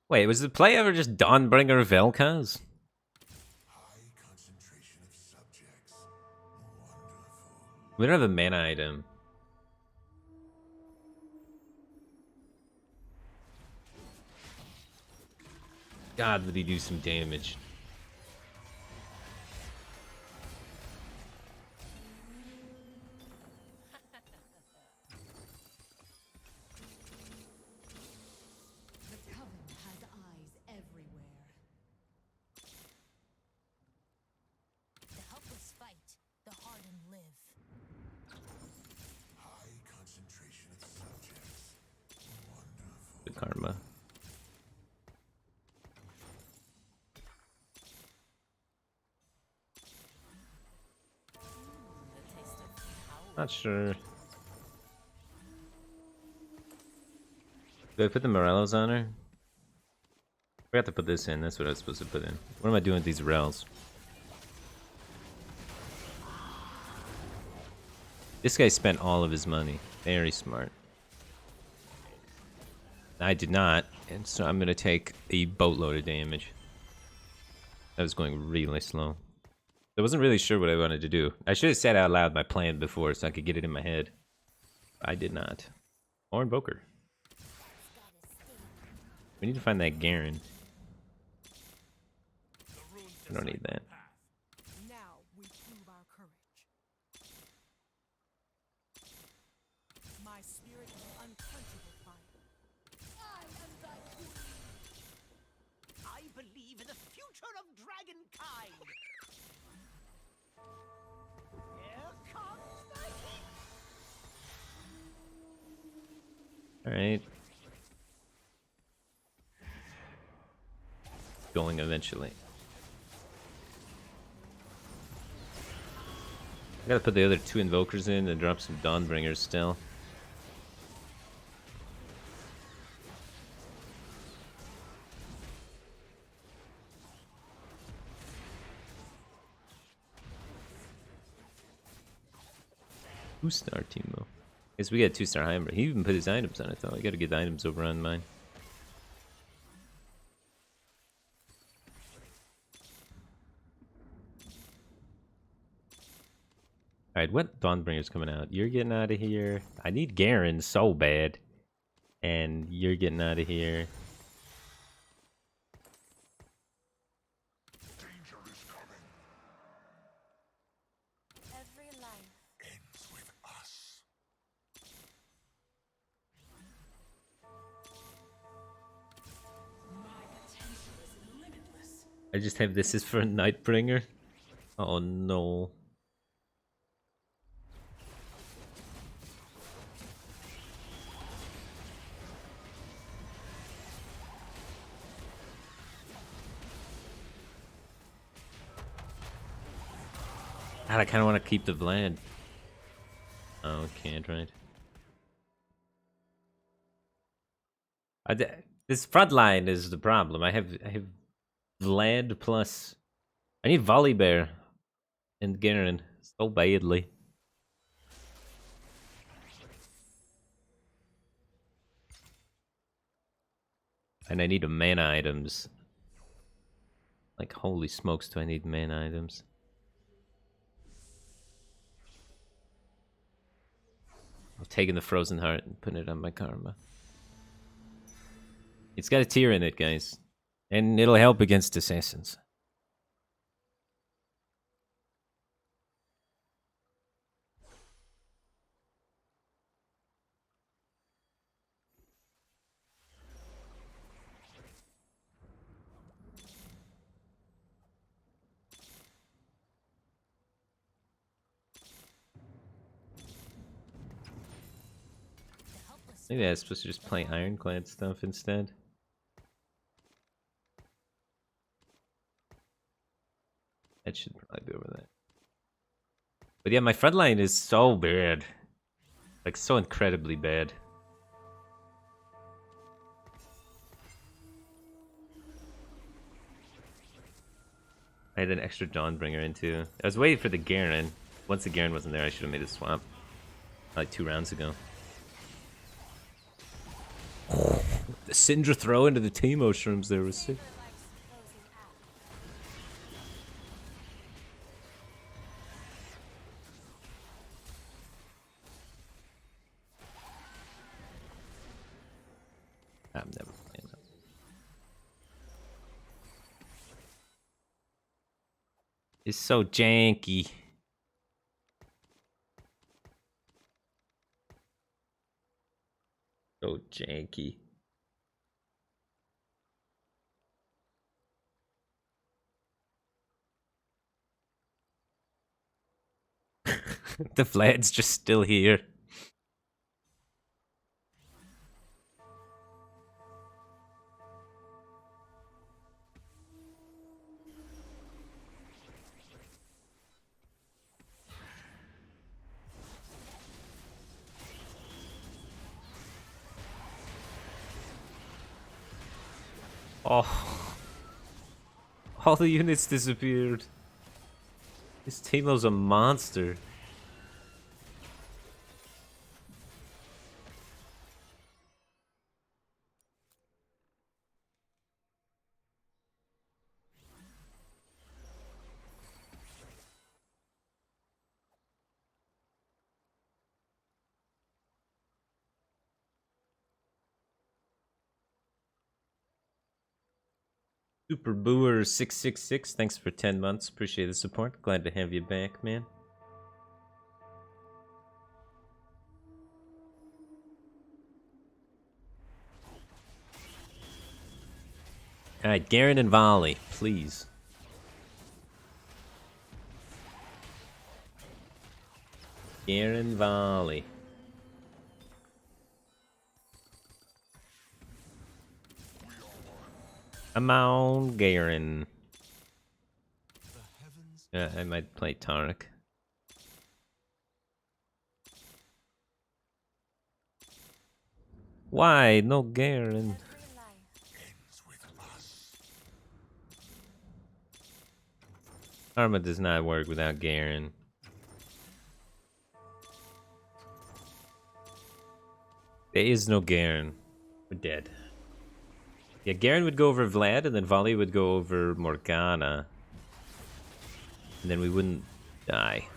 Wait, was the play ever just Dawnbringer Vel'Koz? High concentration of subjects. Wonderful. We don't have a mana item. God, did he do some damage? The coven has eyes everywhere. The helpless fight, the hardened live. High concentration of subjects. Wonderful. The karma. The taste of power. Not sure. Did I put the Morellos on her? Forgot to put this in. That's what I was supposed to put in. What am I doing with these Rels? This guy spent all of his money. Very smart. I did not, and so I'm gonna take a boatload of damage. That was going really slow. I wasn't really sure what I wanted to do. I should have said out loud my plan before so I could get it in my head. I did not. Or Invoker. We need to find that Garen. I don't need that. Now we prove our courage. My spirit is unquenchable fire. I am thy queen. I believe in the future of dragonkind. Here comes the heat. Alright. Going eventually. I gotta put the other 2 Invokers in and drop some Dawnbringers still. Two-star Teemo. Guess we got 2-star Heimer. He even put his items on it though. I gotta get the items over on mine. Alright, what Dawnbringer's coming out? You're getting out of here. I need Garen so bad. And you're getting out of here. Danger is coming. Every life. Ends with us. I just have this is for Nightbringer. Oh no. God, I kind of want to keep the Vlad. Oh, can't, right? This front line is the problem. I have Vlad plus. I need Volibear and Garen so badly. And I need a mana items. Like, holy smokes, do I need mana items? I'm taking the Frozen Heart and putting it on my Karma. It's got a tear in it, guys. And it'll help against assassins. The helpless Maybe I was supposed to just play Ironclad stuff instead. That should probably be over that. But yeah, my front line is so bad. Like, so incredibly bad. I had an extra Dawnbringer in too. I was waiting for the Garen. Once the Garen wasn't there, I should have made a swap. Like 2 rounds ago. The Syndra throw into the Teemo shrooms there was sick. likes closing out. I'm never playing that. is so janky. So janky. The Vlad's just still here. Oh. All the units disappeared. This Teemo's a monster. Super Booer 666, thanks for 10 months. Appreciate the support. Glad to have you back, man. Alright, Garen and Volley, please. Garen Volley. Come on, Garen. Yeah, I might play Tarek. Why? No Garen. Karma does not work without Garen. There is no Garen. We're dead. Yeah, Garen would go over Vlad, and then Volley would go over Morgana. And then we wouldn't die.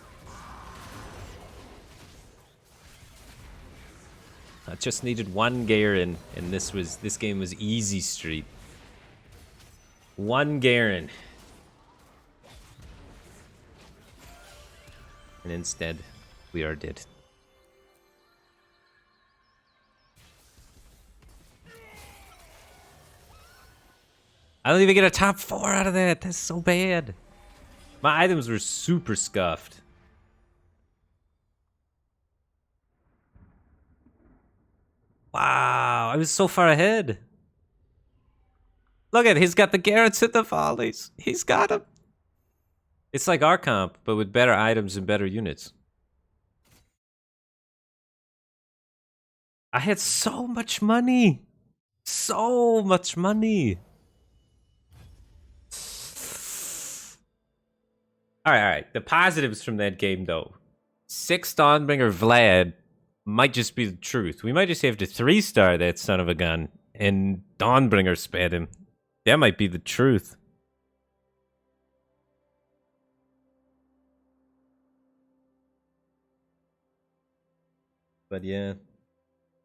I just needed one Garen, and this game was easy street. One Garen. And instead, we are dead. I don't even get a top 4 out of that. That's so bad. My items were super scuffed. Wow, I was so far ahead. Look at it, he's got the Garrets and the Volleys. He's got them. It's like our comp, but with better items and better units. I had so much money. So much money. Alright. The positives from that game, though. 6 Dawnbringer Vlad might just be the truth. We might just have to 3-star that son of a gun, and Dawnbringer sped him. That might be the truth. But yeah.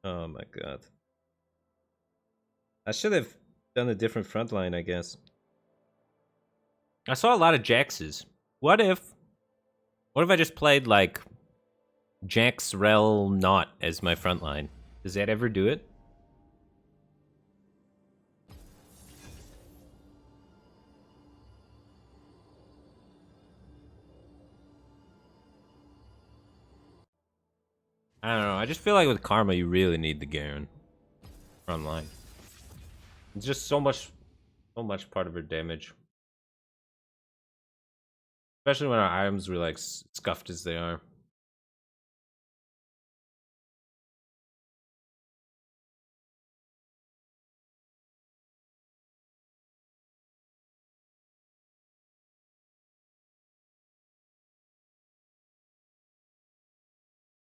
Oh my god. I should have done a different front line, I guess. I saw a lot of Jaxes. What if I just played like Jax, Rel, Not as my front line? Does that ever do it? I don't know. I just feel like with Karma, you really need the Garen front line. It's just so much part of her damage. Especially when our items were like scuffed as they are.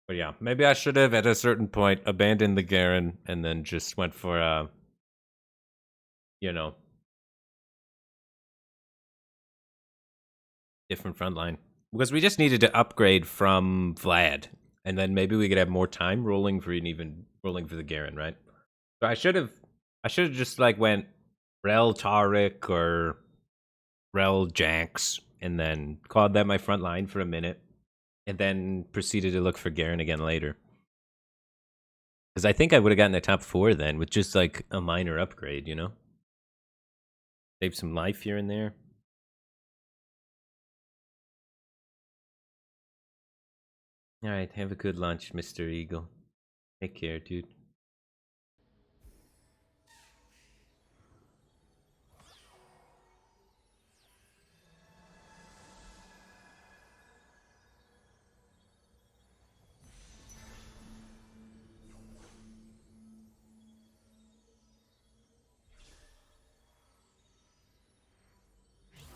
But yeah, maybe I should have at a certain point abandoned the Garen and then just went for you know, different front line. Because we just needed to upgrade from Vlad. And then maybe we could have more time rolling for the Garen, right? So I should have just like went Rel Taric or Rel Jax and then called that my front line for a minute, and then proceeded to look for Garen again later. Because I think I would have gotten the top 4 then with just like a minor upgrade, you know? Save some life here and there. Alright, have a good lunch, Mr. Eagle. Take care, dude.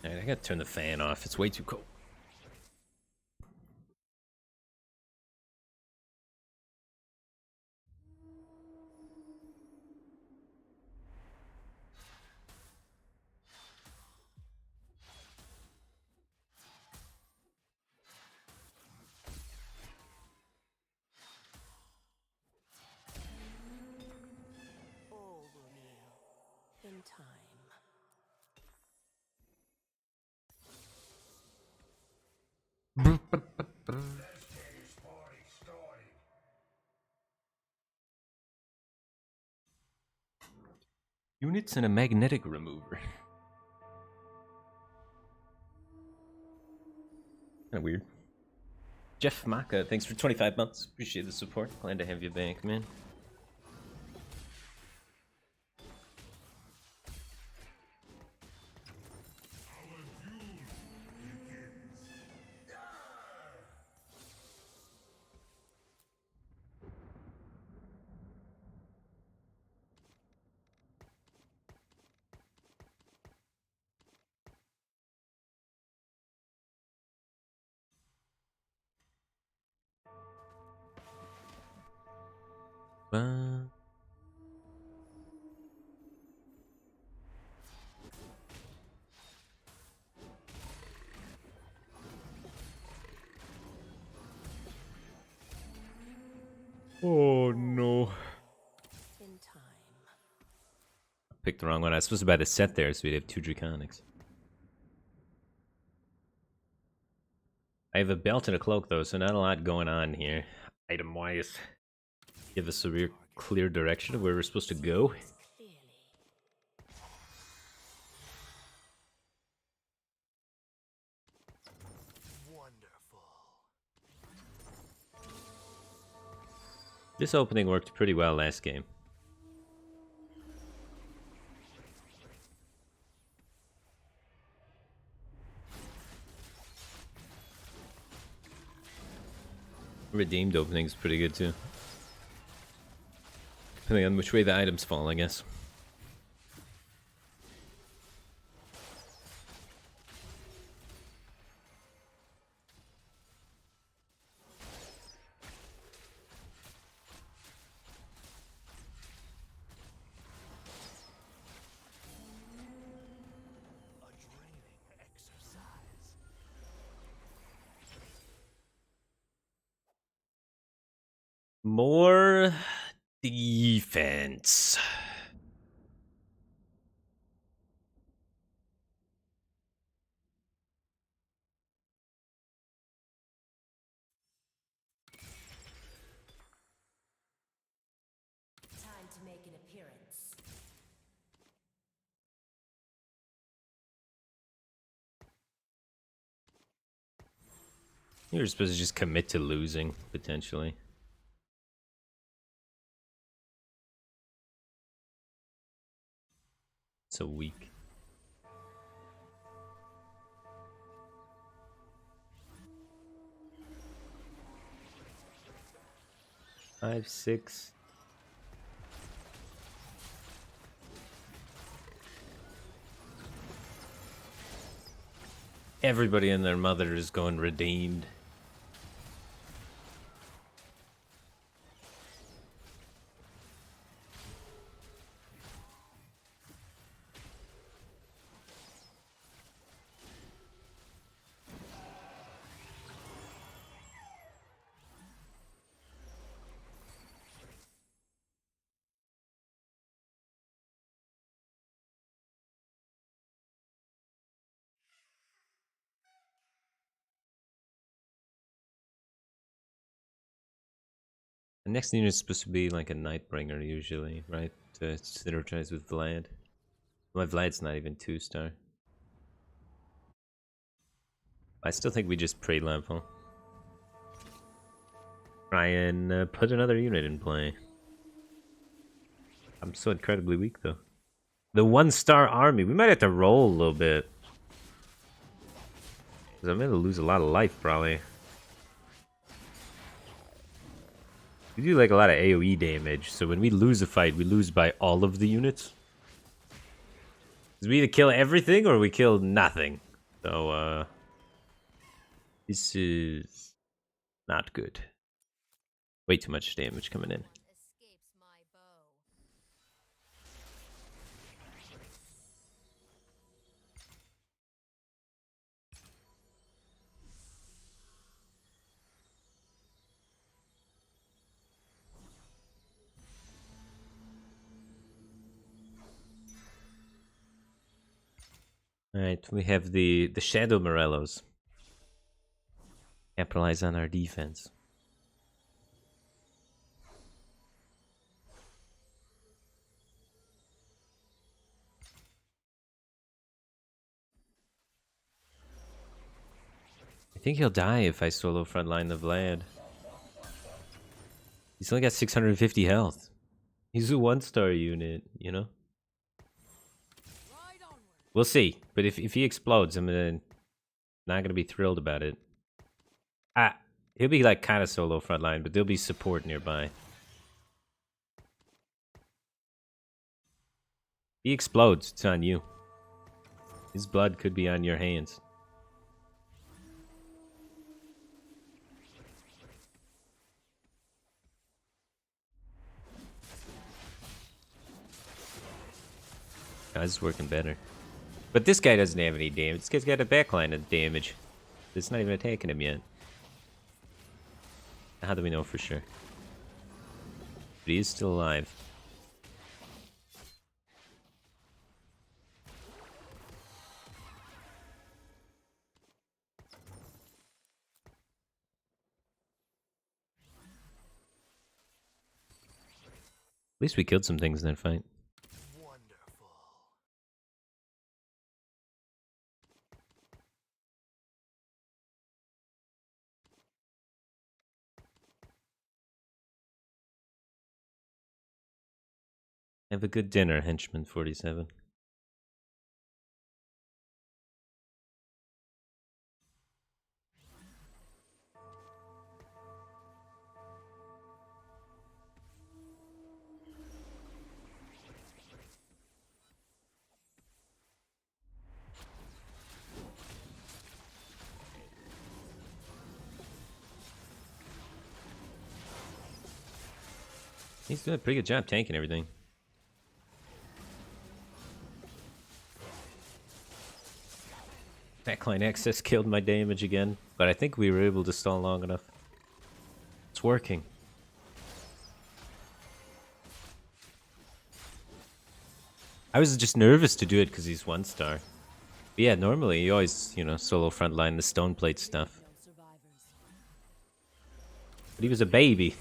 Alright, I gotta turn the fan off. It's way too cold. All will kneel in time. Units and a magnetic remover. Kinda weird. Jeff Maka, thanks for 25 months. Appreciate the support. Glad to have you back, man. Oh no. In time. Picked the wrong one. I was supposed to buy the set there, so we'd have 2 Draconics. I have a belt and a cloak though, so not a lot going on here. Item-wise. Give us a real clear direction of where we're supposed to go. Clearly. Wonderful. This opening worked pretty well last game. Redeemed opening is pretty good too. Depending on which way the items fall, I guess. A draining exercise. More defense. Time to make an appearance. You're supposed to just commit to losing, potentially. So weak. Five, 6. Everybody and their mother is going redeemed. The next unit is supposed to be like a Nightbringer usually, right? To synergize with Vlad. My Vlad's not even 2-star. I still think we just pre-level. Try and put another unit in play. I'm so incredibly weak though. The 1-star army, we might have to roll a little bit. Because I'm going to lose a lot of life probably. We do like a lot of AoE damage, so when we lose a fight, we lose by all of the units. Because we either kill everything or we kill nothing. So, this is not good. Way too much damage coming in. Escapes my bow. Alright, we have the Shadow Morellos. Capitalize on our defense. I think he'll die if I solo frontline the Vlad. He's only got 650 health. He's a 1-star unit, you know? We'll see. But if he explodes, I'm not gonna be thrilled about it. He'll be like kind of solo frontline, but there'll be support nearby. If he explodes, it's on you. His blood could be on your hands. Oh, this is working better. But this guy doesn't have any damage. This guy's got a backline of damage. It's not even attacking him yet. How do we know for sure? But he is still alive. At least we killed some things in that fight. Wonderful. Have a good dinner, Henchman 47. He's doing a pretty good job tanking everything. Backline access killed my damage again, but I think we were able to stall long enough. It's working. I was just nervous to do it because he's 1-star. But yeah, normally you always, you know, solo frontline the stone plate stuff. But he was a baby.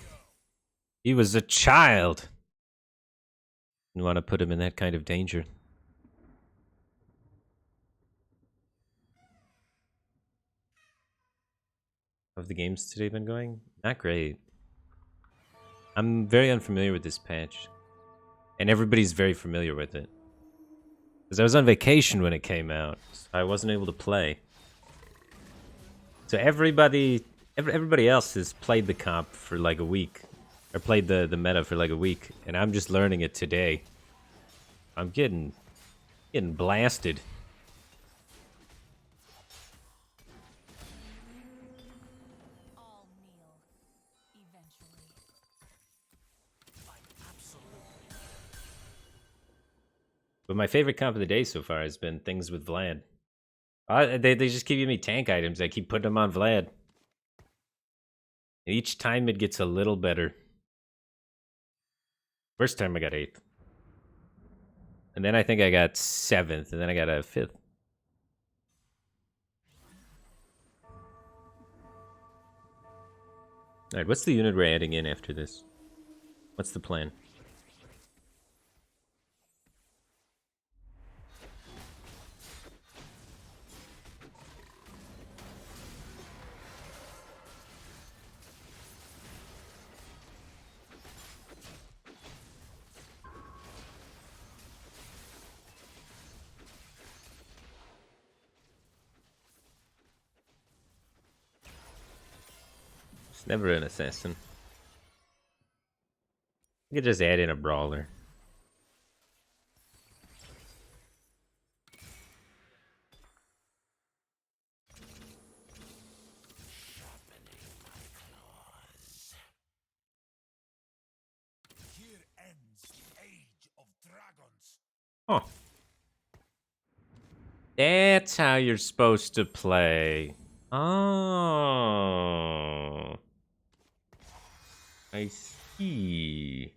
He was a child. Didn't want to put him in that kind of danger. How have the games today been going? Not great. I'm very unfamiliar with this patch. And everybody's very familiar with it. Because I was on vacation when it came out. So I wasn't able to play. So everybody else has played the comp for like a week. Or played the meta for like a week. And I'm just learning it today. I'm getting blasted. All kneel. Eventually. But my favorite comp of the day so far has been things with Vlad. They just keep giving me tank items. I keep putting them on Vlad. And each time it gets a little better. First time I got 8th. And then I think I got 7th. And then I got a 5th. Alright, what's the unit we're adding in after this? What's the plan? It's never an assassin. You could just add in a brawler. Here ends the age of dragons. Oh. That's how you're supposed to play. Oh. I see.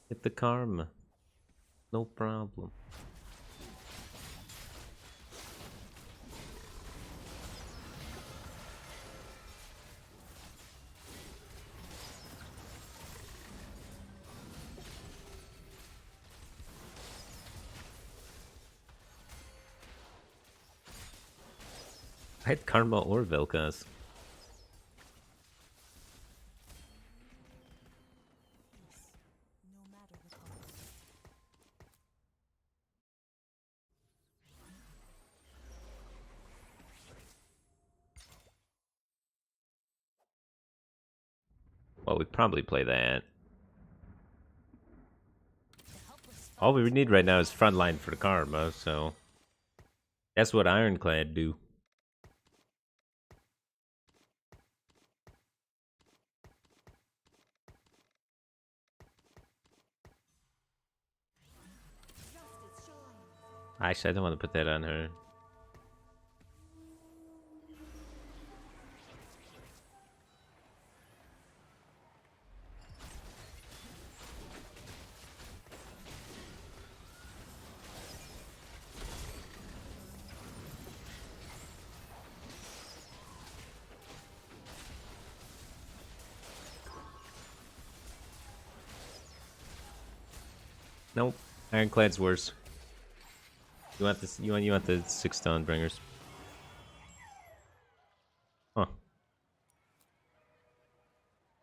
Hit the karma. No problem. I had karma or Velkas. No matter the cost. Well, we'd probably play that. The helpless All we foes need right now is frontline for the karma, so that's what Ironclad do. Justice shines. Actually, I don't want to put that on her. Nope. Ironclad's worse. You want this? You want the 6 Dawnbringers? Huh?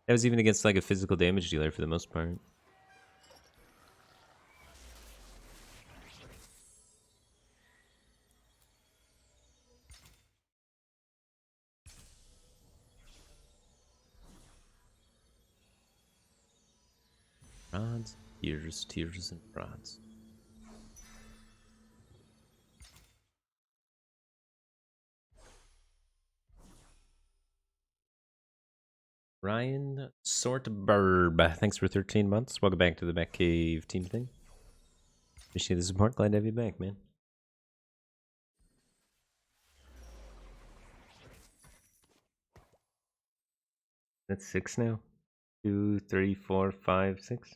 That was even against like a physical damage dealer for the most part. Rods, tears, and rods. Ryan Sortburb, thanks for 13 months. Welcome back to the Batcave team thing. Appreciate the support. Glad to have you back, man. That's 6 now. 2, 3, 4, 5, 6.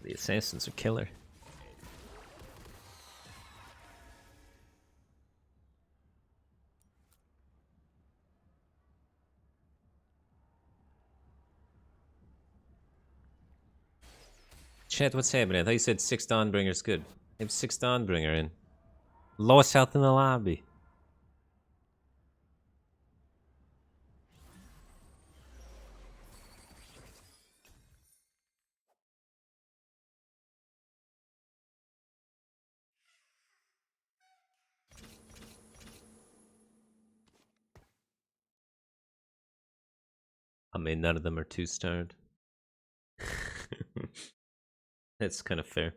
The assassins are killer. Chat, what's happening? I thought you said 6 Dawnbringer's good. I have 6 Dawnbringer in. Lowest health in the lobby. mean, none of them are 2-starred. That's kind of fair.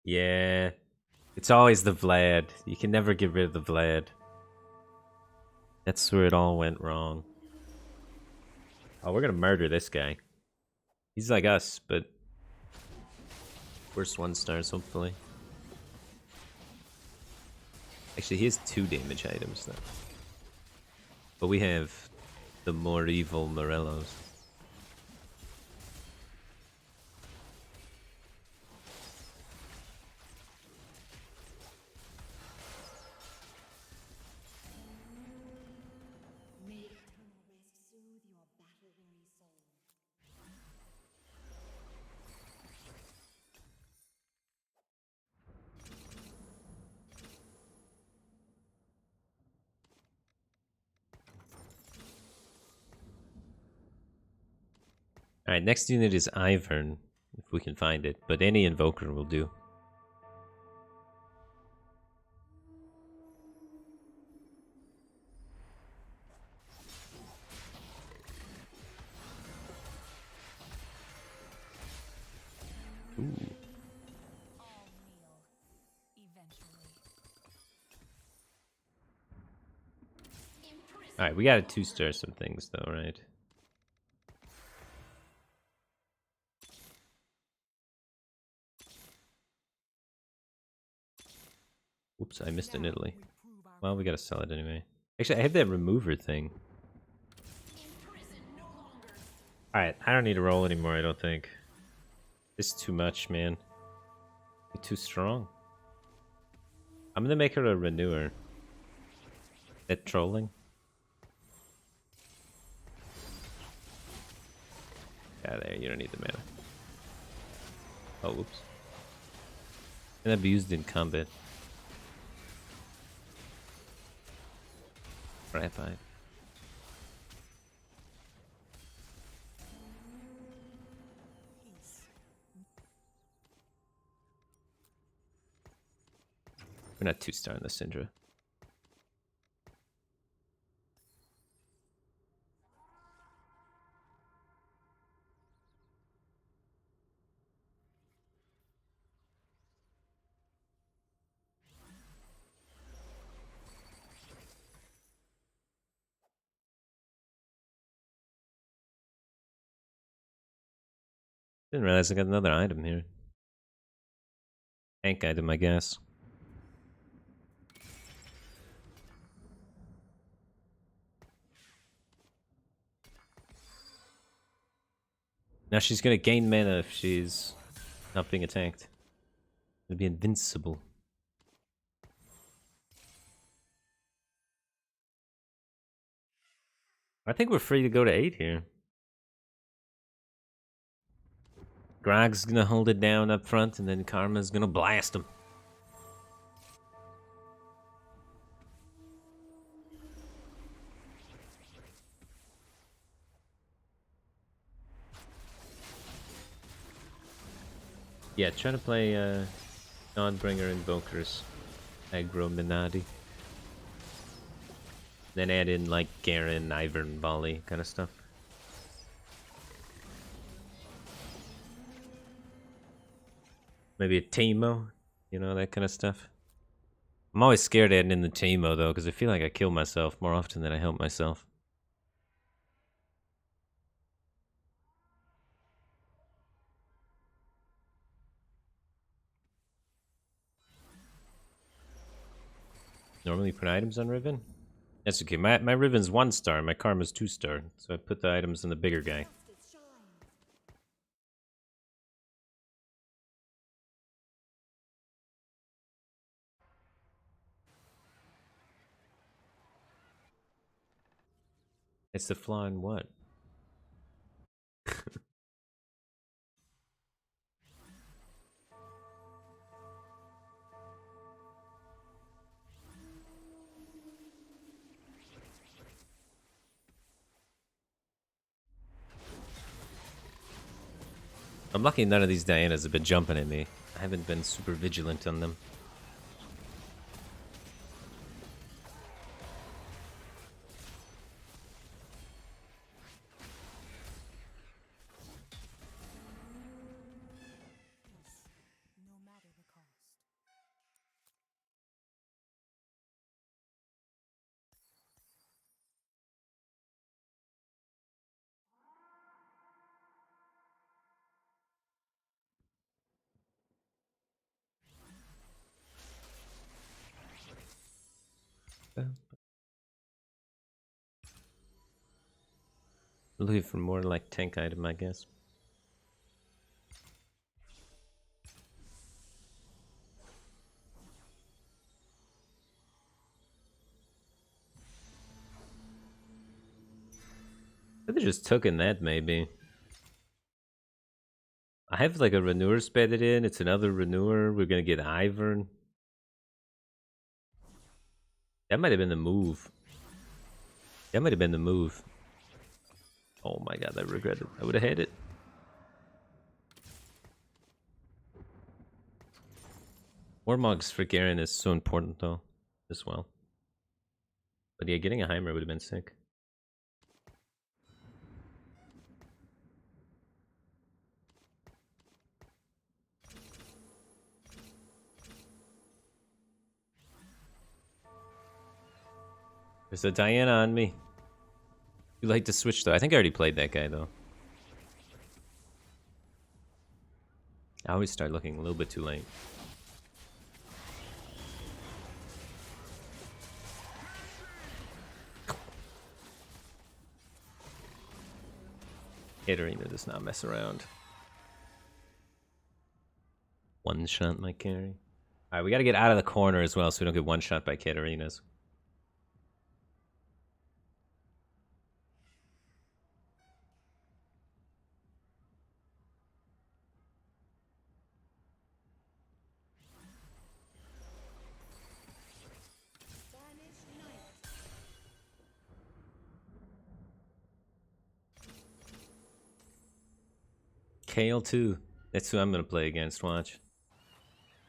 Yeah. It's always the Vlad. You can never get rid of the Vlad. That's where it all went wrong. Oh, we're gonna murder this guy. He's like us, but worse 1-stars, hopefully. Actually, he has 2 damage items, though. But we have the more evil Morellos. May eternal rest soothe your battle-weary soul. Alright, next unit is Ivern, if we can find it, but any Invoker will do. Ooh. All kneel, eventually. Alright, we gotta 2-star some things though, right? Oops, I missed in Italy. Well, we gotta sell it anyway. Actually, I have that remover thing. Alright, I don't need to roll anymore, I don't think. This is too much, man. You're too strong. I'm gonna make her a renewer. That trolling? Yeah, there, you don't need the mana. Oh, whoops. Can that be used in combat? Right, fine. We're not 2-star in the Syndra. Didn't realize I got another item here. Tank item, I guess. Now she's gonna gain mana if she's not being attacked. It'll be invincible. I think we're free to go to 8 here. Grog's gonna hold it down up front, and then Karma's gonna blast him. Yeah, try to play Nightbringer Invokers. Aggro Minati. Then add in like Garen, Ivern, Volley kind of stuff. Maybe a Teemo, you know, that kind of stuff. I'm always scared adding in the Teemo though, because I feel like I kill myself more often than I help myself. Normally put items on Riven? That's okay. My Riven's 1-star, my Karma's 2-star. So I put the items on the bigger guy. It's the flaw in what? I'm lucky none of these Dianas have been jumping at me. I haven't been super vigilant on them. Looking for more like tank item, I guess. Could have just taken that, maybe. I have like a renewer bedded in. It's another renewer. We're gonna get Ivern. That might have been the move. That might have been the move. Oh my god, I regret it. I would have had it. Warmogs for Garen is so important though, as well. But yeah, getting a Heimer would have been sick. There's a Diana on me. You like to switch though. I think I already played that guy though. I always start looking a little bit too late. Katarina does not mess around. One shot my carry. Alright, we gotta get out of the corner as well so we don't get one shot by Katarinas. Kale 2. That's who I'm gonna play against, watch.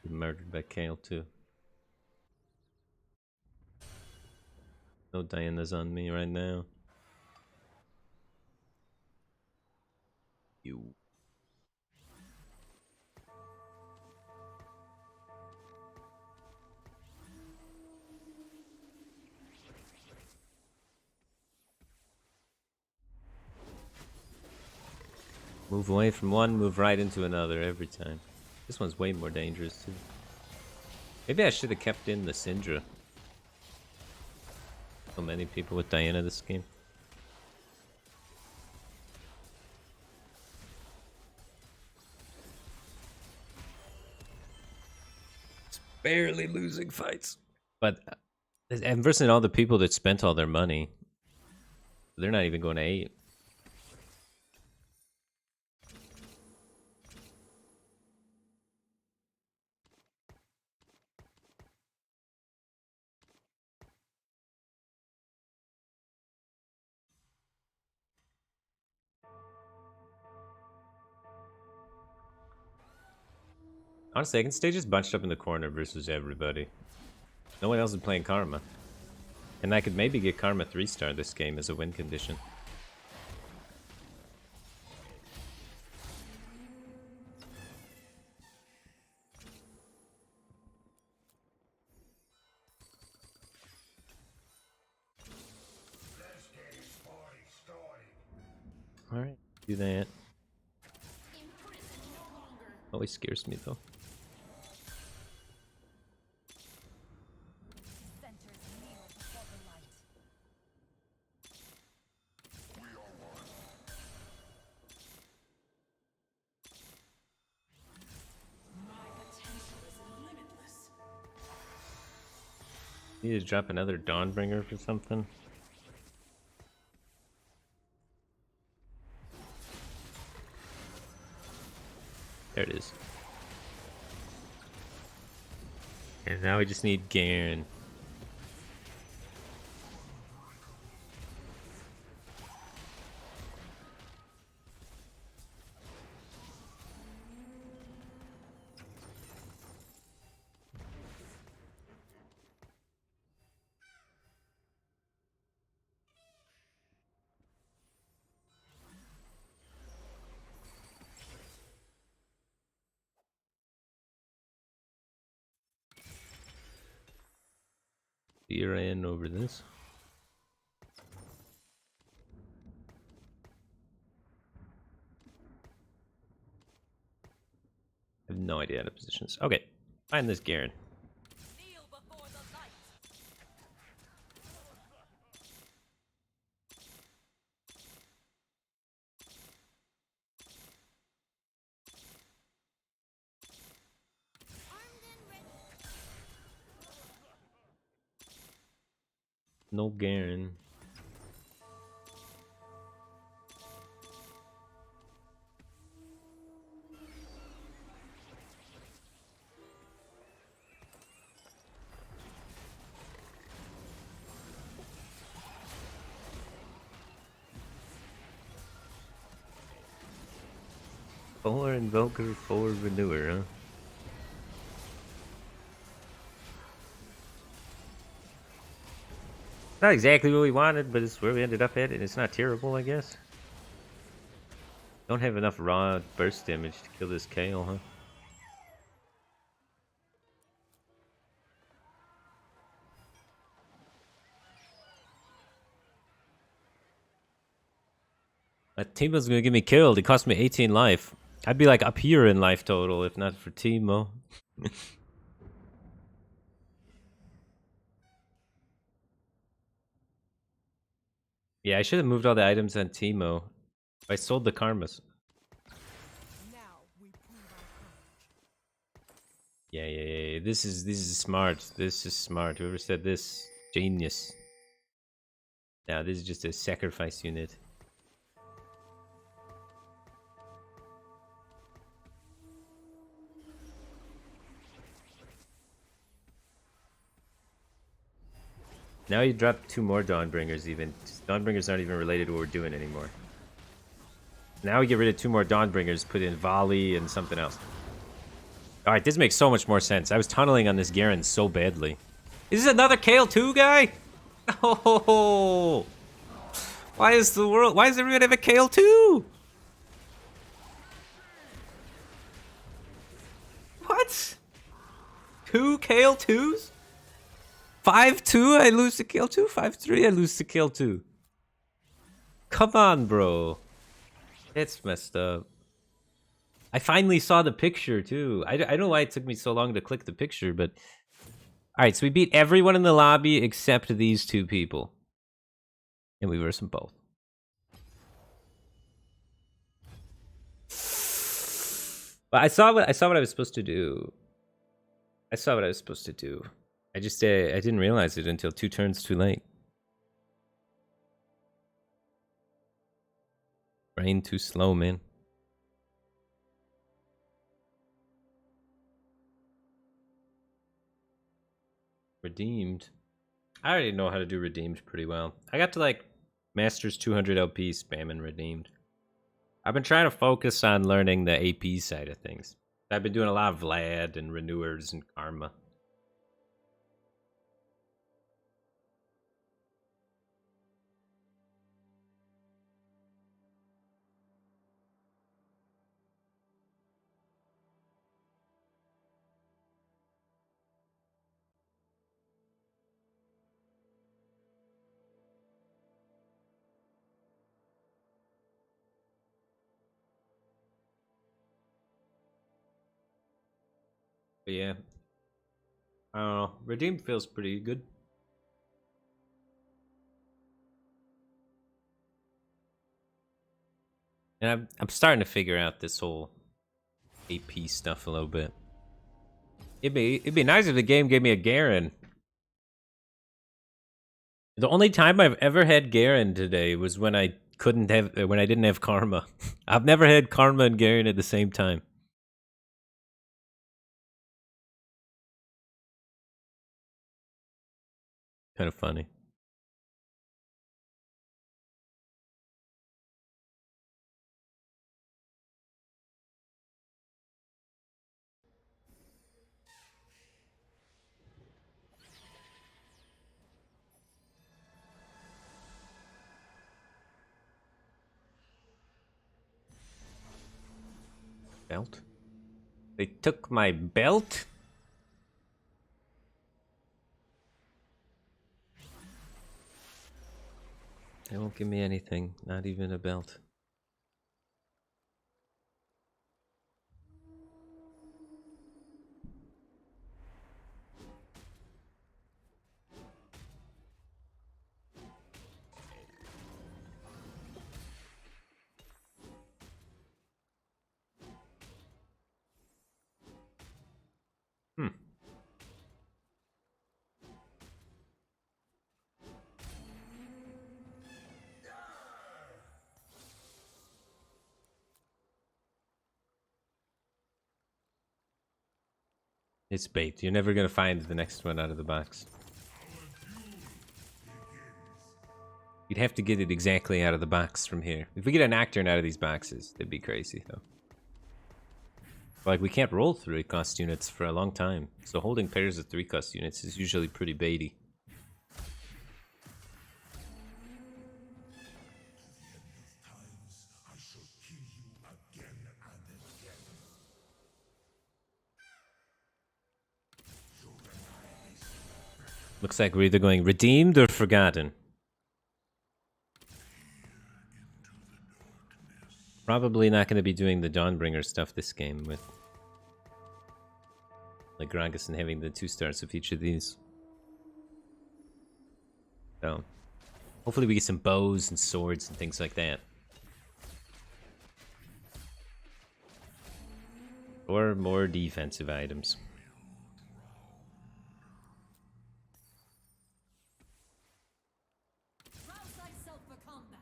Be murdered by Kale 2. No Diana's on me right now. You. Move away from one, move right into another every time. This one's way more dangerous too. Maybe I should have kept in the Syndra. So many people with Diana this game. It's barely losing fights. But I'm versing all the people that spent all their money. They're not even going to 8. Honestly, I can stay just bunched up in the corner versus everybody. No one else is playing Karma. And I could maybe get Karma 3-star this game as a win condition. Alright, do that. Always scares me though. Need to drop another Dawnbringer for something. There it is. And now we just need Garen. Fear in over this. I have no idea how to position this. Okay, find this Garen. Kneel before the light. No Garen. Four Invoker, four Renewer, huh? Not exactly what we wanted, but it's where we ended up at, and it's not terrible, I guess. Don't have enough raw burst damage to kill this Kale, huh? That Teemo's gonna get me killed. It cost me 18 life. I'd be like up here in life total if not for Teemo. Yeah, I should have moved all the items on Teemo. I sold the karmas. Now we prove our courage. Yeah. This is smart. This is smart. Whoever said this, genius. Now this is just a sacrifice unit. Now you drop 2 more Dawnbringers even. Dawnbringers aren't even related to what we're doing anymore. Now we get rid of 2 more Dawnbringers, put in Volley and something else. Alright, this makes so much more sense. I was tunneling on this Garen so badly. Is this another Kale 2 guy? Oh, why is everyone have a Kale 2? What? 2 Kale 2s? 5-2, I lose to Kale 2. 5-3, I lose to Kale 2. Come on, bro. That's messed up. I finally saw the picture, too. I don't know why it took me so long to click the picture, but... Alright, so we beat everyone in the lobby except these 2 people. And we verse them both. But I saw what I was supposed to do. I just I didn't realize it until 2 turns too late. Brain too slow, man. Redeemed. I already know how to do redeemed pretty well. I got to like Masters 200 LP spamming redeemed. I've been trying to focus on learning the AP side of things. I've been doing a lot of Vlad and renewers and Karma. But yeah. I don't know. Redeemed feels pretty good. And I'm starting to figure out this whole AP stuff a little bit. It'd be nice if the game gave me a Garen. The only time I've ever had Garen today was when I didn't have Karma. I've never had Karma and Garen at the same time. Kind of funny. Belt? They took my belt? They won't give me anything, not even a belt. It's bait. You're never gonna find the next one out of the box. You'd have to get it exactly out of the box from here. If we get an Nocturne out of these boxes, that'd be crazy, though. Like, we can't roll 3-cost units for a long time, so holding pairs of 3-cost units is usually pretty baity. Looks like we're either going redeemed or forgotten. Probably not going to be doing the Dawnbringer stuff this game with like Gragas and having the 2 stars of each of these. So hopefully we get some bows and swords and things like that. Or more defensive items. Rouse thyself for combat.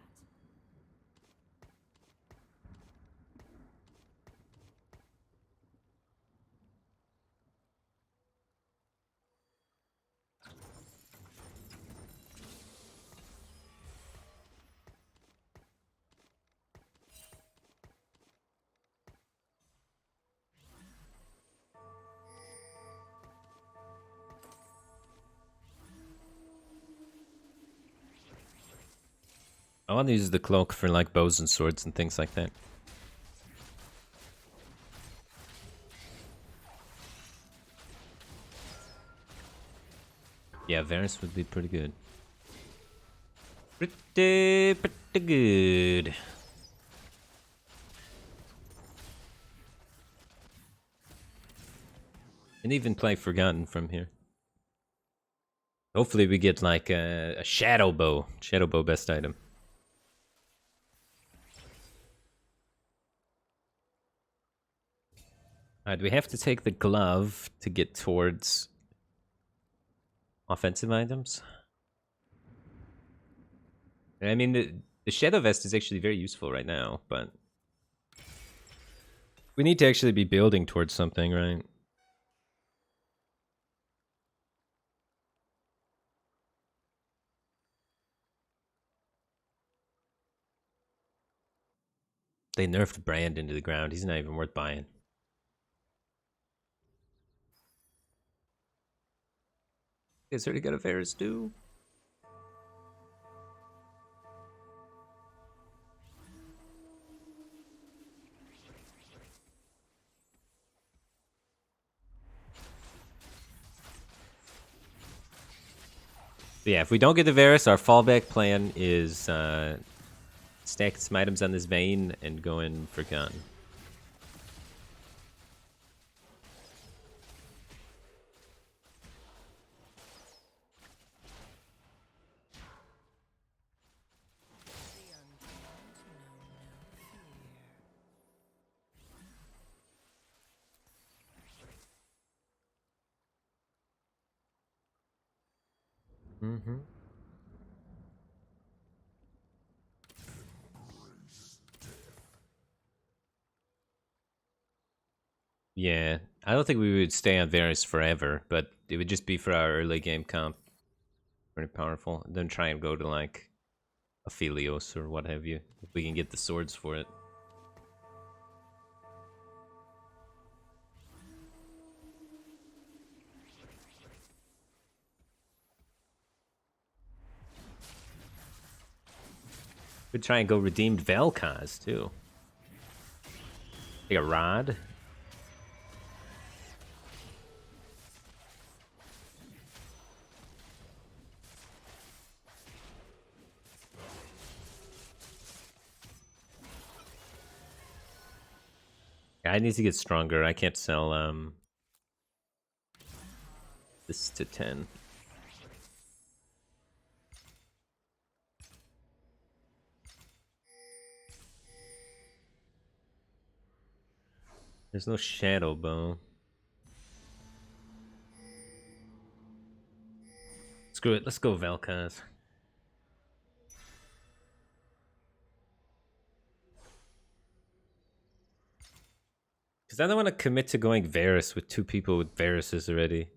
I want to use the cloak for like bows and swords and things like that. Yeah, Varus would be pretty good. Pretty good. And even play Forgotten from here. Hopefully we get like a Shadow Bow. Shadow Bow best item. Alright, we have to take the glove to get towards offensive items. I mean, the Shadow Vest is actually very useful right now, but we need to actually be building towards something, right? They nerfed Brand into the ground. He's not even worth buying. Guys already got a Varus too. But yeah, if we don't get the Varus, our fallback plan is stack some items on this vein and go in for gun. Mm-hmm. Yeah, I don't think we would stay on Varus forever, but it would just be for our early game comp. Pretty powerful. And then try and go to like Aphelios or what have you, if we can get the swords for it. Could try and go redeemed Vel'Koz too. Take a rod. I need to get stronger. I can't sell this to 10. There's no Shadow Bow. Screw it, let's go Vel'Koz. Because Because I don't want to commit to going Varus with 2 people with Varuses already.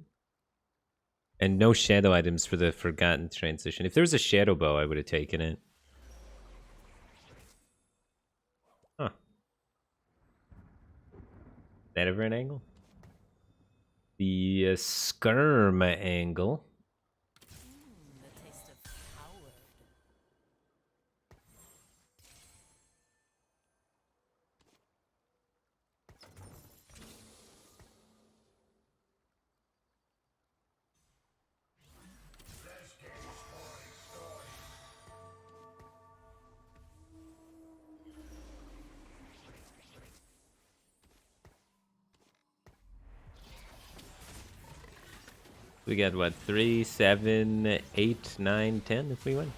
And no shadow items for the Forgotten transition. If there was a shadow bow, I would have taken it. Huh. That ever an angle? The Skirm angle. The taste of power. We got what, 3, 7, 8, 9, 10 if we win.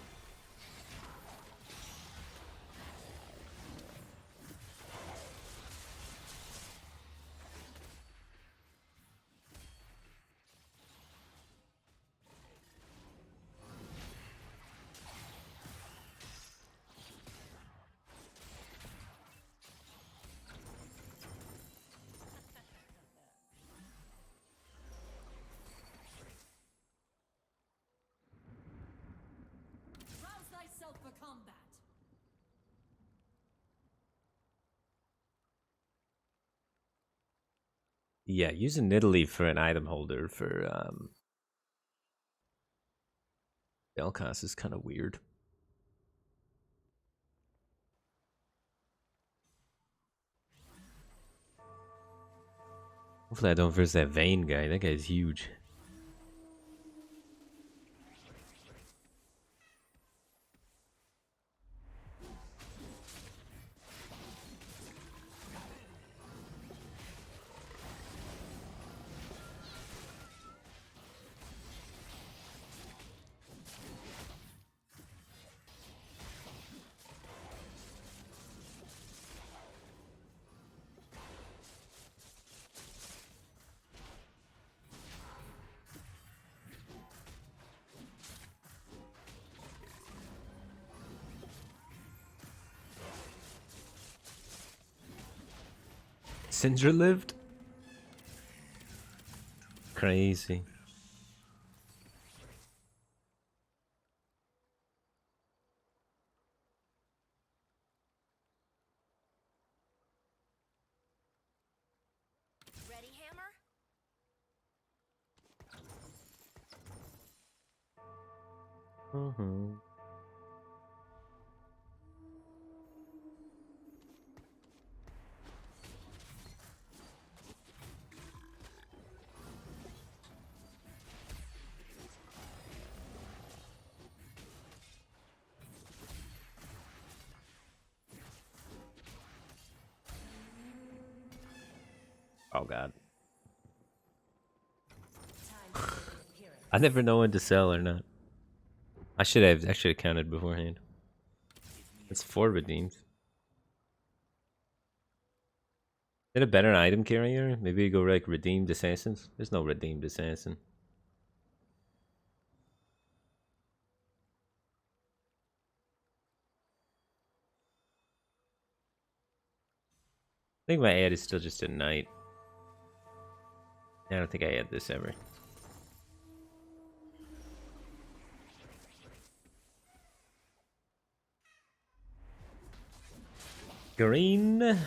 Rouse thyself for combat. Yeah, using Italy for an item holder for Belcast is kind of weird. Hopefully I don't verse that Vayne guy. That guy's huge. Syndra lived? Crazy. Ready, Hammer? Mm-hmm. Oh god. I never know when to sell or not. I should have counted beforehand. It's 4 redeems. Is it a better item carrier? Maybe you go like redeemed assassins? There's no redeemed assassin. I think my ad is still just a knight. I don't think I had this ever. Green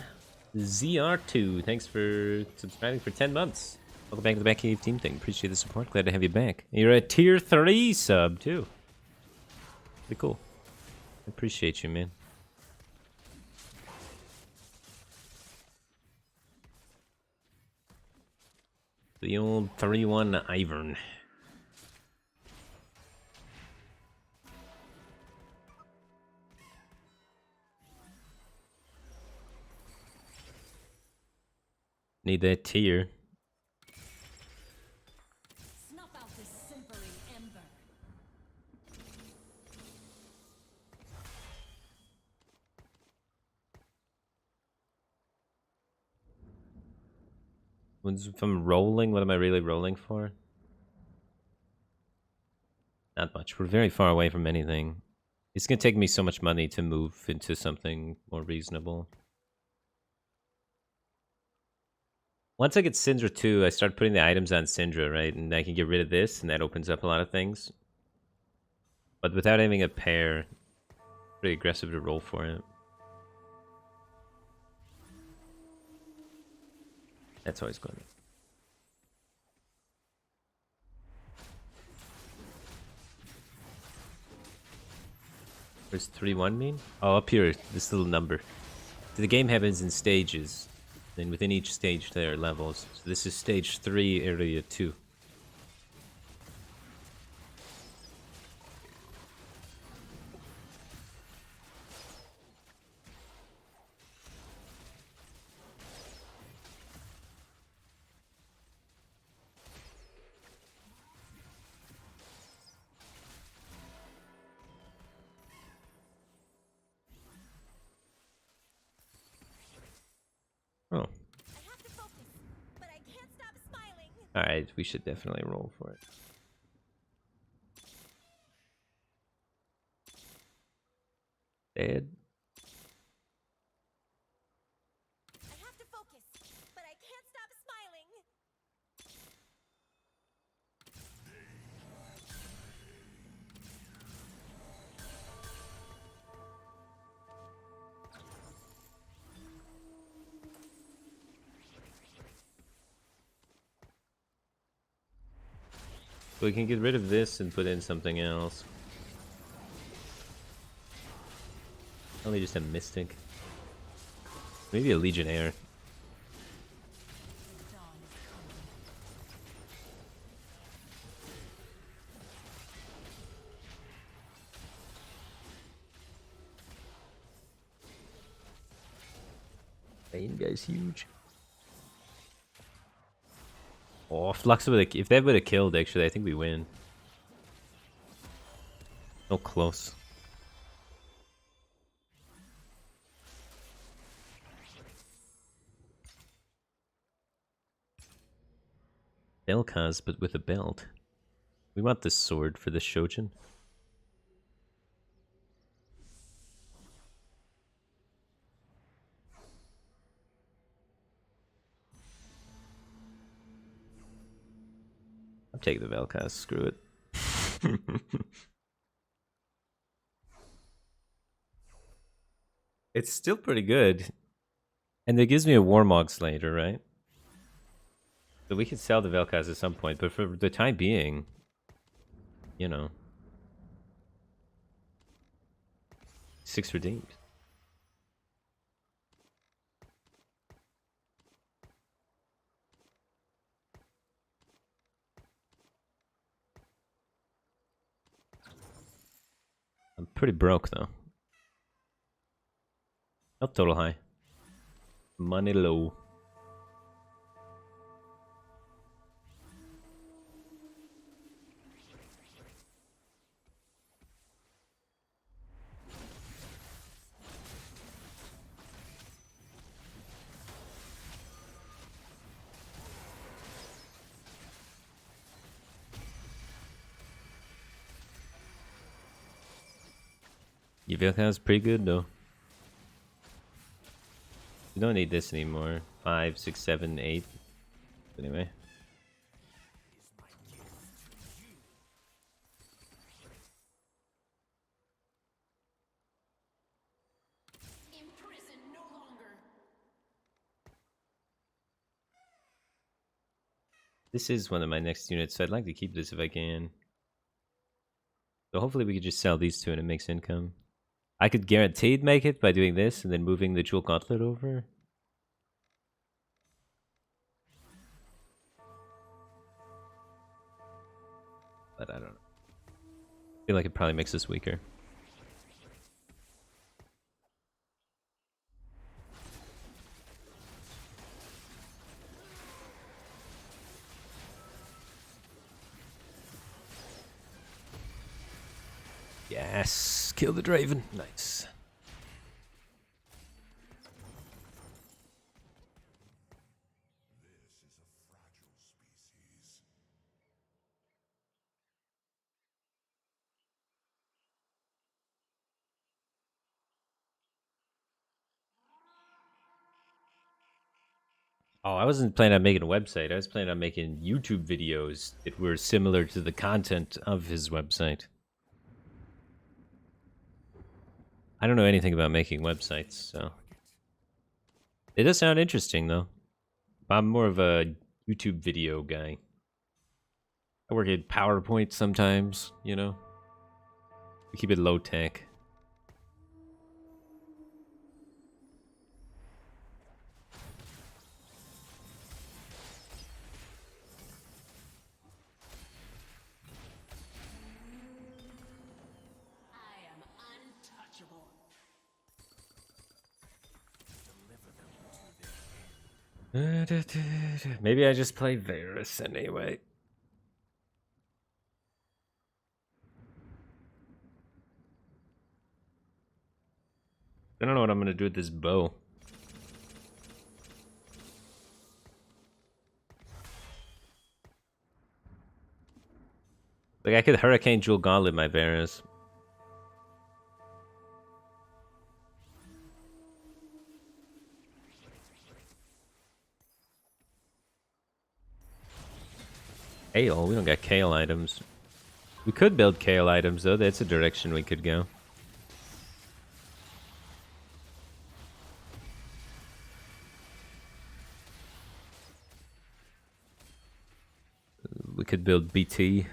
ZR2, thanks for subscribing for 10 months. Welcome back to the Batcave team thing. Appreciate the support. Glad to have you back. You're a tier 3 sub too. Pretty cool. Appreciate you, man. The old 3-1 Ivern. Need that tier. Snuff out this simpering ember. If I'm rolling, what am I really rolling for? Not much. We're very far away from anything. It's gonna take me so much money to move into something more reasonable. Once I get Syndra 2, I start putting the items on Syndra, right? And I can get rid of this, and that opens up a lot of things. But without having a pair, pretty aggressive to roll for it. That's always good. Where's 3-1 mean? Oh, up here, this little number. So the game happens in stages. Then within each stage there are levels. So this is stage 3, area 2. Oh. I have to focus, but I can't stop smiling. Alright, we should definitely roll for it. Dead. I have to focus, but I can't stop smiling. We can get rid of this and put in something else. Only just a Mystic. Maybe a Legionnaire. Main guy's huge. Oh, Flux would have, if that would have killed, actually, I think we win. So close. Belkaz, but with a belt. We want this sword for the Shojin. I'm taking the Belkaz, screw it. It's still pretty good. And it gives me a Warmog later, right? So we could sell the Vel'Koz at some point, but for the time being, you know. 6 redeemed. I'm pretty broke though. Not total high. Money low. Your Vel'Koz pretty good though. We don't need this anymore. 5, 6, 7, 8. Anyway. Imprisoned no longer. This is one of my next units, so I'd like to keep this if I can. So hopefully we could just sell these two and it makes income. I could guaranteed make it by doing this and then moving the Jewel Gauntlet over. But I don't know. I feel like it probably makes us weaker. Yes, kill the Draven. Nice. Oh, I wasn't planning on making a website. I was planning on making YouTube videos that were similar to the content of his website. I don't know anything about making websites, so... It does sound interesting, though. I'm more of a YouTube video guy. I work in PowerPoint sometimes, you know? We keep it low tech. I am untouchable. Maybe I just play Varus anyway. I don't know what I'm gonna do with this bow. Like, I could Hurricane Jewel Gauntlet my Varus. Kale? We don't got Kale items. We could build Kale items, though. That's a direction we could go. We could build BT.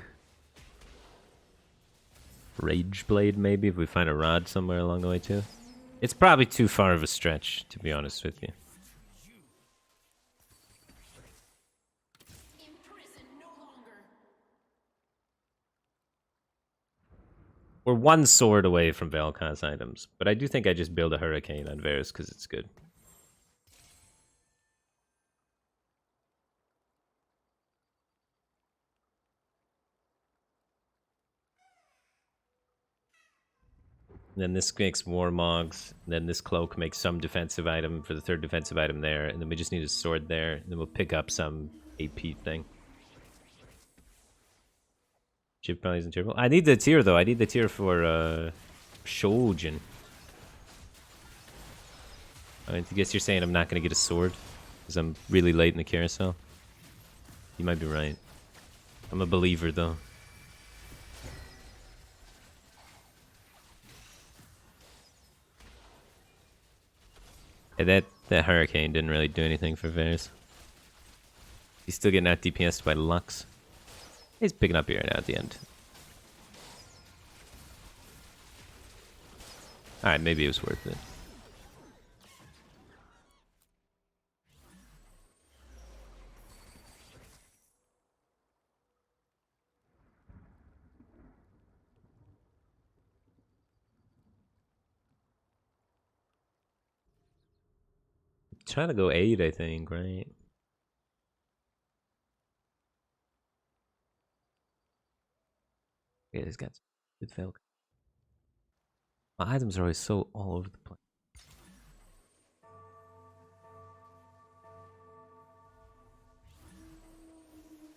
Rage Blade, maybe, if we find a rod somewhere along the way, too. It's probably too far of a stretch, to be honest with you. We're one sword away from Vel'Koz items, but I do think I just build a Hurricane on Varus because it's good. Then this makes Warmogs. Then this cloak makes some defensive item for the third defensive item there. And then we just need a sword there. And then we'll pick up some AP thing. Chip probably isn't terrible. I need the tier though. I need the tier for Shojin. I guess you're saying I'm not going to get a sword because I'm really late in the carousel. You might be right. I'm a believer though. Yeah, that Hurricane didn't really do anything for Varus. He's still getting out DPS by Lux. He's picking up here now at the end. Alright, maybe it was worth it. Trying to go 8, I think, right? Yeah, he's got good Falcon. My items are always so all over the place.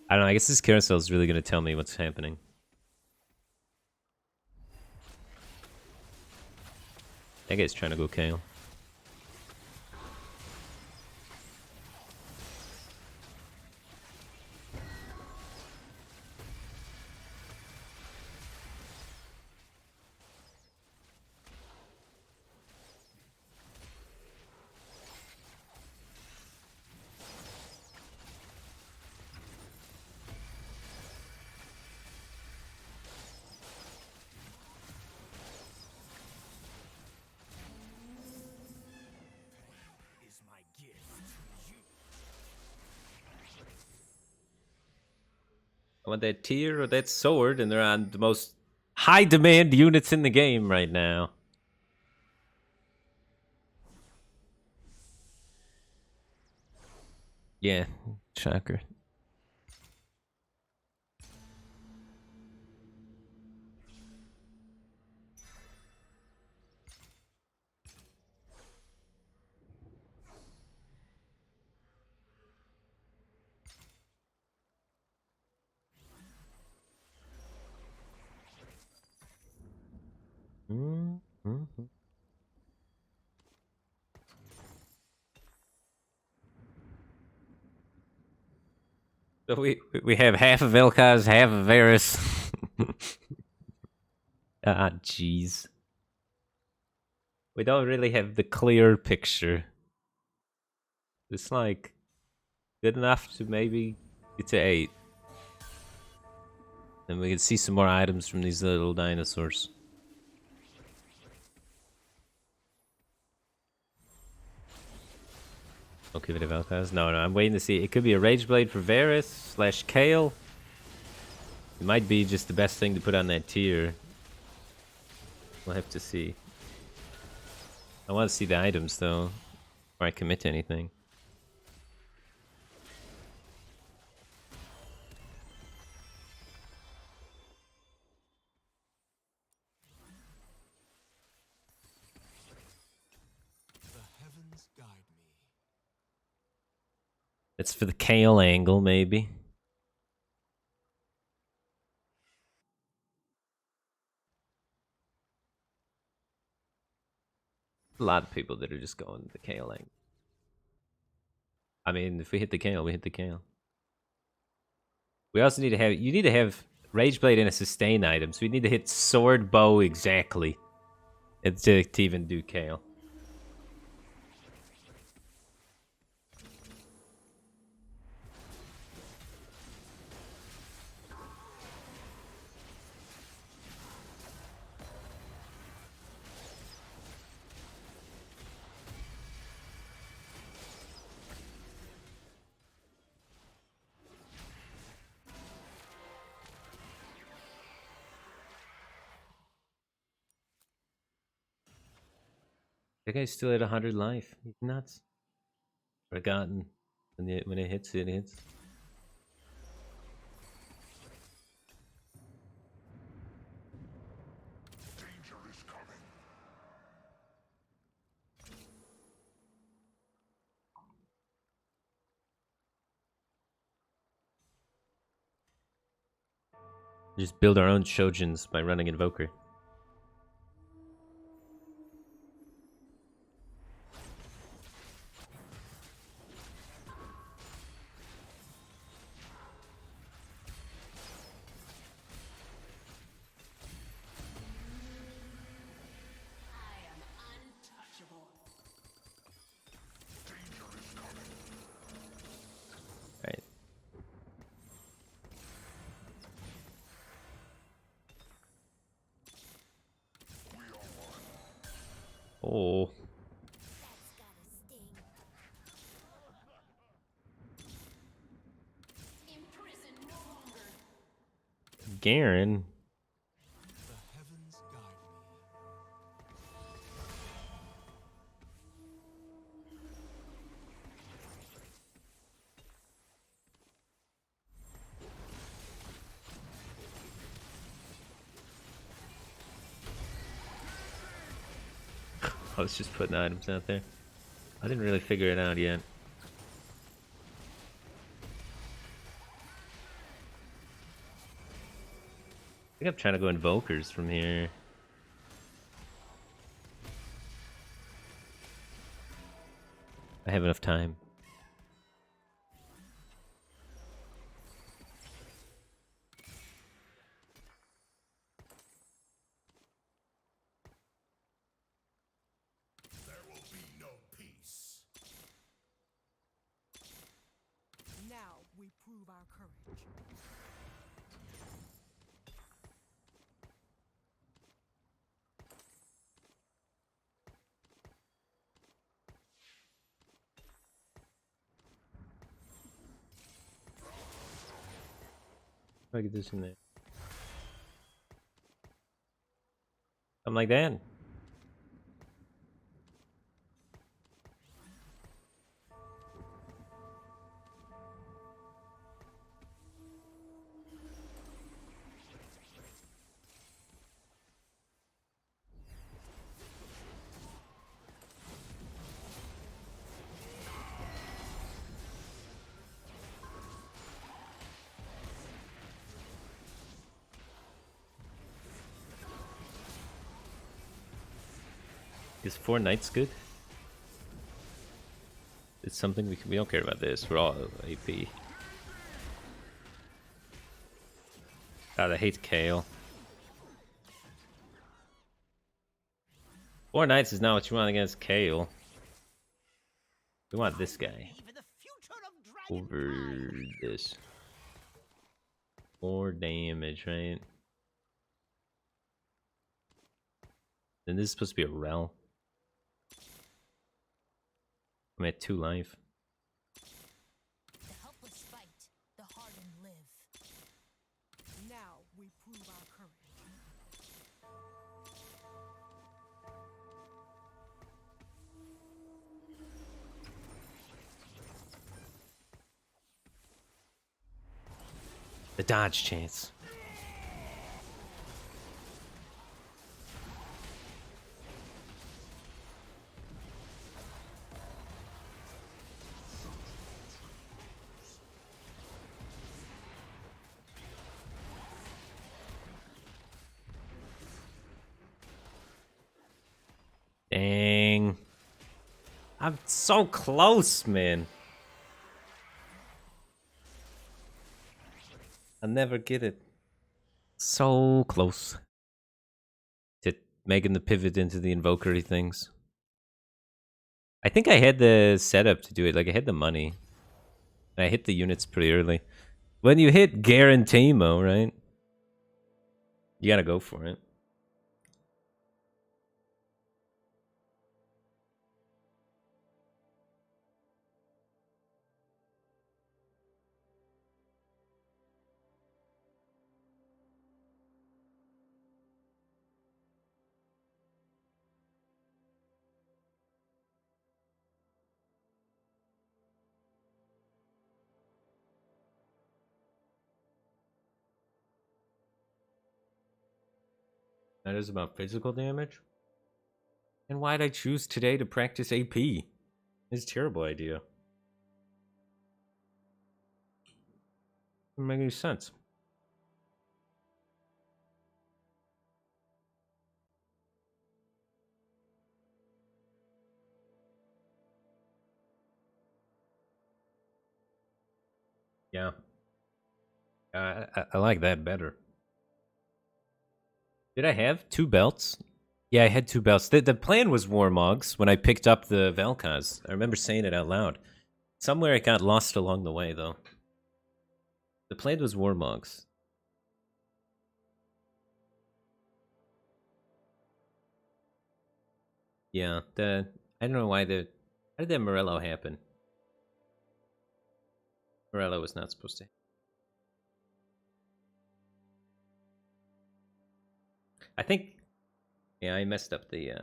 I don't know, I guess this carousel is really going to tell me what's happening. That guy's trying to go Kale. Is my gift to you. I want that tier or that sword, and they're on the most high demand units in the game right now. Yeah, shocker. Mm-hmm. So we have half of Vel'Koz, half of Varus. Ah, jeez. We don't really have the clear picture. It's like good enough to maybe get to 8. And we can see some more items from these little dinosaurs. Don't give it a Vel'Koz. No, I'm waiting to see. It could be a Rage Blade for Varus / Kale. It might be just the best thing to put on that tier. We'll have to see. I want to see the items though, before I commit to anything. The heavens guide me. It's for the Kale angle, maybe. A lot of people that are just going the Kale angle. I mean, if we hit the Kale, we hit the Kale. We also need to have... You need to have Rage Blade and a sustain item, so we need to hit Sword Bow exactly to even do Kale. That guy's still at 100 life. He's nuts. Forgotten. When it hits, it hits. Just build our own Shojins by running Invoker. Right. Oh. Garen. The heavens guide me. I was just putting items out there. I didn't really figure it out yet. I think I'm trying to go Invokers from here. I have enough time. There will be no peace. Now we prove our courage. How do I get this in there? Something like that. Is 4 knights good? It's something we don't care about this. We're all AP. God, I hate Kale. 4 Knights is not what you want against Kale. We want this guy. Believe in the future of Over Dragonfly. this. 4 damage, right? Then this is supposed to be a Rel. I'm at 2 life. The helpless fight, the hardened live. Now we prove our courage. The dodge chance. Dang. I'm so close, man. I'll never get it. So close. To making the pivot into the invokery things. I think I had the setup to do it. Like, I had the money. And I hit the units pretty early. When you hit Garantimo, right? You gotta go for it. That is about physical damage. And why'd I choose today to practice AP? It's a terrible idea. Doesn't make any sense. Yeah. I like that better. Did I have 2 belts? Yeah, I had 2 belts. The plan was Warmogs when I picked up the Vel'Koz. I remember saying it out loud. Somewhere it got lost along the way, though. The plan was Warmogs. Yeah, I don't know why how did that Morello happen? Morello was not supposed to. I think, yeah, I messed up the,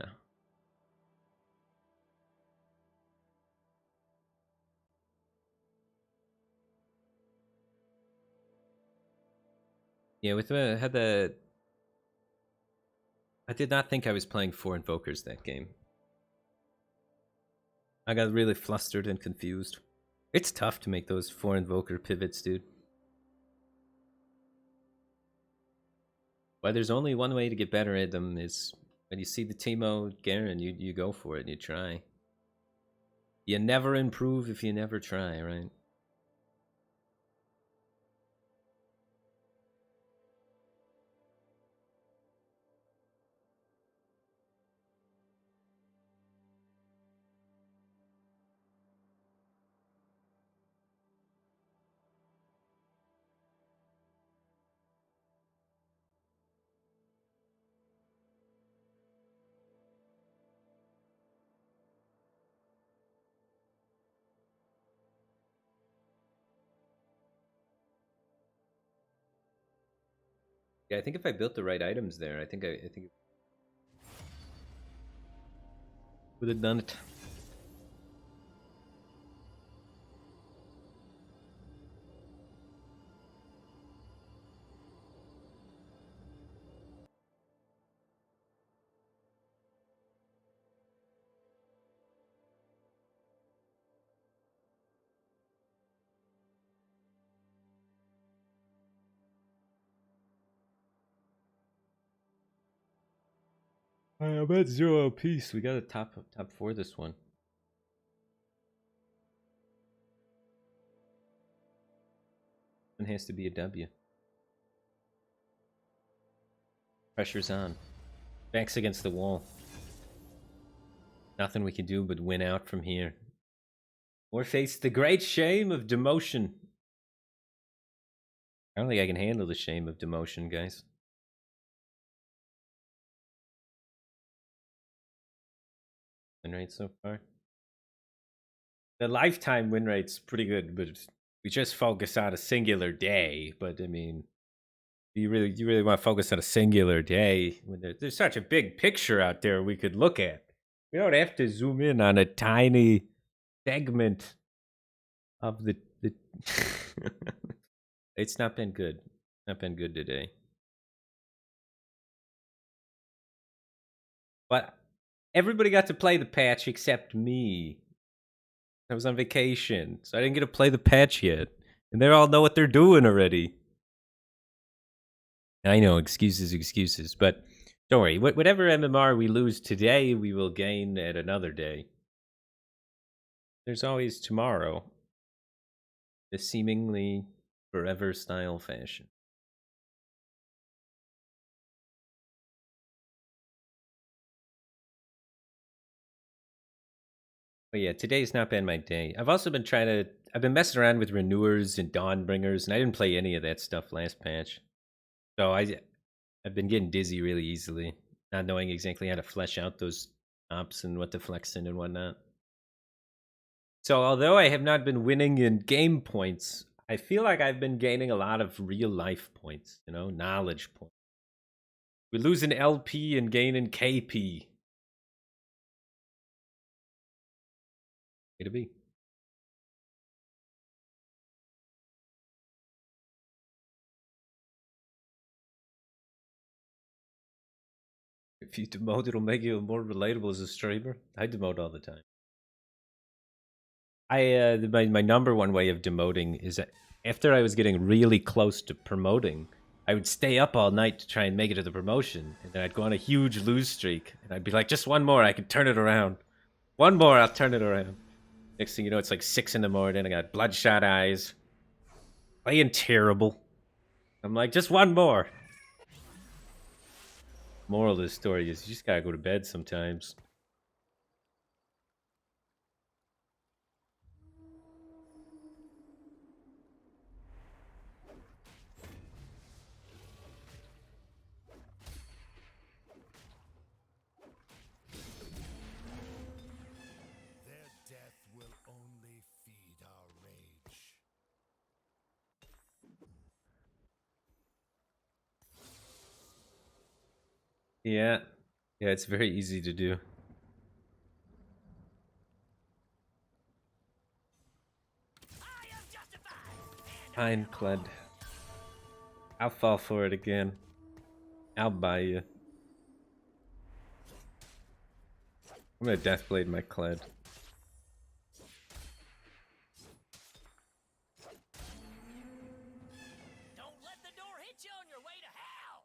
yeah, with had the, I did not think I was playing 4 Invokers that game. I got really flustered and confused. It's tough to make those 4 Invoker pivots, dude. Why there's only one way to get better at them is when you see the Teemo Garen, you go for it and you try. You never improve if you never try, right? Yeah, I think if I built the right items there, I think it would have done it. I'm at 0 apiece. We got a top 4 this one. It has to be a W. Pressure's on. Back's against the wall. Nothing we can do but win out from here. Or face the great shame of demotion. I don't think I can handle the shame of demotion, guys. Win rate so far. The lifetime win rate's pretty good, but we just focus on a singular day. But I mean, you really want to focus on a singular day when there's such a big picture out there we could look at. We don't have to zoom in on a tiny segment of the It's not been good. Not been good today. But everybody got to play the patch except me. I was on vacation, so I didn't get to play the patch yet. And they all know what they're doing already. I know, excuses, but don't worry. Whatever MMR we lose today, we will gain at another day. There's always tomorrow. The seemingly forever style fashion. But yeah, today's not been my day. I've also been I've been messing around with renewers and dawnbringers, and I didn't play any of that stuff last patch. So I've been getting dizzy really easily, not knowing exactly how to flesh out those ops and what to flex in and whatnot. So although I have not been winning in game points, I feel like I've been gaining a lot of real life points, knowledge points. We lose an LP and gain in KP. Way to be. If you demote, it'll make you more relatable as a streamer. I demote all the time. My number one way of demoting is that after I was getting really close to promoting, I would stay up all night to try and make it to the promotion, and then I'd go on a huge lose streak, and I'd be like, just one more, I can turn it around. One more, I'll turn it around. Next thing you know, it's like 6 in the morning, I got bloodshot eyes, playing terrible. I'm like, just one more. Moral of the story is you just gotta go to bed sometimes. Their death will only feed our rage. Yeah, it's very easy to do. Ironclad. I'll fall for it again. I'll buy you. I'm gonna Deathblade my Kled. Don't let the door hit you on your way to hell.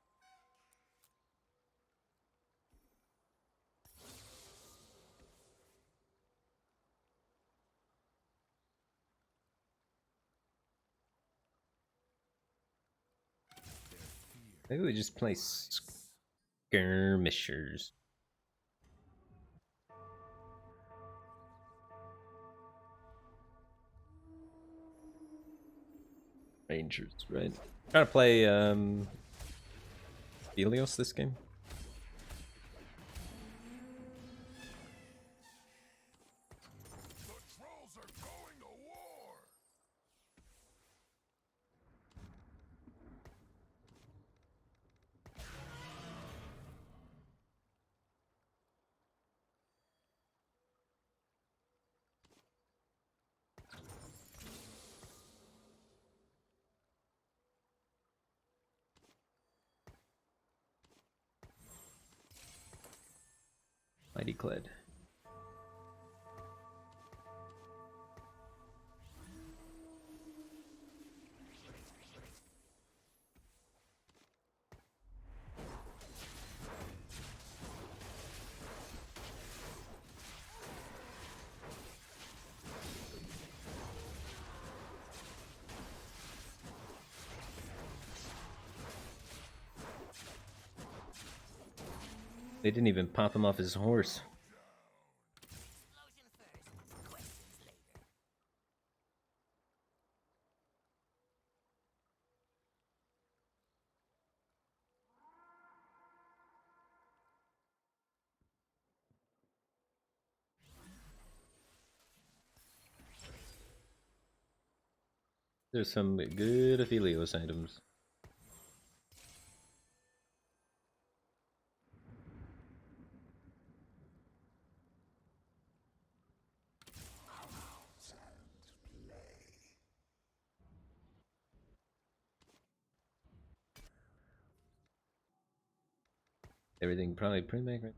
Maybe we just play skirmishers. Rangers, right? Trying to play Helios this game. The trolls are going to war. Mighty Kled. They didn't even pop him off his horse. Explosion first, questions later. There's some good Aphelios items. Everything probably pretty much right.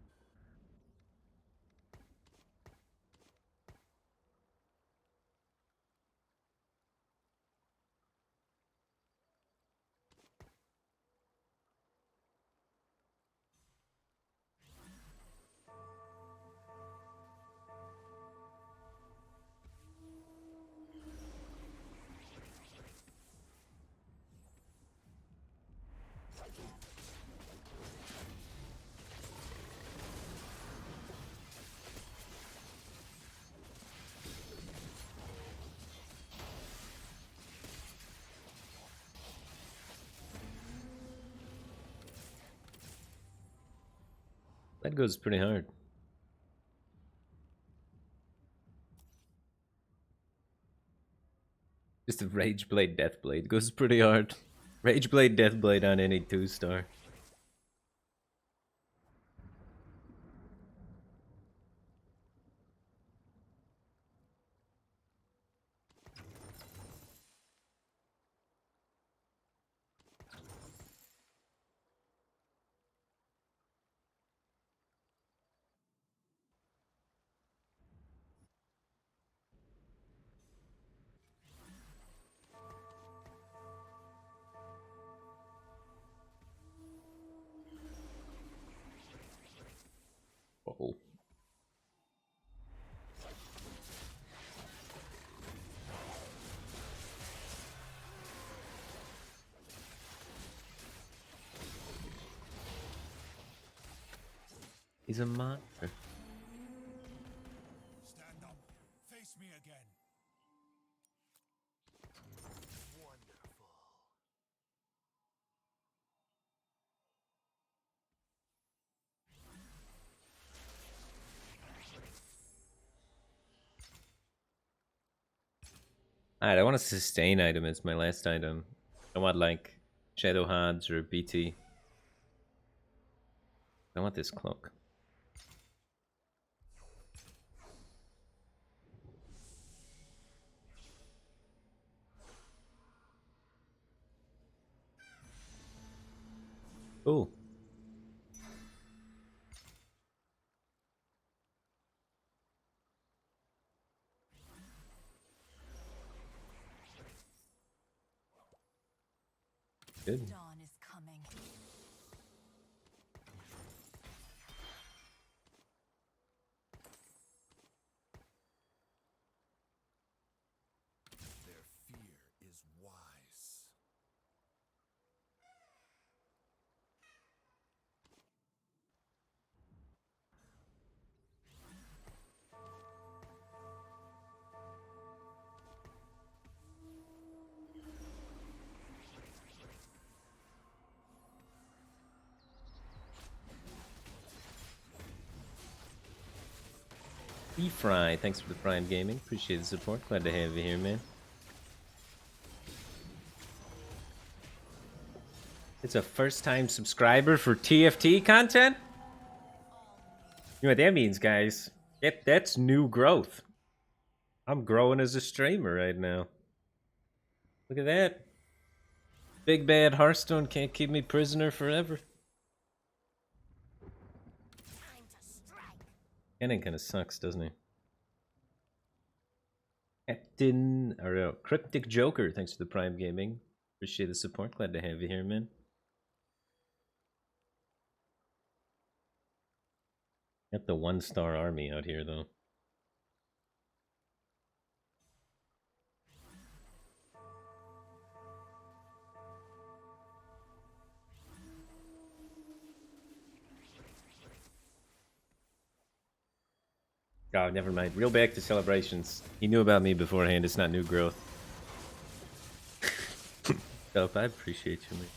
That goes pretty hard. Just a Rageblade Deathblade goes pretty hard. Rageblade Deathblade on any 2-star. Oh. He's a monster. Stand up. Face me again. Wonderful. Alright, I want a sustain item as my last item. I want like Shadow Hards or BT. I want this cloak. Oh. Good. Dawn is coming. Their fear is wise. Fry, thanks for the Prime Gaming. Appreciate the support. Glad to have you here, man. It's a first-time subscriber for TFT content? You know what that means, guys? That's new growth. I'm growing as a streamer right now. Look at that. Big bad Hearthstone can't keep me prisoner forever. Time to strike. Cannon kind of sucks, doesn't he? Captain, or Cryptic Joker, thanks for the Prime Gaming. Appreciate the support. Glad to have you here, man. Got the 1-star army out here, though. Oh, never mind. Reel back to celebrations. He knew about me beforehand. It's not new growth. Dope, I appreciate you, man.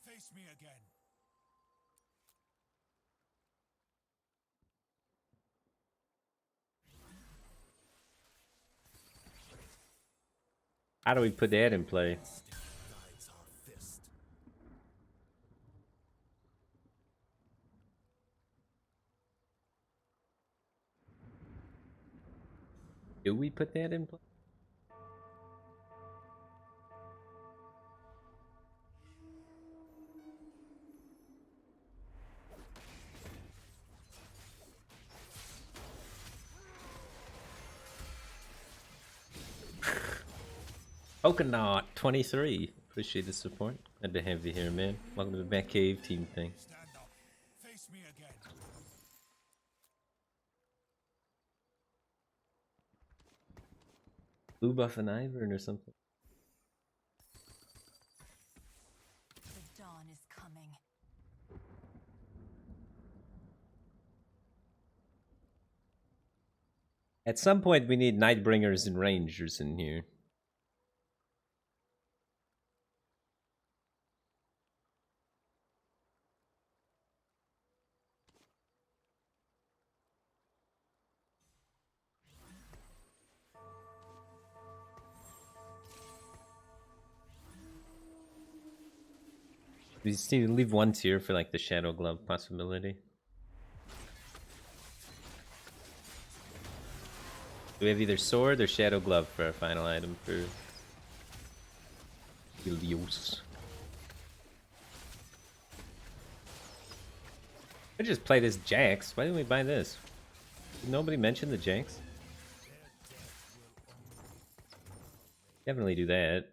Face me again. How do we put that in play? Guides our fist. Do we put that in play? Coconut 23. Appreciate the support. Glad to have you here, man. Welcome to the Batcave team thing. Stand up. Face me again. Blue buff and Ivern or something. The dawn is coming. At some point, we need Nightbringers and Rangers in here. We just need to leave one tier for like the Shadow Glove possibility. We have either Sword or Shadow Glove for our final item for Helios. I just play this Jax. Why didn't we buy this? Did nobody mention the Jax? Definitely do that.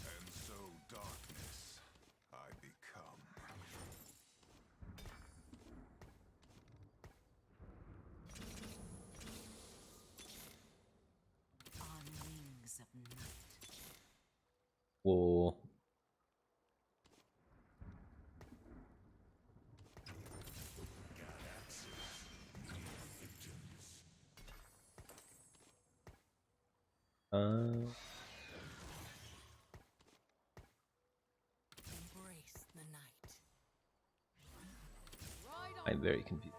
And so darkness I become. On wings of night. Whoa. Embrace the night. I'm very confused.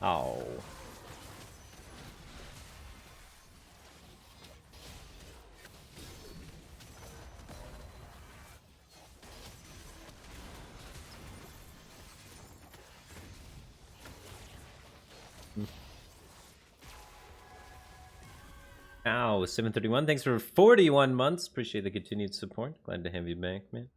Oh. Ow, 731. Thanks for 41 months. Appreciate the continued support. Glad to have you back, man.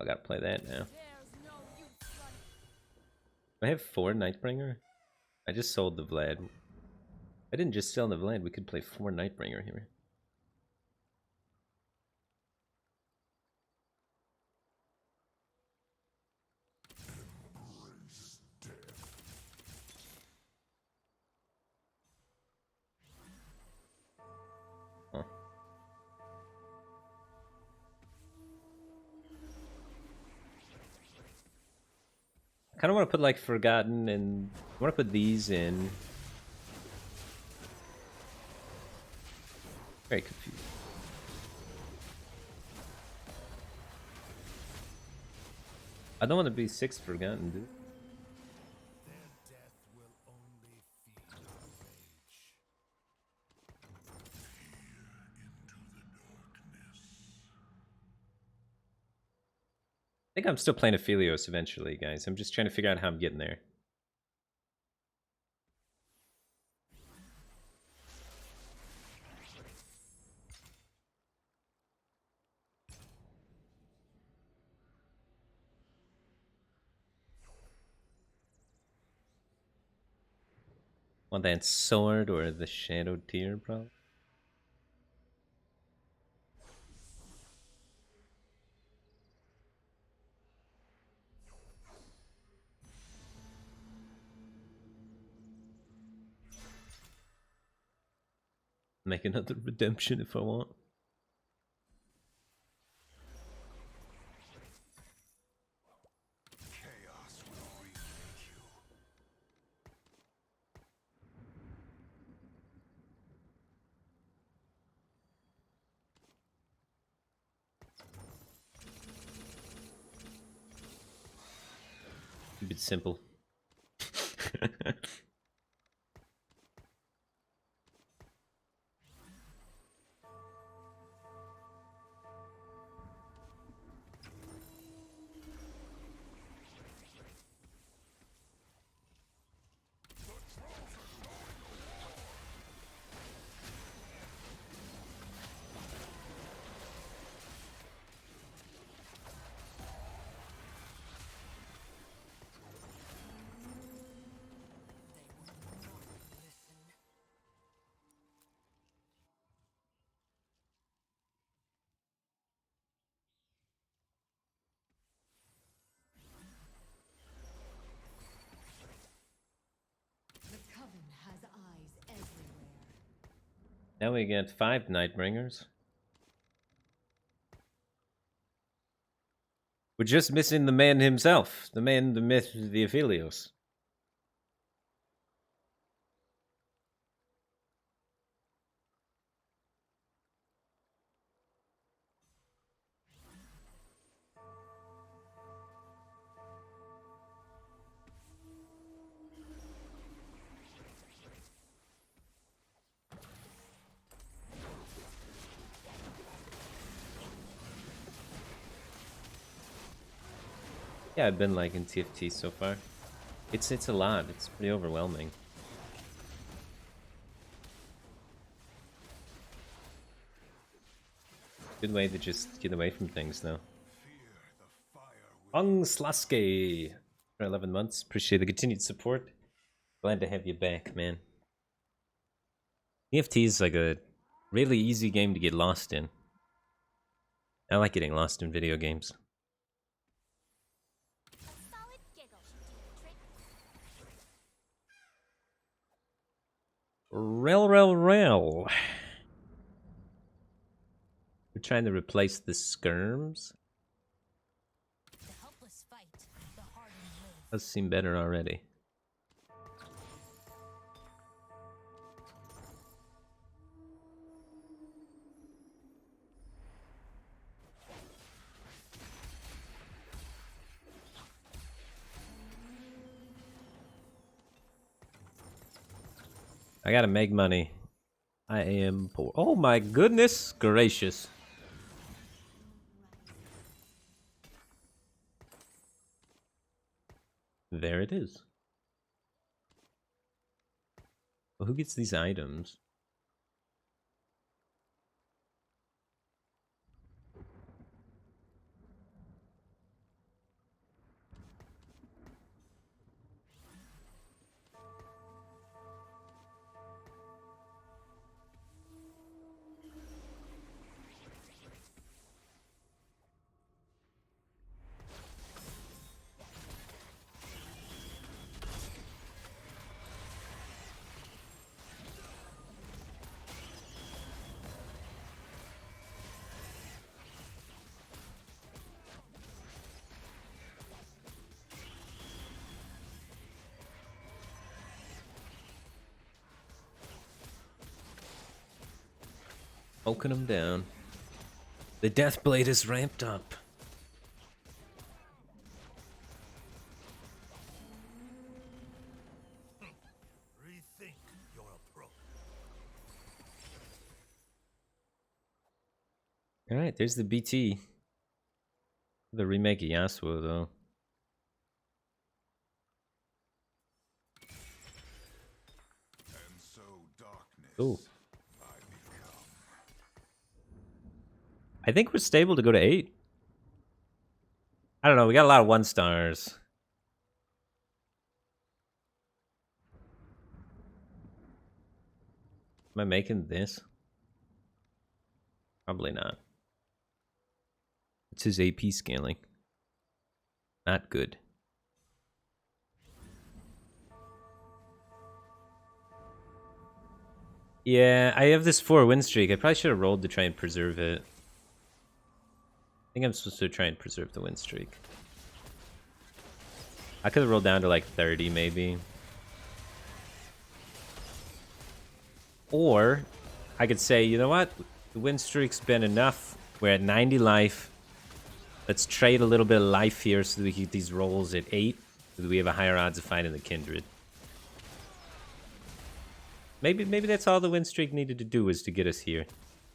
I gotta play that now. There's no use running. I have 4 Nightbringer. I just sold the Vlad. I didn't just sell the Vlad. We could play 4 Nightbringer here. Huh. I kind of want to put like Forgotten and I want to put these in. Very confused. I don't want to be 6 Forgotten, dude. Their death will only feed our rage. I think I'm still playing Aphelios eventually, guys. I'm just trying to figure out how I'm getting there. Want that sword or the shadow tier, bro? Make another redemption if I want. Chaos will remake you. Keep it simple. The coven has eyes everywhere. Now we get 5 Nightbringers. We're just missing the man himself. The man, the myth, the Aphelios. Yeah, I've been liking TFT so far. It's a lot. It's pretty overwhelming. Good way to just get away from things though. Ong Slaske for 11 months. Appreciate the continued support. Glad to have you back, man. TFT is like a really easy game to get lost in. I like getting lost in video games. Rel. We're trying to replace the skirms. The helpless fight, the hardened live. Does seem better already. I gotta make money. I am poor. Oh my goodness gracious. There it is. Well, who gets these items? Poking him down. The Deathblade is ramped up. Rethink your approach. Alright, there's the BT. The remake of Yasuo, though. And so darkness. Ooh. I become. I think we're stable to go to 8. I don't know, we got a lot of 1-stars. Am I making this? Probably not. It's his AP scaling. Not good. Yeah, I have this 4-win streak. I probably should have rolled to try and preserve it. I think I'm supposed to try and preserve the win streak. I could have rolled down to like 30 maybe. Or I could say, you know what? The win streak's been enough. We're at 90 life. Let's trade a little bit of life here so that we keep these rolls at 8. So that we have a higher odds of finding the kindred. Maybe that's all the win streak needed to do, was to get us here.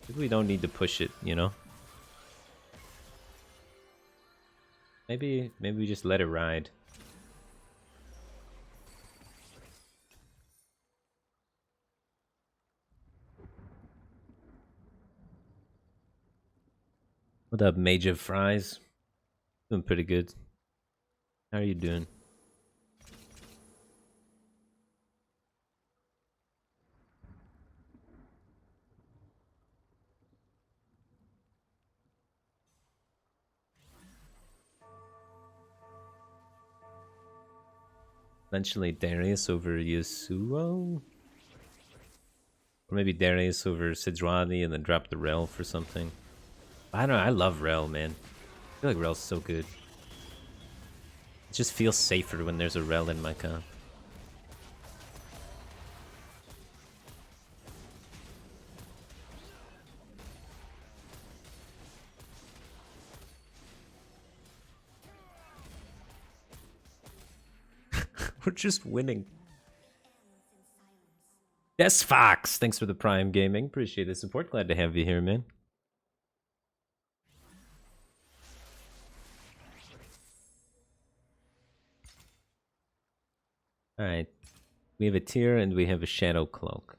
Maybe we don't need to push it, you know? Maybe we just let it ride. What up, Mage of Fries? Doing pretty good. How are you doing? Eventually Darius over Yasuo? Or maybe Darius over Sidrwani and then drop the Rel for something. I don't know, I love Rel, man. I feel like Rel's so good. It just feels safer when there's a Rel in my comp. We're just winning. Yes, Fox! Thanks for the Prime Gaming. Appreciate the support. Glad to have you here, man. Alright. We have a tier and we have a shadow cloak.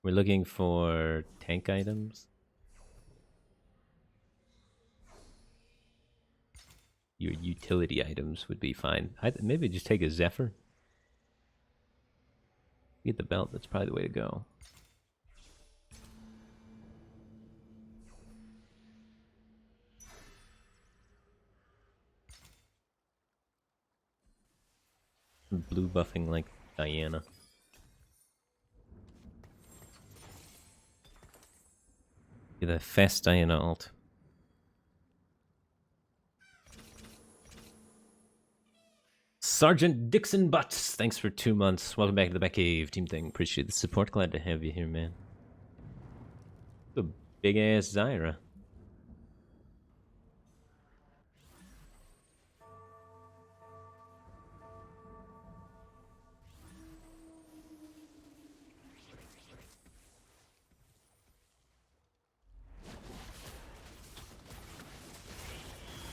We're looking for tank items. Your utility items would be fine. Maybe just take a Zephyr. Get the belt, that's probably the way to go. Blue buffing like Diana. Get a fast Diana ult. Sergeant Dixon Butts, thanks for 2 months. Welcome back to the Batcave Team Thing. Appreciate the support. Glad to have you here, man. A big ass Zyra.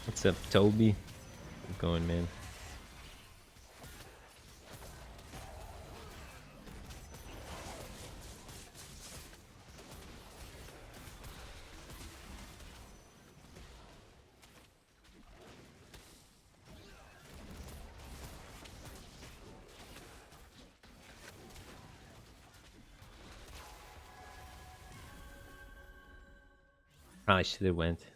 What's up, Toby? How's it going, man? Probably should have went. The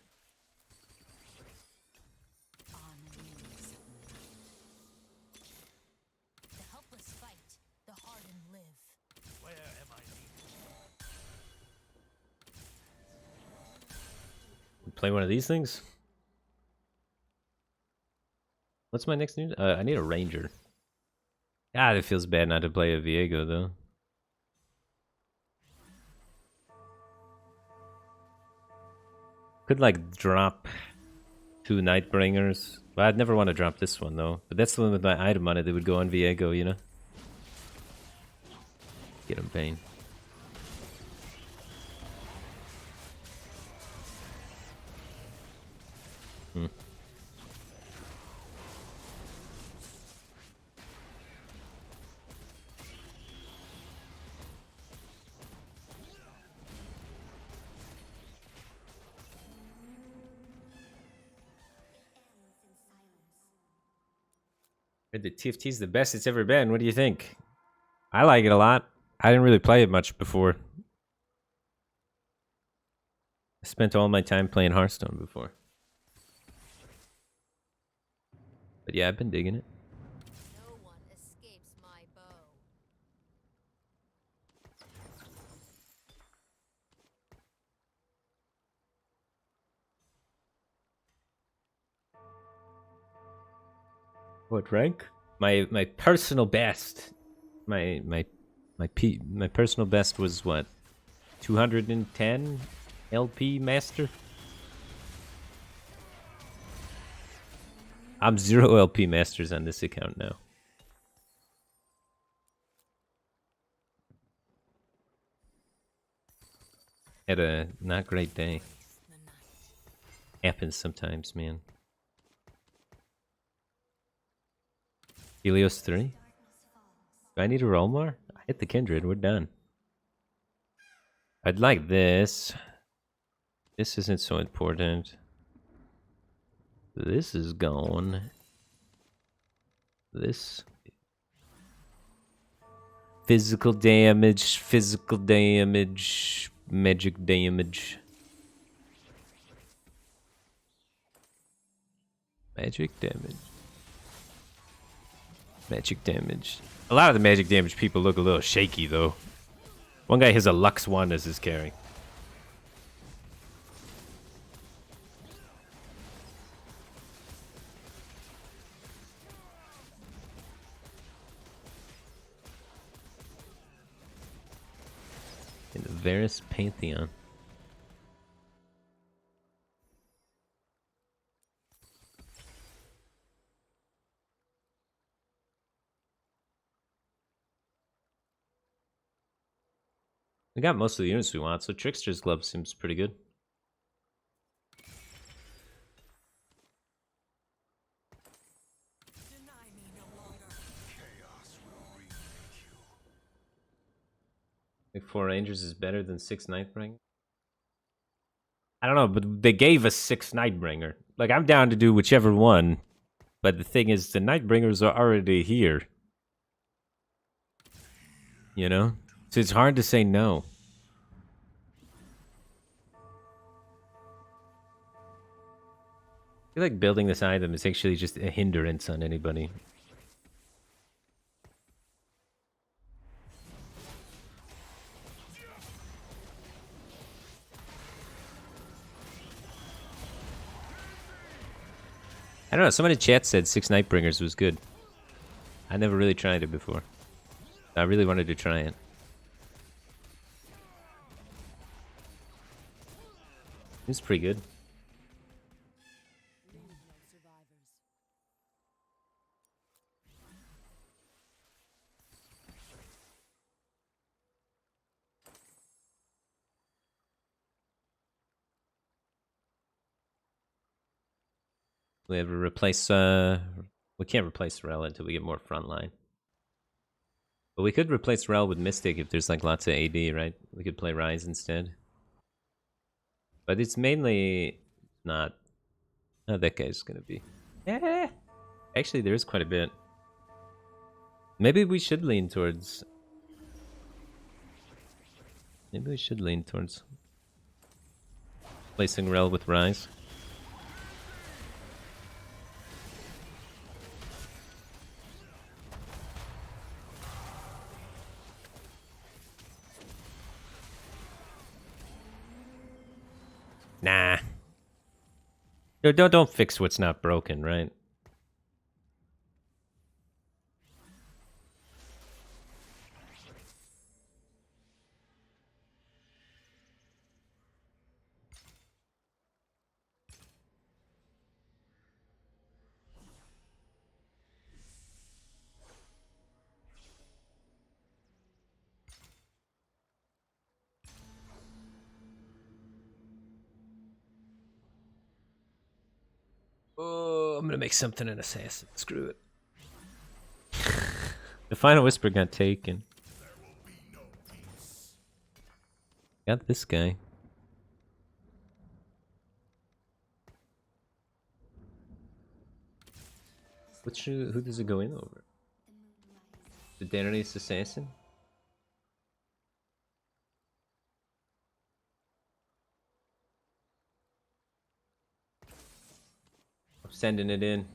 helpless fight, the hardened live. Where am I leading? Play one of these things? What's my next need? I need a ranger. God, it feels bad not to play a Viego, though. Could, like, drop 2 Nightbringers. Well, I'd never want to drop this one, though. But that's the one with my item on it that would go on Viego, you know? Get him, Pain. The TFT is the best it's ever been. What do you think? I like it a lot. I didn't really play it much before. I spent all my time playing Hearthstone before. But yeah, I've been digging it. No one escapes my bow. What rank? My personal best. My personal best was what? 210 LP master? I'm 0 LP masters on this account now. Had a not great day. Happens sometimes, man. Helios 3? Do I need a roll more? I hit the Kindred, we're done. I'd like this. This isn't so important. This is gone. This. Physical damage, magic damage. Magic damage. Magic damage. A lot of the magic damage people look a little shaky though. One guy has a Lux Wand as his carry. In the Varus Pantheon. We got most of the units we want, so Trickster's Glove seems pretty good. Deny me no longer. Chaos will remake you. I think 4 Rangers is better than 6 Nightbringer. I don't know, but they gave us 6 Nightbringer. Like, I'm down to do whichever one. But the thing is, the Nightbringers are already here. You know? So it's hard to say no. I feel like building this item is actually just a hindrance on anybody. I don't know, somebody in chat said 6 Nightbringers was good. I never really tried it before. I really wanted to try it. It's pretty good. Leave no survivors. We ever replace we can't replace Rel until we get more frontline. But we could replace Rel with Mystic if there's like lots of AD, right? We could play Rise instead. But it's mainly not. Oh, that guy's gonna be. Yeah. Actually, there is quite a bit. Maybe we should lean towards. Maybe we should lean towards placing Rel with Rise. Nah. No, don't fix what's not broken, right? Oh, I'm gonna make something an assassin. Screw it. The final whisper got taken. Got this guy. Who does it go in over? The Daenerys assassin? Sending it in.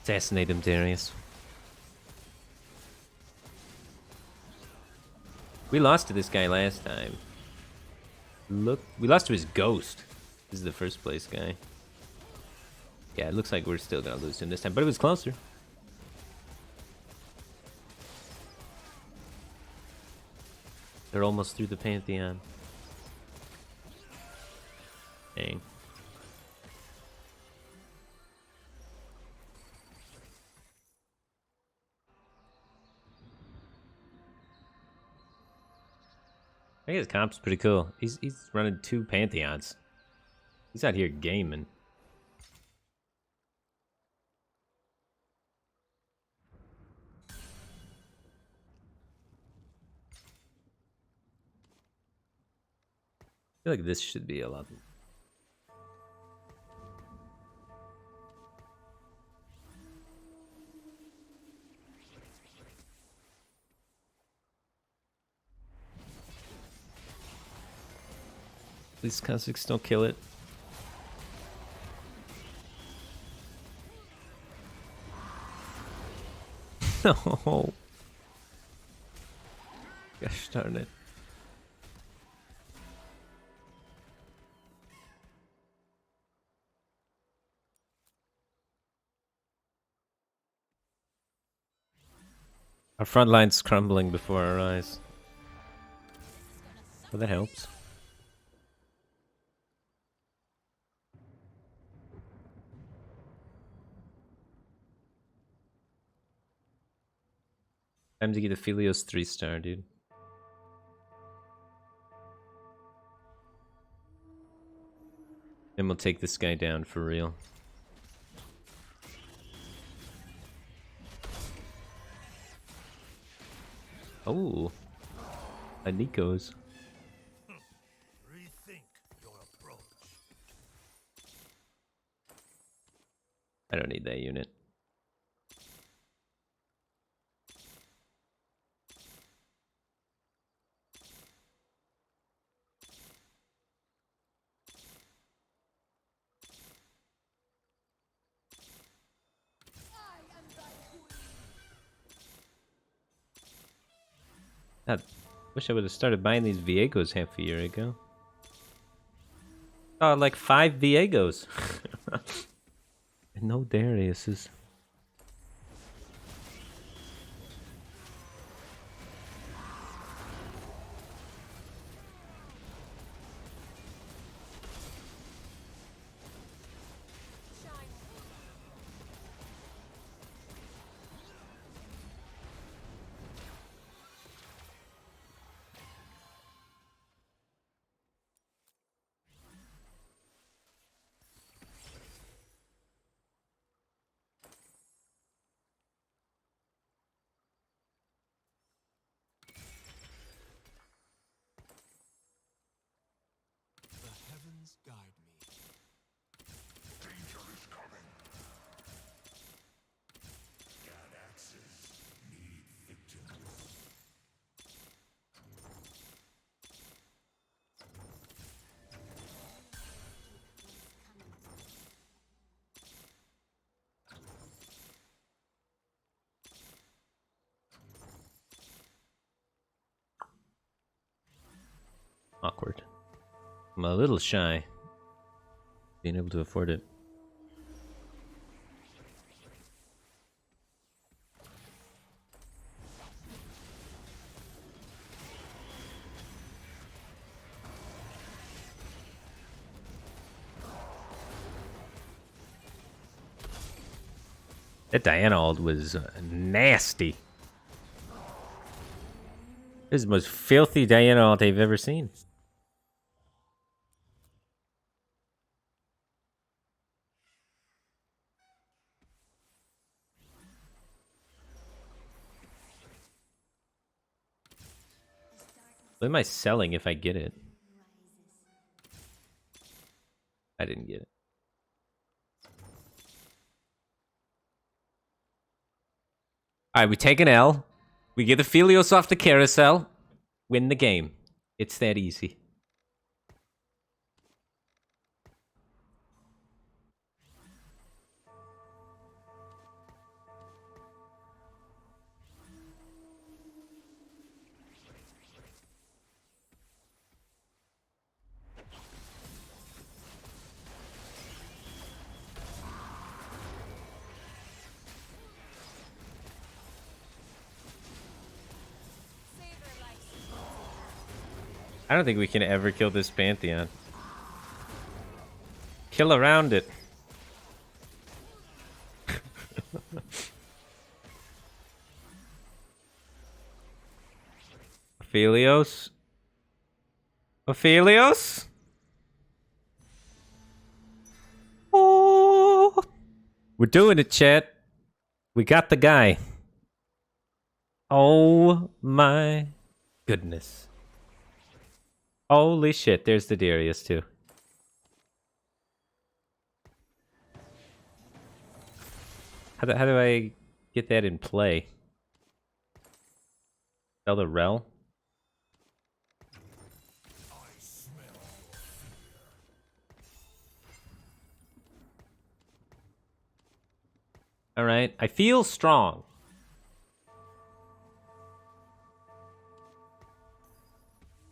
Assassinate him, Darius. We lost to this guy last time. Look, we lost to his ghost. This is the first place guy. Yeah, it looks like we're still gonna lose to him this time, but it was closer. They're almost through the Pantheon. Dang. I think his comp's pretty cool. He's running 2 Pantheons. He's out here gaming. I feel like this should be a lot. Please, Kha'Zix, don't kill it. No. Gosh darn it. Our front line's crumbling before our eyes. Well, that helps. Time to get a Philios 3-star, dude. Then we'll take this guy down for real. Oh, a Nico's. Rethink your approach. I don't need that unit. I wish I would have started buying these Viegos half a year ago. Oh, like 5 Viegos. And no Dariuses. The heavens guide me. Danger is coming. God axes need victims. Awkward. I'm a little shy being able to afford it. That Diana ult was nasty. This is the most filthy Diana ult I've ever seen. What am I selling if I get it? I didn't get it. Alright, we take an L. We get the Philios off the carousel. Win the game. It's that easy. I don't think we can ever kill this Pantheon. Kill around it. Aphelios? Aphelios? Oh! We're doing it, chat. We got the guy. Oh my goodness. Holy shit, there's the Darius too. How do I get that in play? Sell the rel? Alright, I feel strong.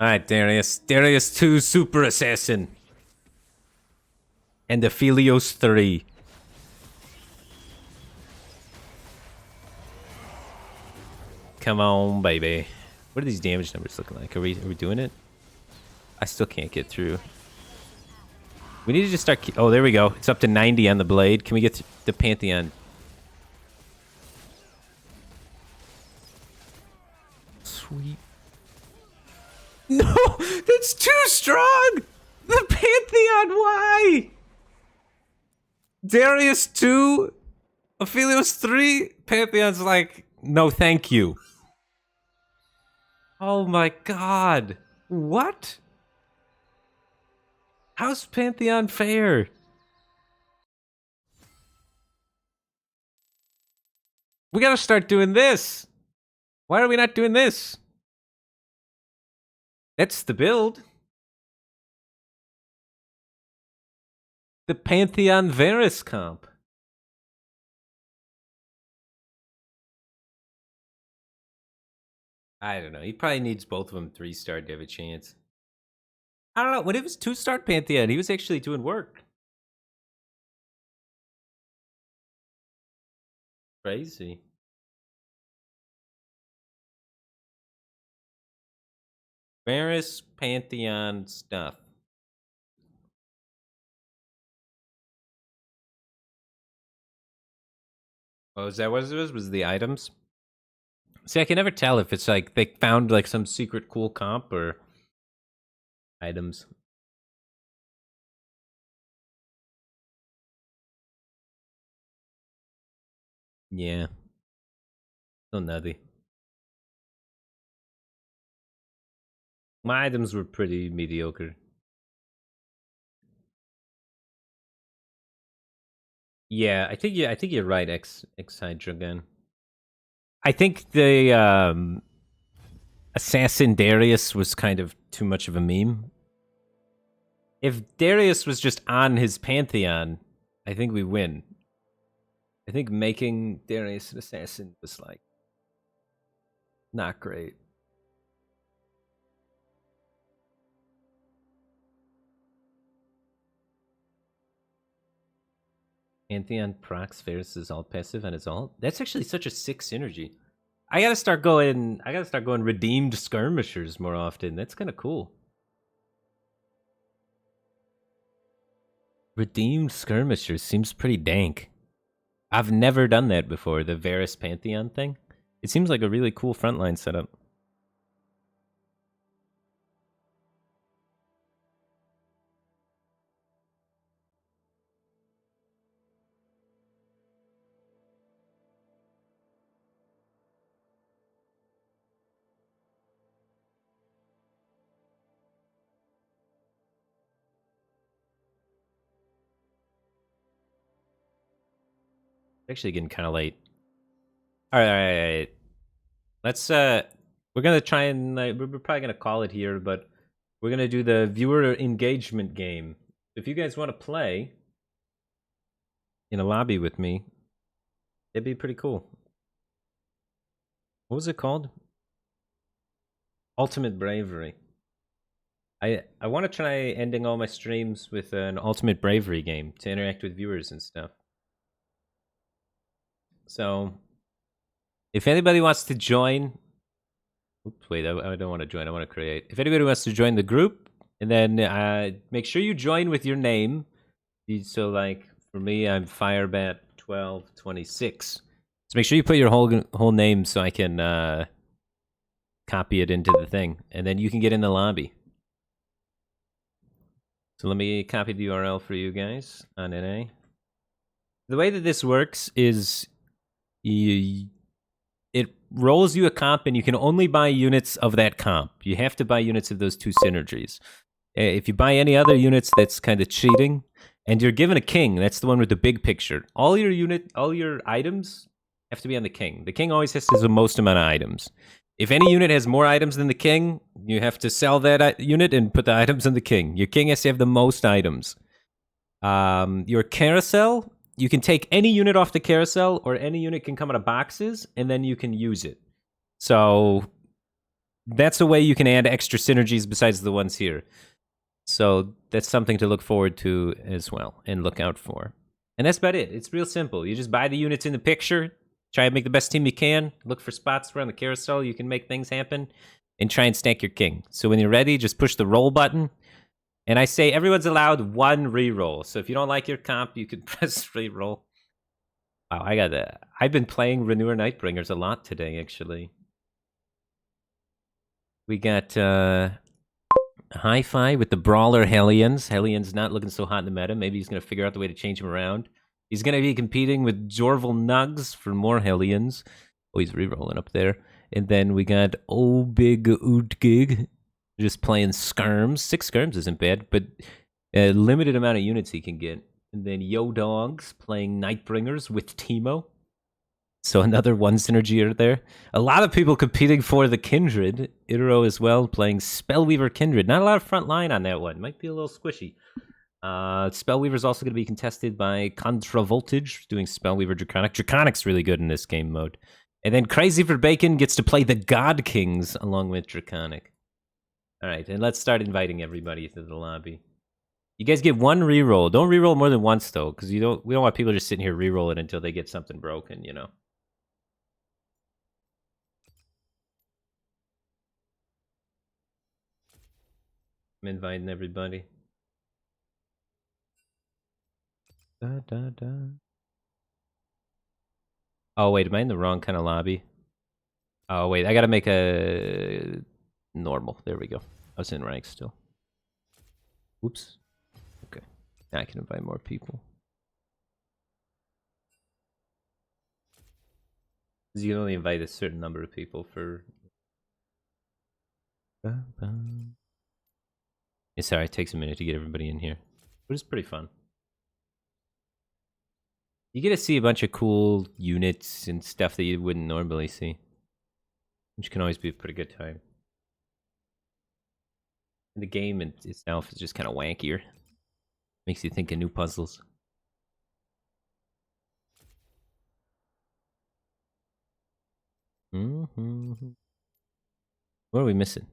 Alright, Darius. Darius 2 Super Assassin. And the Philios 3. Come on, baby. What are these damage numbers looking like? Are we doing it? I still can't get through. We need to just start... Oh, there we go. It's up to 90 on the blade. Can we get the Pantheon? Sweet. No! That's too strong! The Pantheon, why? Darius 2, Aphelios 3, Pantheon's like, no thank you. Oh my god. What? How's Pantheon fair? We gotta start doing this. Why are we not doing this? That's the build. The Pantheon Varus comp. I don't know. He probably needs both of them 3-star to have a chance. I don't know. When it was 2-star Pantheon, he was actually doing work. Crazy. Varus Pantheon stuff. Oh, is that what it was? Was the items? See, I can never tell if it's like they found like some secret cool comp or items. Yeah. So nutty. My items were pretty mediocre. Yeah, I think you're right, X Hydra gun. I think the Assassin Darius was kind of too much of a meme. If Darius was just on his Pantheon, I think we win. I think making Darius an assassin was like not great. Pantheon procs Varus' alt passive on his alt. That's actually such a sick synergy. I gotta start going redeemed skirmishers more often. That's kind of cool. Redeemed skirmishers seems pretty dank. I've never done that before, the Varus Pantheon thing. It seems like a really cool frontline setup. Actually getting kind of late. All right, all right, all right. Let's we're gonna try and we're probably gonna call it here, but we're gonna do the viewer engagement game. If you guys want to play in a lobby with me, it'd be pretty cool. What was it called? Ultimate Bravery. I want to try ending all my streams with an Ultimate Bravery game to interact with viewers and stuff. So, if anybody wants to join, oops, wait, I don't want to join. I want to create. If anybody wants to join the group, and then make sure you join with your name. So, like for me, I'm Firebat 1226. So make sure you put your whole name so I can copy it into the thing, and then you can get in the lobby. So let me copy the URL for you guys on NA. The way that this works is it rolls you a comp, and you can only buy units of that comp. You have to buy units of those two synergies. If you buy any other units, that's kind of cheating. And you're given a king. That's the one with the big picture. All your items have to be on the king. The king always has the most amount of items. If any unit has more items than the king, you have to sell that unit and put the items on the king. Your king has to have the most items. Your carousel, you can take any unit off the carousel, or any unit can come out of boxes, and then you can use it. So that's a way you can add extra synergies besides the ones here. So that's something to look forward to as well, and look out for. And that's about it. It's real simple. You just buy the units in the picture, try and make the best team you can, look for spots around the carousel you can make things happen, and try and stack your king. So when you're ready, just push the roll button. And I say everyone's allowed one reroll. So if you don't like your comp, you can press reroll. Wow, I got that. I've been playing Renewer Nightbringers a lot today, actually. We got Hi-Fi with the Brawler Hellions. Hellions not looking so hot in the meta. Maybe he's going to figure out the way to change him around. He's going to be competing with Jorval Nugs for more Hellions. Oh, he's rerolling up there. And then we got Big Ootgig just playing Skirms. 6 Skirms isn't bad, but a limited amount of units he can get. And then Yo Dogs playing Nightbringers with Teemo. So another one synergy right there. A lot of people competing for the Kindred. Itero as well, playing Spellweaver Kindred. Not a lot of front line on that one. Might be a little squishy. Spellweaver's also going to be contested by Contra Voltage, doing Spellweaver Draconic. Draconic's really good in this game mode. And then Crazy for Bacon gets to play the God Kings along with Draconic. Alright, and let's start inviting everybody to the lobby. You guys get one reroll. Don't reroll more than once, though, because we don't want people just sitting here rerolling until they get something broken, you know. I'm inviting everybody. Da, da, da. Oh, wait, am I in the wrong kind of lobby? Oh, wait, I gotta make a normal. There we go. I was in rank still. Oops. Okay. Now I can invite more people. Because you can only invite a certain number of people for... Yeah, sorry, it takes a minute to get everybody in here. But it's pretty fun. You get to see a bunch of cool units and stuff that you wouldn't normally see. Which can always be a pretty good time. And the game itself is just kind of wankier. Makes you think of new puzzles. Mm-hmm. What are we missing?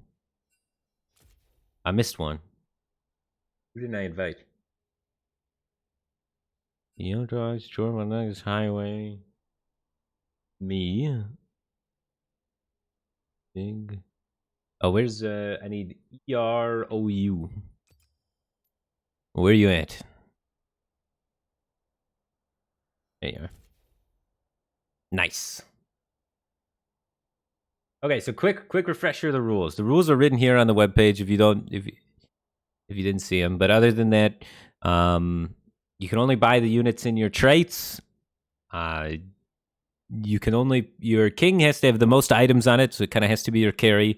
I missed one. Who didn't I invite? Yo Dogs, Jorval Nugs, Highway. Me. Big. Oh, where's I need EROU. Where are you at? There you are. Nice. Okay, so quick refresher of the rules. The rules are written here on the webpage if you didn't see them. But other than that, you can only buy the units in your traits. You can only, your king has to have the most items on it, so it kind of has to be your carry.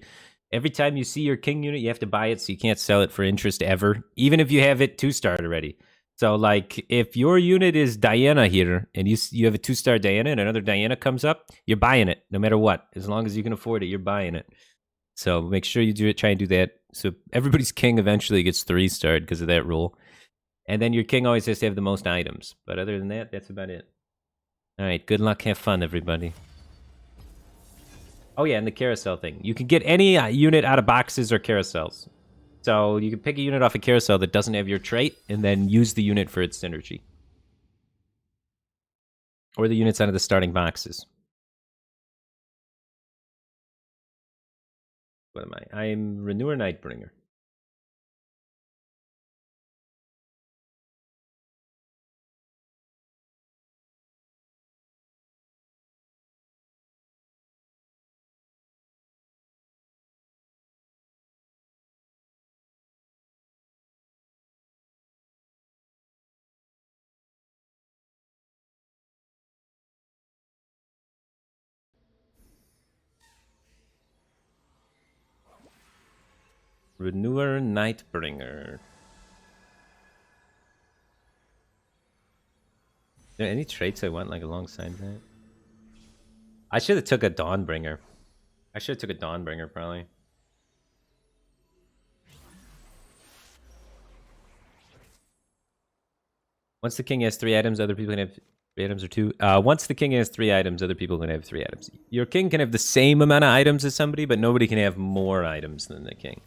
Every time you see your king unit, you have to buy it, so you can't sell it for interest ever, even if you have it 2-starred already. So, like, if your unit is Diana here, and you have a 2-star Diana, and another Diana comes up, you're buying it, no matter what. As long as you can afford it, you're buying it. So make sure you do it. Try and do that. So everybody's king eventually gets 3-starred because of that rule. And then your king always has to have the most items. But other than that, that's about it. All right, good luck, have fun, everybody. Oh yeah, and the carousel thing. You can get any unit out of boxes or carousels. So you can pick a unit off a carousel that doesn't have your trait, and then use the unit for its synergy. Or the units out of the starting boxes. What am I? I'm Renewer Nightbringer. Renewer Nightbringer. Are there any traits I want like alongside that? I should have took a Dawnbringer. I should have took a Dawnbringer probably. Once the king has 3 items, other people can have 3 items or 2. Once the king has 3 items, other people can have 3 items. Your king can have the same amount of items as somebody, but nobody can have more items than the king.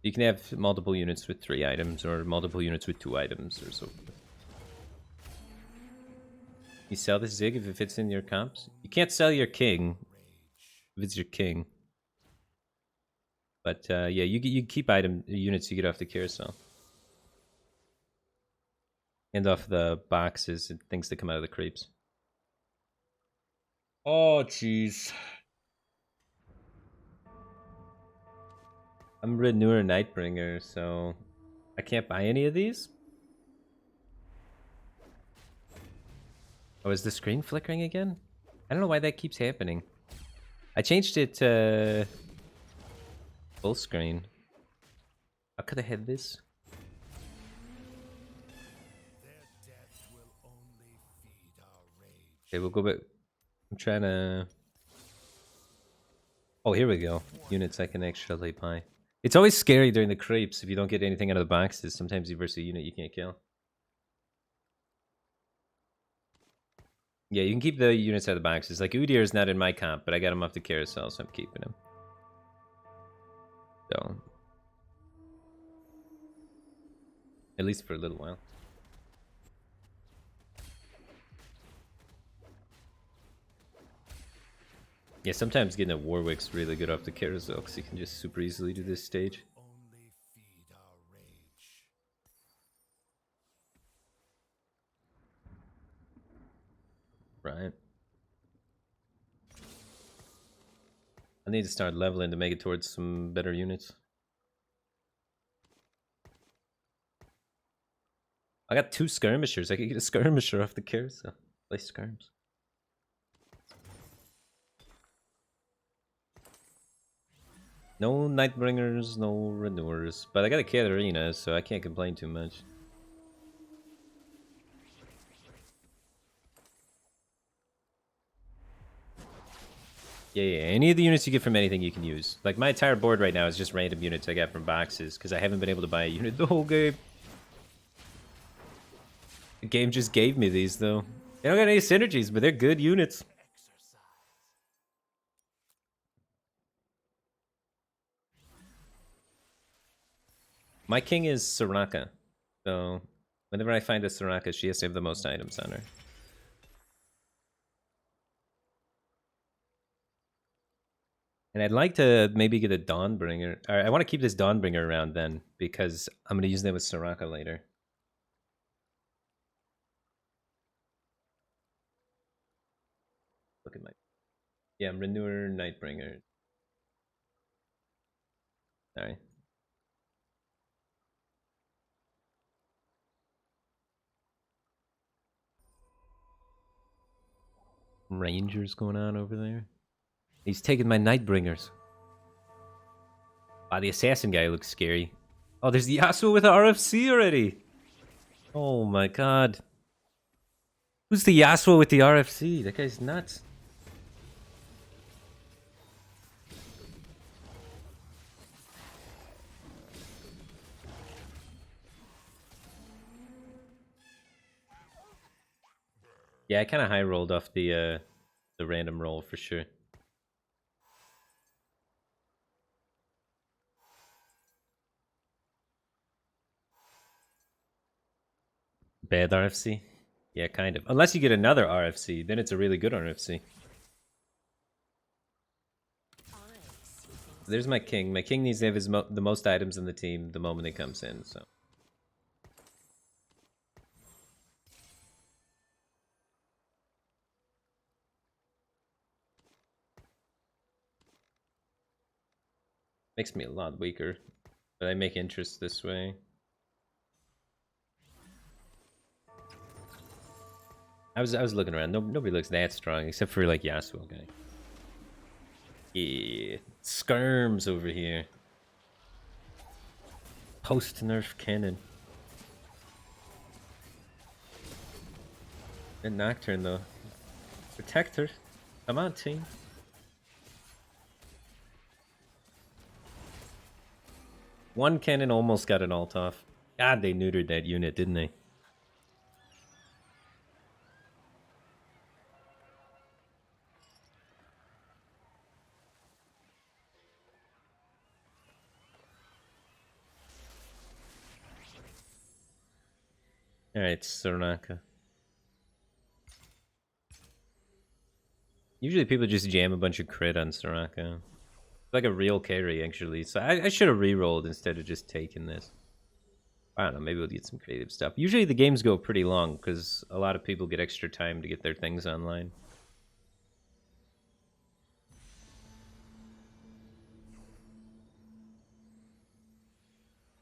You can have multiple units with 3 items, or multiple units with 2 items, or so. You sell this Zig if it fits in your comps? You can't sell your king if it's your king. But yeah, you keep units you get off the carousel. And off the boxes and things that come out of the creeps. Oh, jeez. I'm Renewer Nightbringer, so I can't buy any of these? Oh, is the screen flickering again? I don't know why that keeps happening. I changed it to full screen. How could I have this? Okay, we'll go back. I'm trying to... Oh, here we go. Units I can actually buy. It's always scary during the creeps if you don't get anything out of the boxes. Sometimes you verse a unit you can't kill. Yeah, you can keep the units out of the boxes. Like, Udyr is not in my comp, but I got him off the carousel, so I'm keeping him. So... At least for a little while. Yeah, sometimes getting a Warwick's really good off the carousel, because you can just super easily do this stage. Only feed our rage. Right. I need to start leveling to make it towards some better units. I got 2 skirmishers. I could get a skirmisher off the carousel. Play skirms. No Nightbringers, no Renewers. But I got a Katarina, so I can't complain too much. Yeah, any of the units you get from anything you can use. Like, my entire board right now is just random units I got from boxes, because I haven't been able to buy a unit the whole game. The game just gave me these, though. They don't got any synergies, but they're good units. My king is Soraka, so whenever I find a Soraka, she has to have the most items on her. And I'd like to maybe get a Dawnbringer. I want to keep this Dawnbringer around then, because I'm going to use that with Soraka later. Look at my... Yeah, I'm Renewer Nightbringer. Sorry. Rangers going on over there. He's taking my Nightbringers. Wow, the assassin guy looks scary. Oh, there's the Yasuo with the RFC already. Oh my god. Who's the Yasuo with the RFC? That guy's nuts. Yeah, I kind of high rolled off the random roll for sure. Bad RFC? Yeah, kind of. Unless you get another RFC, then it's a really good RFC. There's my king. My king needs to have the most items in the team the moment he comes in, so. Makes me a lot weaker, but I make interest this way. I was looking around. Nobody looks that strong except for like Yasuo guy. Yeah, skirms over here. Post nerf cannon. And Nocturne though. Protector. Come on, team. One cannon almost got an ult off. God, they neutered that unit, didn't they? Alright, Soraka. Usually people just jam a bunch of crit on Soraka. Like a real carry, actually. So I should have re-rolled instead of just taking this. I don't know, maybe we'll get some creative stuff. Usually the games go pretty long, because a lot of people get extra time to get their things online.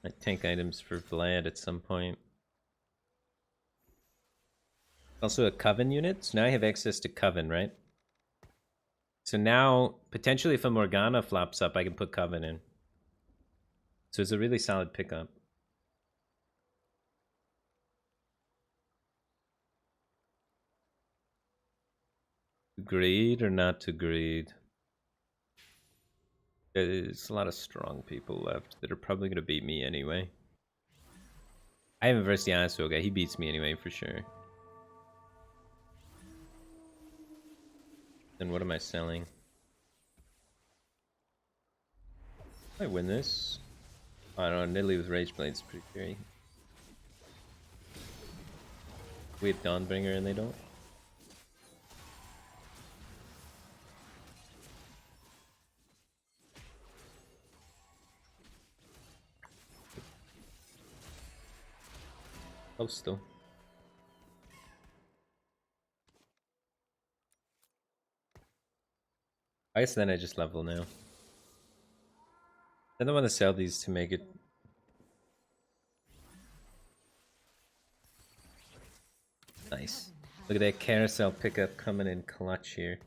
Might tank items for Vlad at some point. Also a Coven unit, so now I have access to Coven, right? So now, potentially if a Morgana flops up, I can put Coven in. So it's a really solid pickup. To greed or not to greed? There's a lot of strong people left that are probably going to beat me anyway. I haven't versed the Yasuo guy. He beats me anyway for sure. Then what am I selling? I win this. I don't know, Nidalee with Rage Blade's pretty scary. We have Dawnbringer and they don't. Close still. I guess then I just level now. I don't want to sell these to make it. Nice. Look at that carousel pickup coming in clutch here.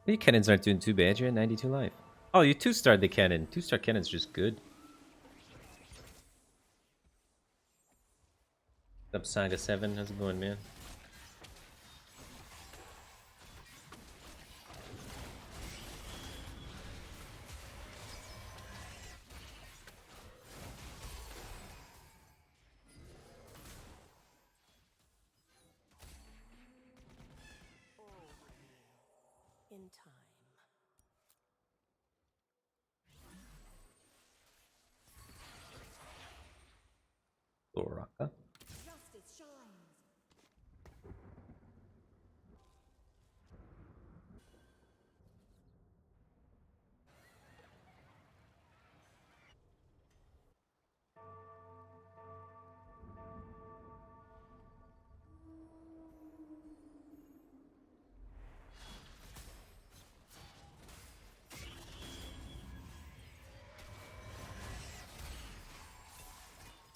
The cannons aren't doing too bad. You're at 92 life. Oh, you 2-starred the cannon. 2-star cannon's just good. What's up, Saga 7? How's it going, man? In time. Soraka. Justice shines.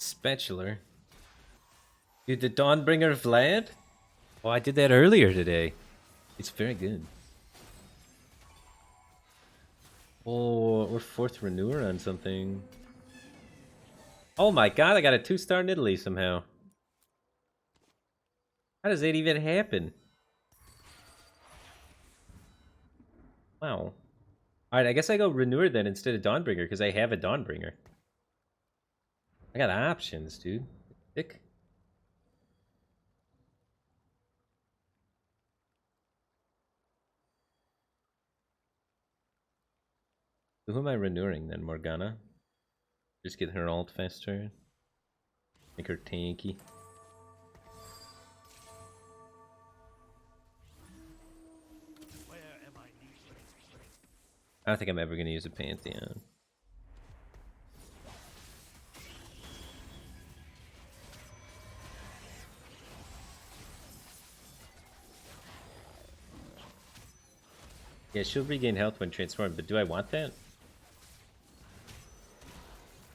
spatula. Dude, the Dawnbringer Vlad? Oh, I did that earlier today. It's very good. Oh, we're 4th renewer on something. Oh my god, I got a 2-star in Italy somehow. How does that even happen? Wow. Alright, I guess I go renewer then instead of Dawnbringer because I have a Dawnbringer. I got options, dude. Thick. So who am I renewing then? Morgana? Just get her ult faster. Make her tanky. Where am I needed? I don't think I'm ever going to use a Pantheon. Yeah, she'll regain health when transformed, but do I want that?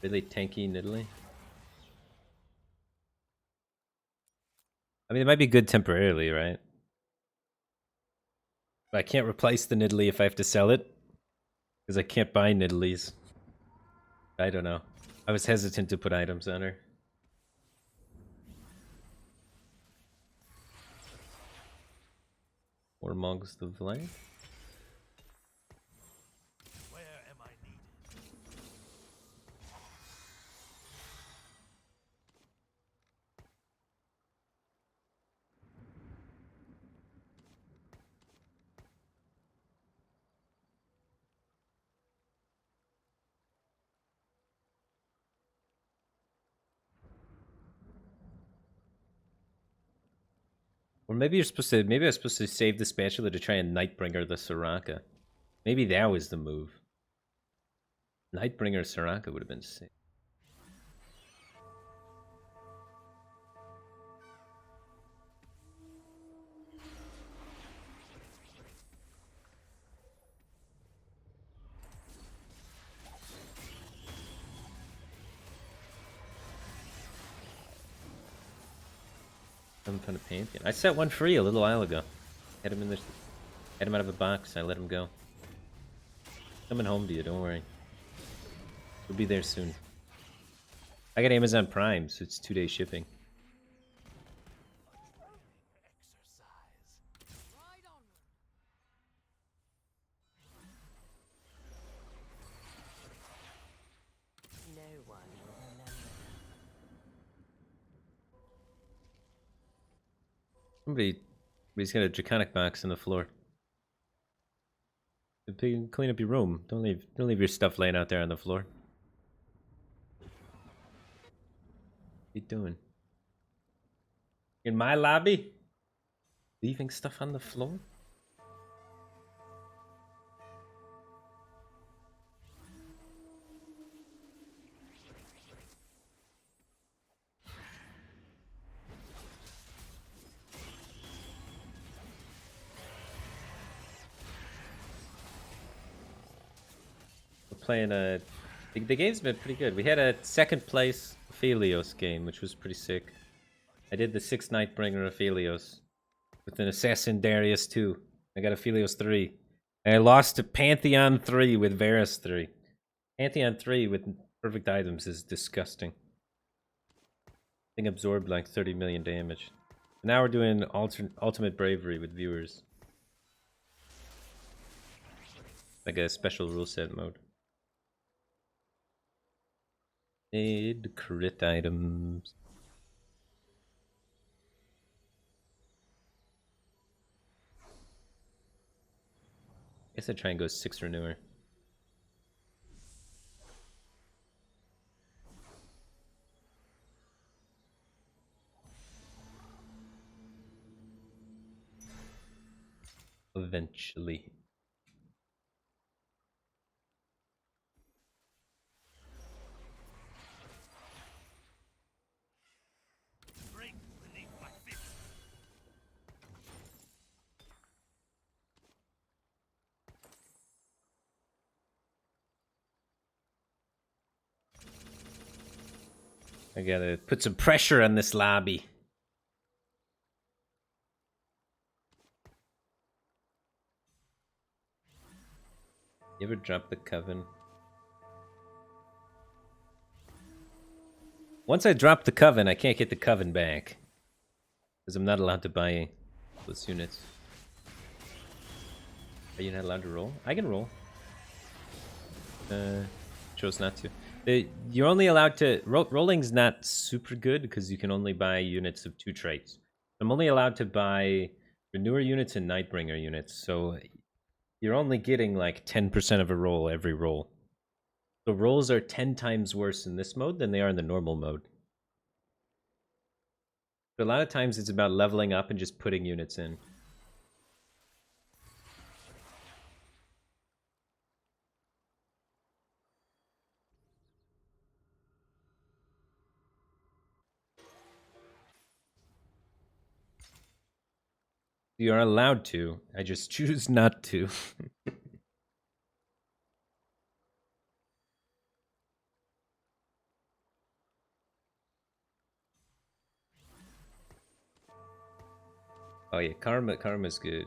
Really tanky Nidalee? I mean, it might be good temporarily, right? But I can't replace the Nidalee if I have to sell it. Because I can't buy Nidalees. I don't know. I was hesitant to put items on her. Or Monks the Vlad? Where am I needed? Or maybe you're supposed to. Maybe I was supposed to save the spatula to try and Nightbringer the Soraka. Maybe that was the move. Nightbringer Soraka would have been sick. Some kind of Pantheon. I set one free a little while ago. Had him in the. Had him out of a box. I let him go. Coming home to you. Don't worry. We'll be there soon. I got Amazon Prime, so it's 2-day shipping. Exercise. Right onward. No one will remember. Somebody's got a draconic box on the floor. Clean up your room. Don't leave your stuff laying out there on the floor. What are you doing? In my lobby? Leaving stuff on the floor? We're playing a... The game's been pretty good. We had a 2nd place Aphelios game, which was pretty sick. I did the 6th Nightbringer Aphelios with an Assassin Darius 2. I got Aphelios 3. And I lost to Pantheon 3 with Varus 3. Pantheon 3 with perfect items is disgusting. Thing absorbed like 30 million damage. Now we're doing ultimate bravery with viewers. Like a special rule set mode. Need crit items. Guess I'd try and go 6 renewer. Eventually. Break beneath my fist. I gotta put some pressure on this lobby. You ever drop the Coven? Once I drop the Coven, I can't get the Coven back. Because I'm not allowed to buy those units. Are you not allowed to roll? I can roll. Chose not to. You're only allowed to... rolling's not super good because you can only buy units of 2 traits. I'm only allowed to buy Renewer units and Nightbringer units, so you're only getting like 10% of a roll every roll. So rolls are 10 times worse in this mode than they are in the normal mode. But a lot of times it's about leveling up and just putting units in. You're allowed to. I just choose not to. Oh yeah, karma's good.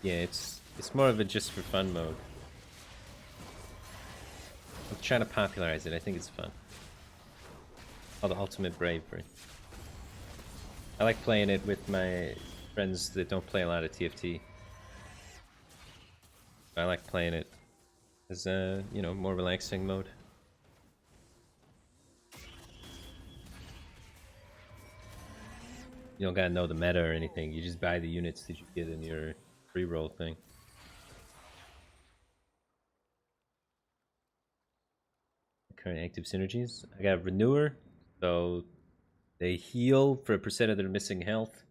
Yeah, it's more of a just for fun mode. I'm trying to popularize it. I think it's fun. Oh, the ultimate bravery. I like playing it with my friends that don't play a lot of TFT. I like playing it as a, you know, more relaxing mode. You don't gotta know the meta or anything. You just buy the units that you get in your free roll thing. Current active synergies. I got Renewer, so they heal for a percent of their missing health.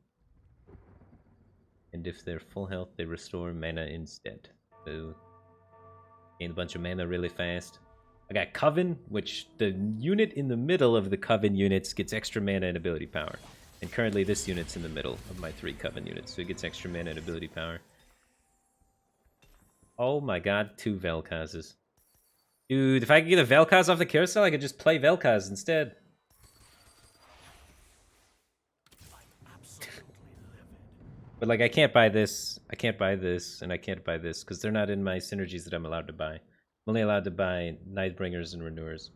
And if they're full health, they restore mana instead. So gain a bunch of mana really fast. I got Coven, which the unit in the middle of the Coven units gets extra mana and ability power. And currently this unit's in the middle of my 3 Coven units, so it gets extra mana and ability power. Oh my god, 2 Vel'Kozes. Dude, if I could get a Vel'Koz off the carousel, I could just play Vel'Koz instead. But like, I can't buy this, I can't buy this, and I can't buy this, because they're not in my synergies that I'm allowed to buy. I'm only allowed to buy Nightbringers and Renewers.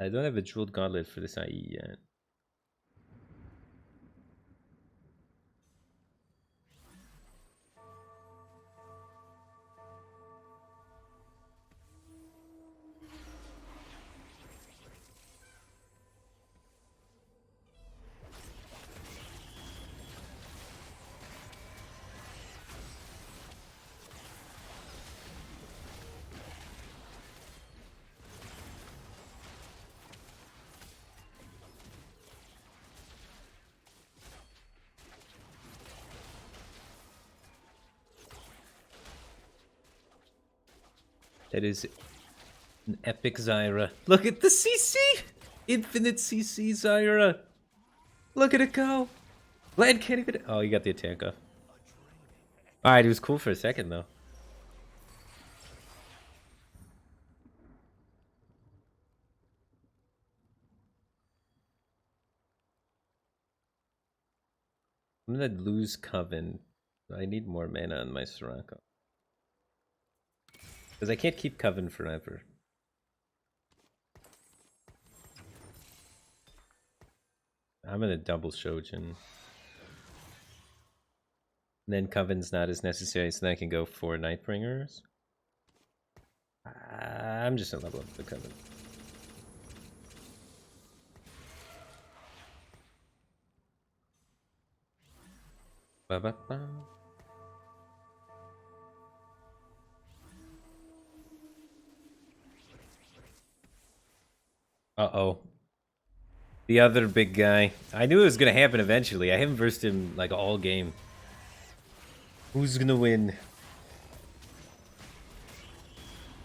I don't have a Jeweled Gauntlet for this IE yet. That is an epic Zyra. Look at the CC! Infinite CC Zyra! Look at it go! Land can't even... Oh, you got the attack off. Alright, it was cool for a second, though. I'm gonna lose Coven. I need more mana on my Soraka. Because I can't keep Coven forever. I'm gonna double Shojin. And then Coven's not as necessary, so then I can go for Nightbringers. I'm just gonna level up the Coven. Ba-ba-ba. Uh-oh. The other big guy. I knew it was gonna happen eventually. I haven't versed him like all game. Who's gonna win?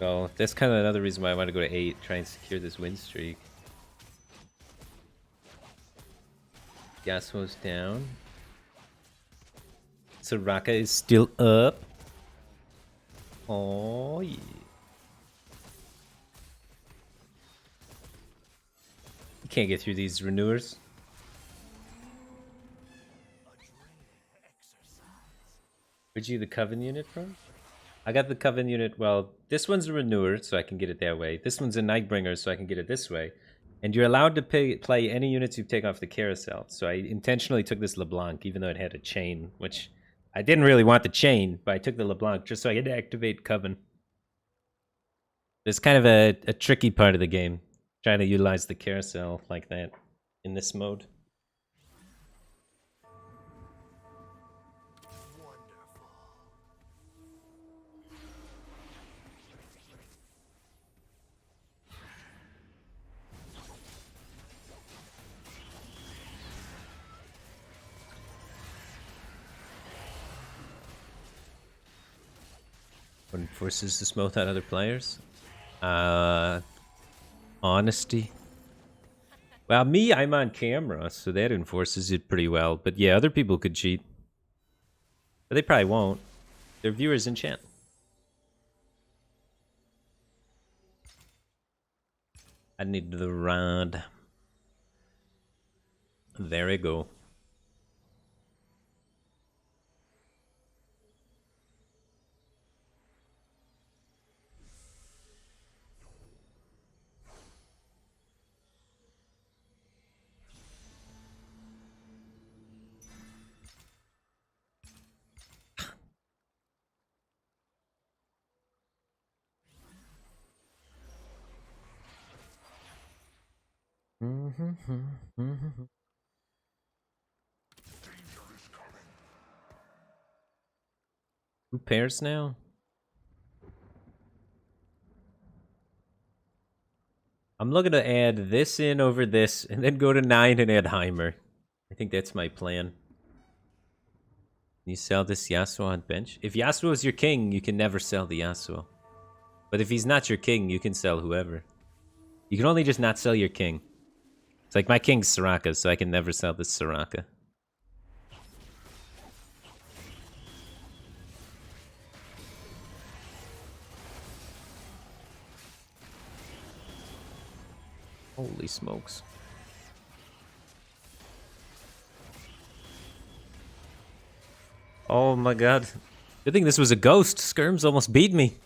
Oh, that's kind of another reason why I want to go to 8, try and secure this win streak. Yasuo's down. Soraka is still up. Oh yeah. You can't get through these renewers. Where'd you the Coven unit from? I got the Coven unit, well, this one's a renewer, so I can get it that way. This one's a Nightbringer, so I can get it this way. And you're allowed to play any units you take off the carousel. So I intentionally took this LeBlanc, even though it had a chain, which I didn't really want the chain, but I took the LeBlanc just so I could activate Coven. It's kind of a tricky part of the game, trying to utilize the carousel like that in this mode. What enforces the smoke on other players? Honesty. Well, me, I'm on camera, so that enforces it pretty well. But yeah, other people could cheat. But they probably won't. They're viewers in chat. I need the rod. There we go. Who pairs now? I'm looking to add this in over this, and then go to 9 and add Heimer. I think that's my plan. You sell this Yasuo on bench? If Yasuo is your king, you can never sell the Yasuo. But if he's not your king, you can sell whoever. You can only just not sell your king. It's like my king's Soraka, so I can never sell this Soraka. Holy smokes. Oh my god. Good thing this was a ghost. Skirms almost beat me.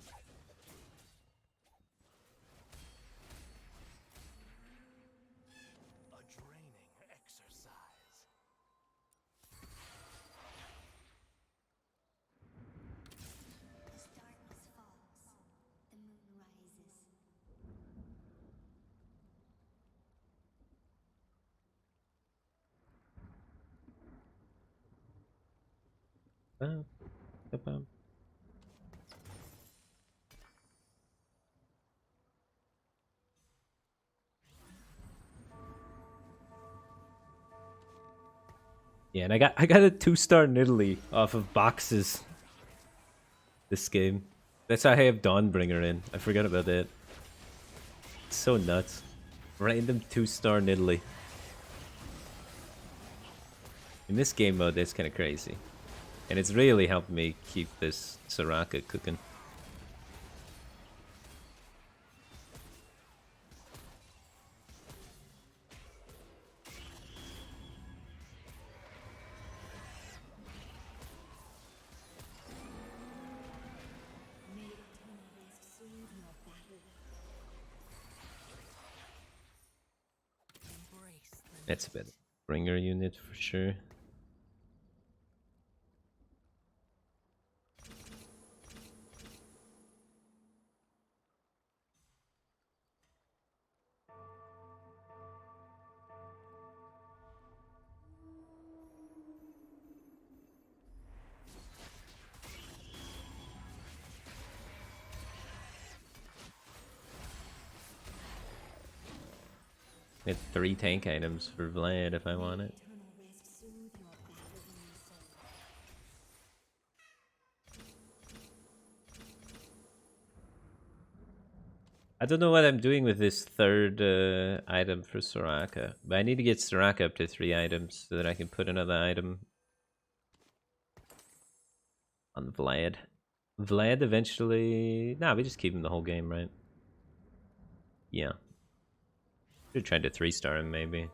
Yeah, and I got a 2-star in Italy off of boxes this game. That's how I have Dawnbringer in. I forgot about that. It's so nuts. Random 2-star in Italy. In this game mode, that's kind of crazy. And it's really helped me keep this Soraka cooking. That's a better bringer unit for sure. Get 3 tank items for Vlad if I want it. I don't know what I'm doing with this third item for Soraka, but I need to get Soraka up to 3 items so that I can put another item on Vlad. Vlad eventually... Nah, we just keep him the whole game, right? Yeah. Should try to 3-star him, maybe.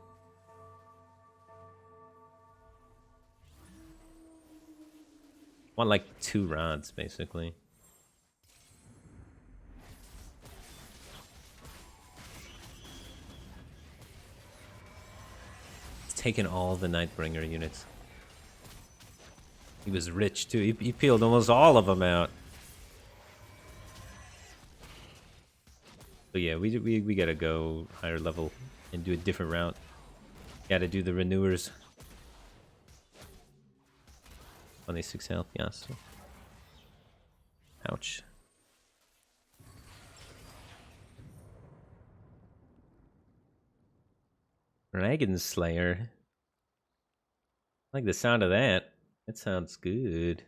Want like 2 rods, basically. He's taken all the Nightbringer units. He was rich too. He peeled almost all of them out. But yeah, we gotta go higher level and do a different route. Gotta do the renewers. 26 health, yes. Ouch. Dragon Slayer. I like the sound of that. That sounds good.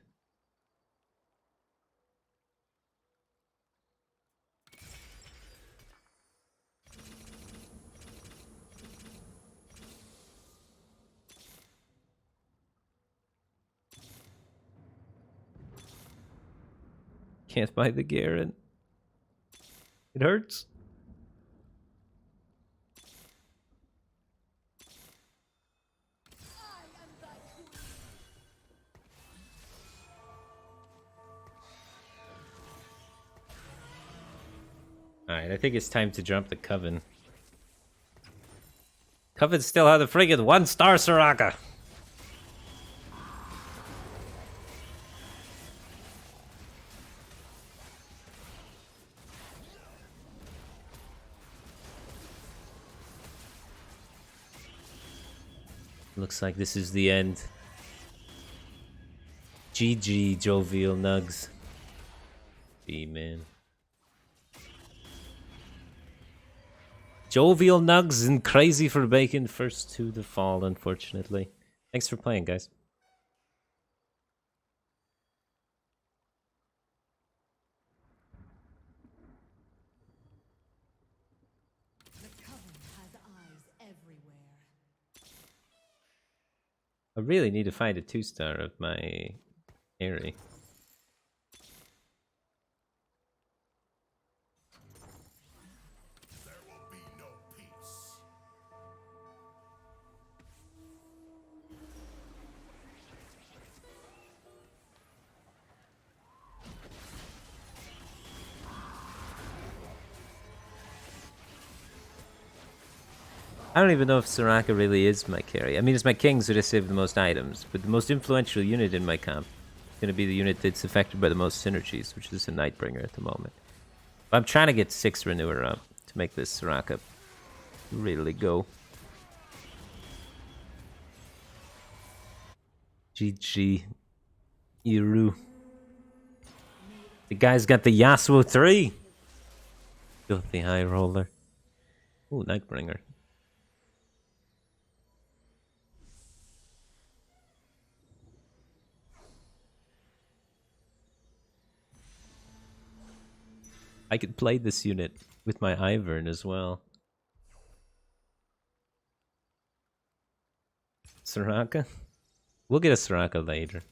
Can't buy the Garen. It hurts. Alright, I think it's time to jump the Coven. Coven still had the friggin' 1-star Soraka! Looks like this is the end. GG, Jovial Nugs. Gee, man. Jovial Nugs and Crazy for Bacon, first to the fall, unfortunately. Thanks for playing, guys. The coven has eyes everywhere. I really need to find a 2-star of my Harry. There will be no peace. I don't even know if Soraka really is my carry. I mean, it's my kings who just save the most items, but the most influential unit in my comp is going to be the unit that's affected by the most synergies, which is the Nightbringer at the moment. But I'm trying to get 6 Renewer up to make this Soraka really go. GG. Iru. The guy's got the Yasuo 3! Filthy high roller. Ooh, Nightbringer. I could play this unit with my Ivern as well. Soraka? We'll get a Soraka later.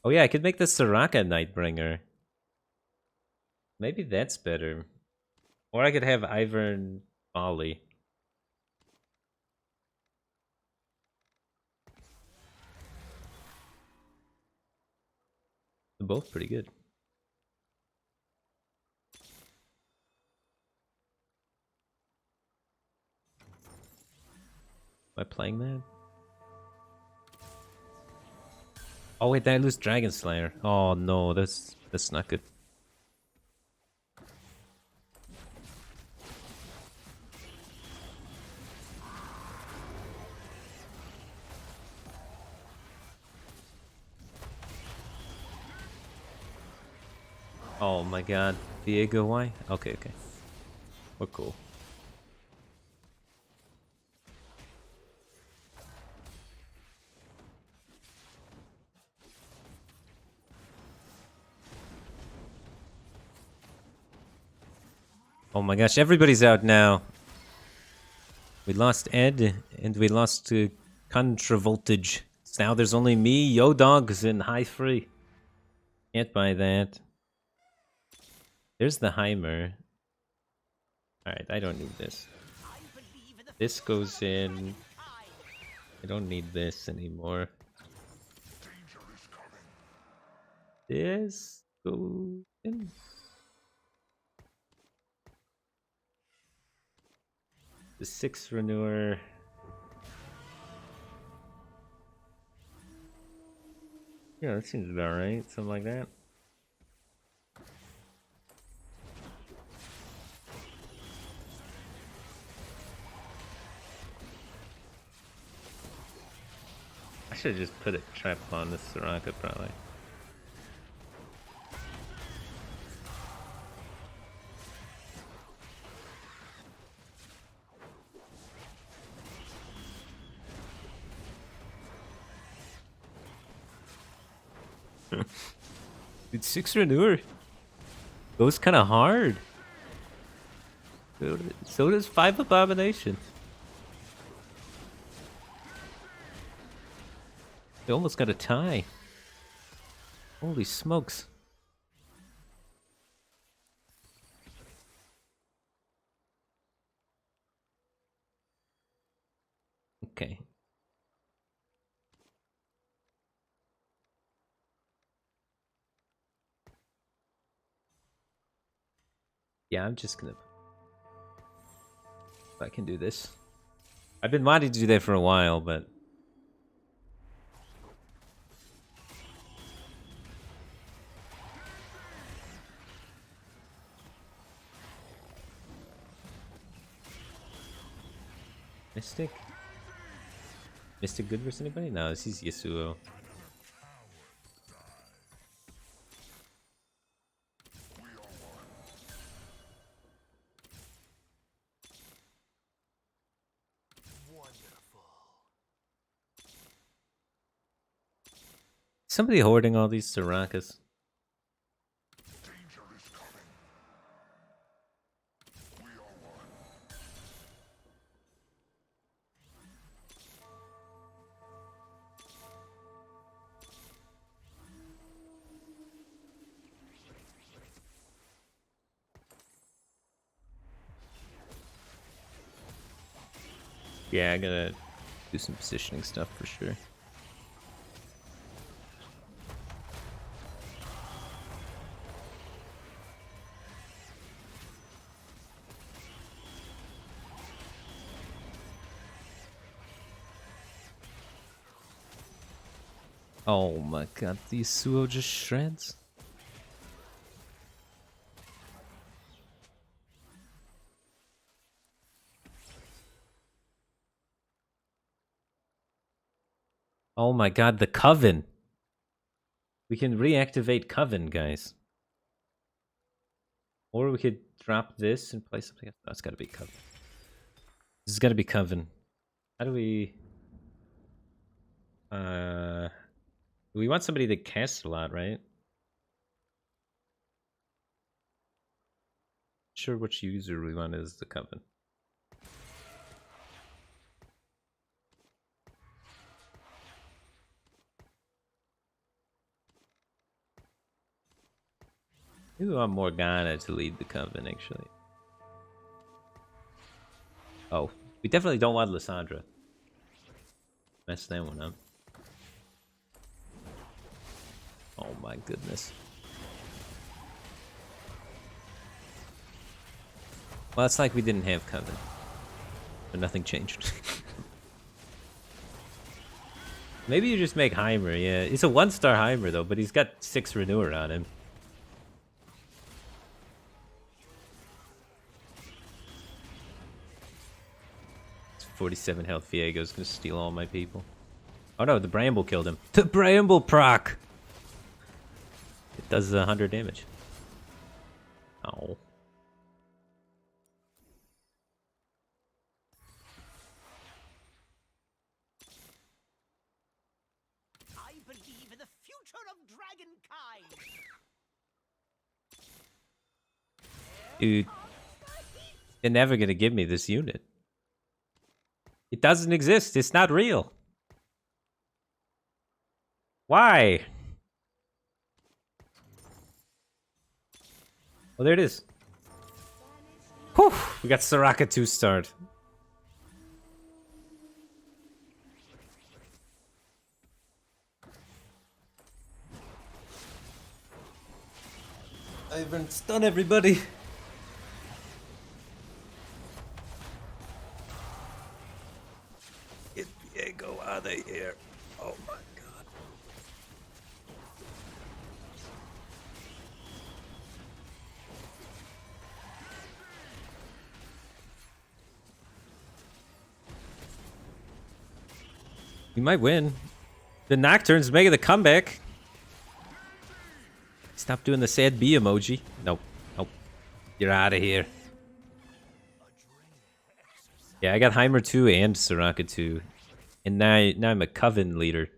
Oh yeah, I could make the Soraka Nightbringer. Maybe that's better. Or I could have Ivern Ollie. They're both pretty good. Am I playing that? Oh wait, did I lose Dragon Slayer? Oh no, that's not good. Oh my god. Diego, why? Okay, okay. We're cool. Oh my gosh, everybody's out now. We lost Ed, and we lost Contravoltage. So now there's only me, Yo Dogs, and High Free. Can't buy that. There's the Heimer. Alright, I don't need this. This goes in. I don't need this anymore. This goes in. The 6 renewer. Yeah, that seems about right. Something like that. I should have just put a trap on this Soraka, probably. Dude, 6 renewer goes kind of hard. So does 5 abomination. They almost got a tie. Holy smokes. Okay. Yeah, I'm just gonna... I can do this. I've been wanting to do that for a while, but... Mystic? Mystic good versus anybody? No, this is Yasuo. Somebody hoarding all these Sorakas. Yeah, I gotta do some positioning stuff for sure. Oh my god, these Suo just shreds. Oh my god, the Coven. We can reactivate Coven, guys. Or we could drop this and play something else. No, it's gotta be Coven. This has gotta be Coven. How do we... We want somebody that casts a lot, right? Sure which user we want as the Coven. Maybe we want Morgana to lead the Coven, actually. Oh, we definitely don't want Lysandra. Mess that one up. Oh my goodness. Well, it's like we didn't have Coven. But nothing changed. Maybe you just make Heimer, yeah. He's a 1-star Heimer though, but he's got 6 renewer on him. It's 47 health. Viego's gonna steal all my people. Oh no, the Bramble killed him. The Bramble proc! It does 100 damage. Oh. I believe in the future of dragonkind. Dude. They're never gonna give me this unit. It doesn't exist. It's not real. Why? Oh, there it is. Whew, we got Soraka 2 start. I've stun everybody. Get Diego out of here. Oh my god. We might win. The Nocturne's making the comeback. Stop doing the sad B emoji. Nope. Nope. You're out of here. Yeah, I got Heimer 2 and Soraka 2. And now I'm a Coven leader.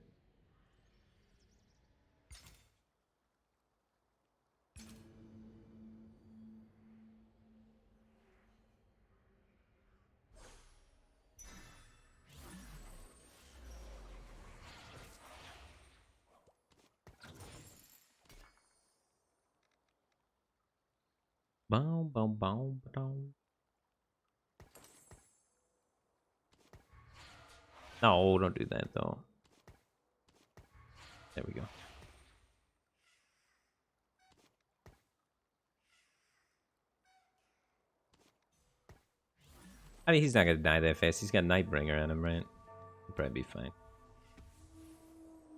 Boom, boom, boom, boom. No, don't do that though. There we go. I mean, he's not gonna die that fast. He's got Nightbringer on him, right? He'll probably be fine.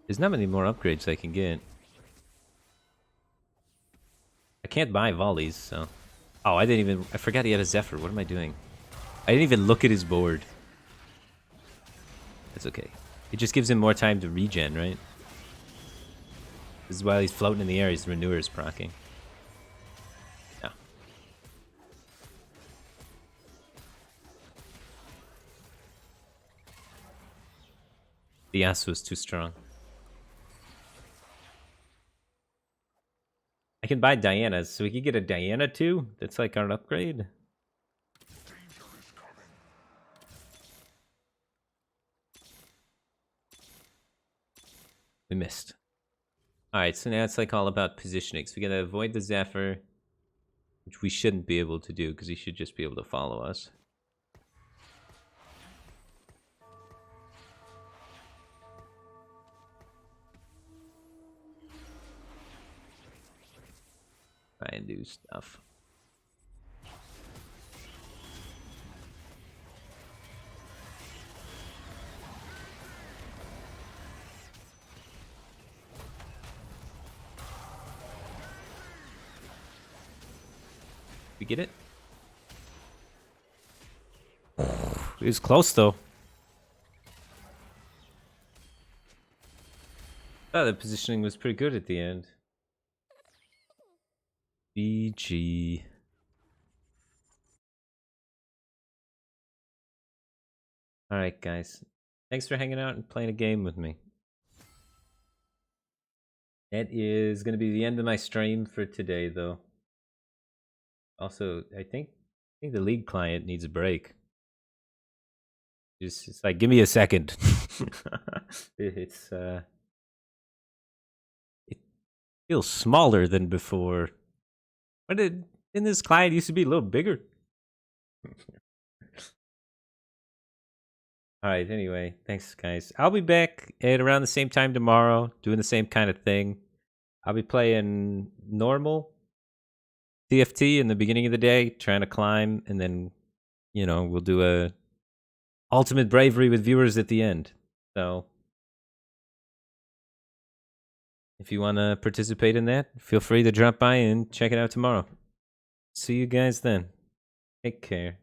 There's not many more upgrades I can get. I can't buy volleys, so... Oh, I forgot he had a Zephyr. What am I doing? I didn't even look at his board. That's okay. It just gives him more time to regen, right? This is while he's floating in the air, his Renewer's proccing. Yeah. The Yasuo is too strong. I can buy Diana's, so we could get a Diana too. That's like our upgrade. We missed. Alright, so now it's like all about positioning. So we gotta avoid the Zephyr, which we shouldn't be able to do because he should just be able to follow us. Try and do stuff. We get it? It was close though. Oh, the positioning was pretty good at the end. BG. Alright, guys. Thanks for hanging out and playing a game with me. That is going to be the end of my stream for today, though. Also, I think the League client needs a break. It's like, give me a second. It feels smaller than before. But in this client used to be a little bigger. Alright, anyway, thanks guys. I'll be back at around the same time tomorrow, doing the same kind of thing. I'll be playing normal TFT in the beginning of the day, trying to climb, and then, you know, we'll do a ultimate bravery with viewers at the end. So, if you want to participate in that, feel free to drop by and check it out tomorrow. See you guys then. Take care.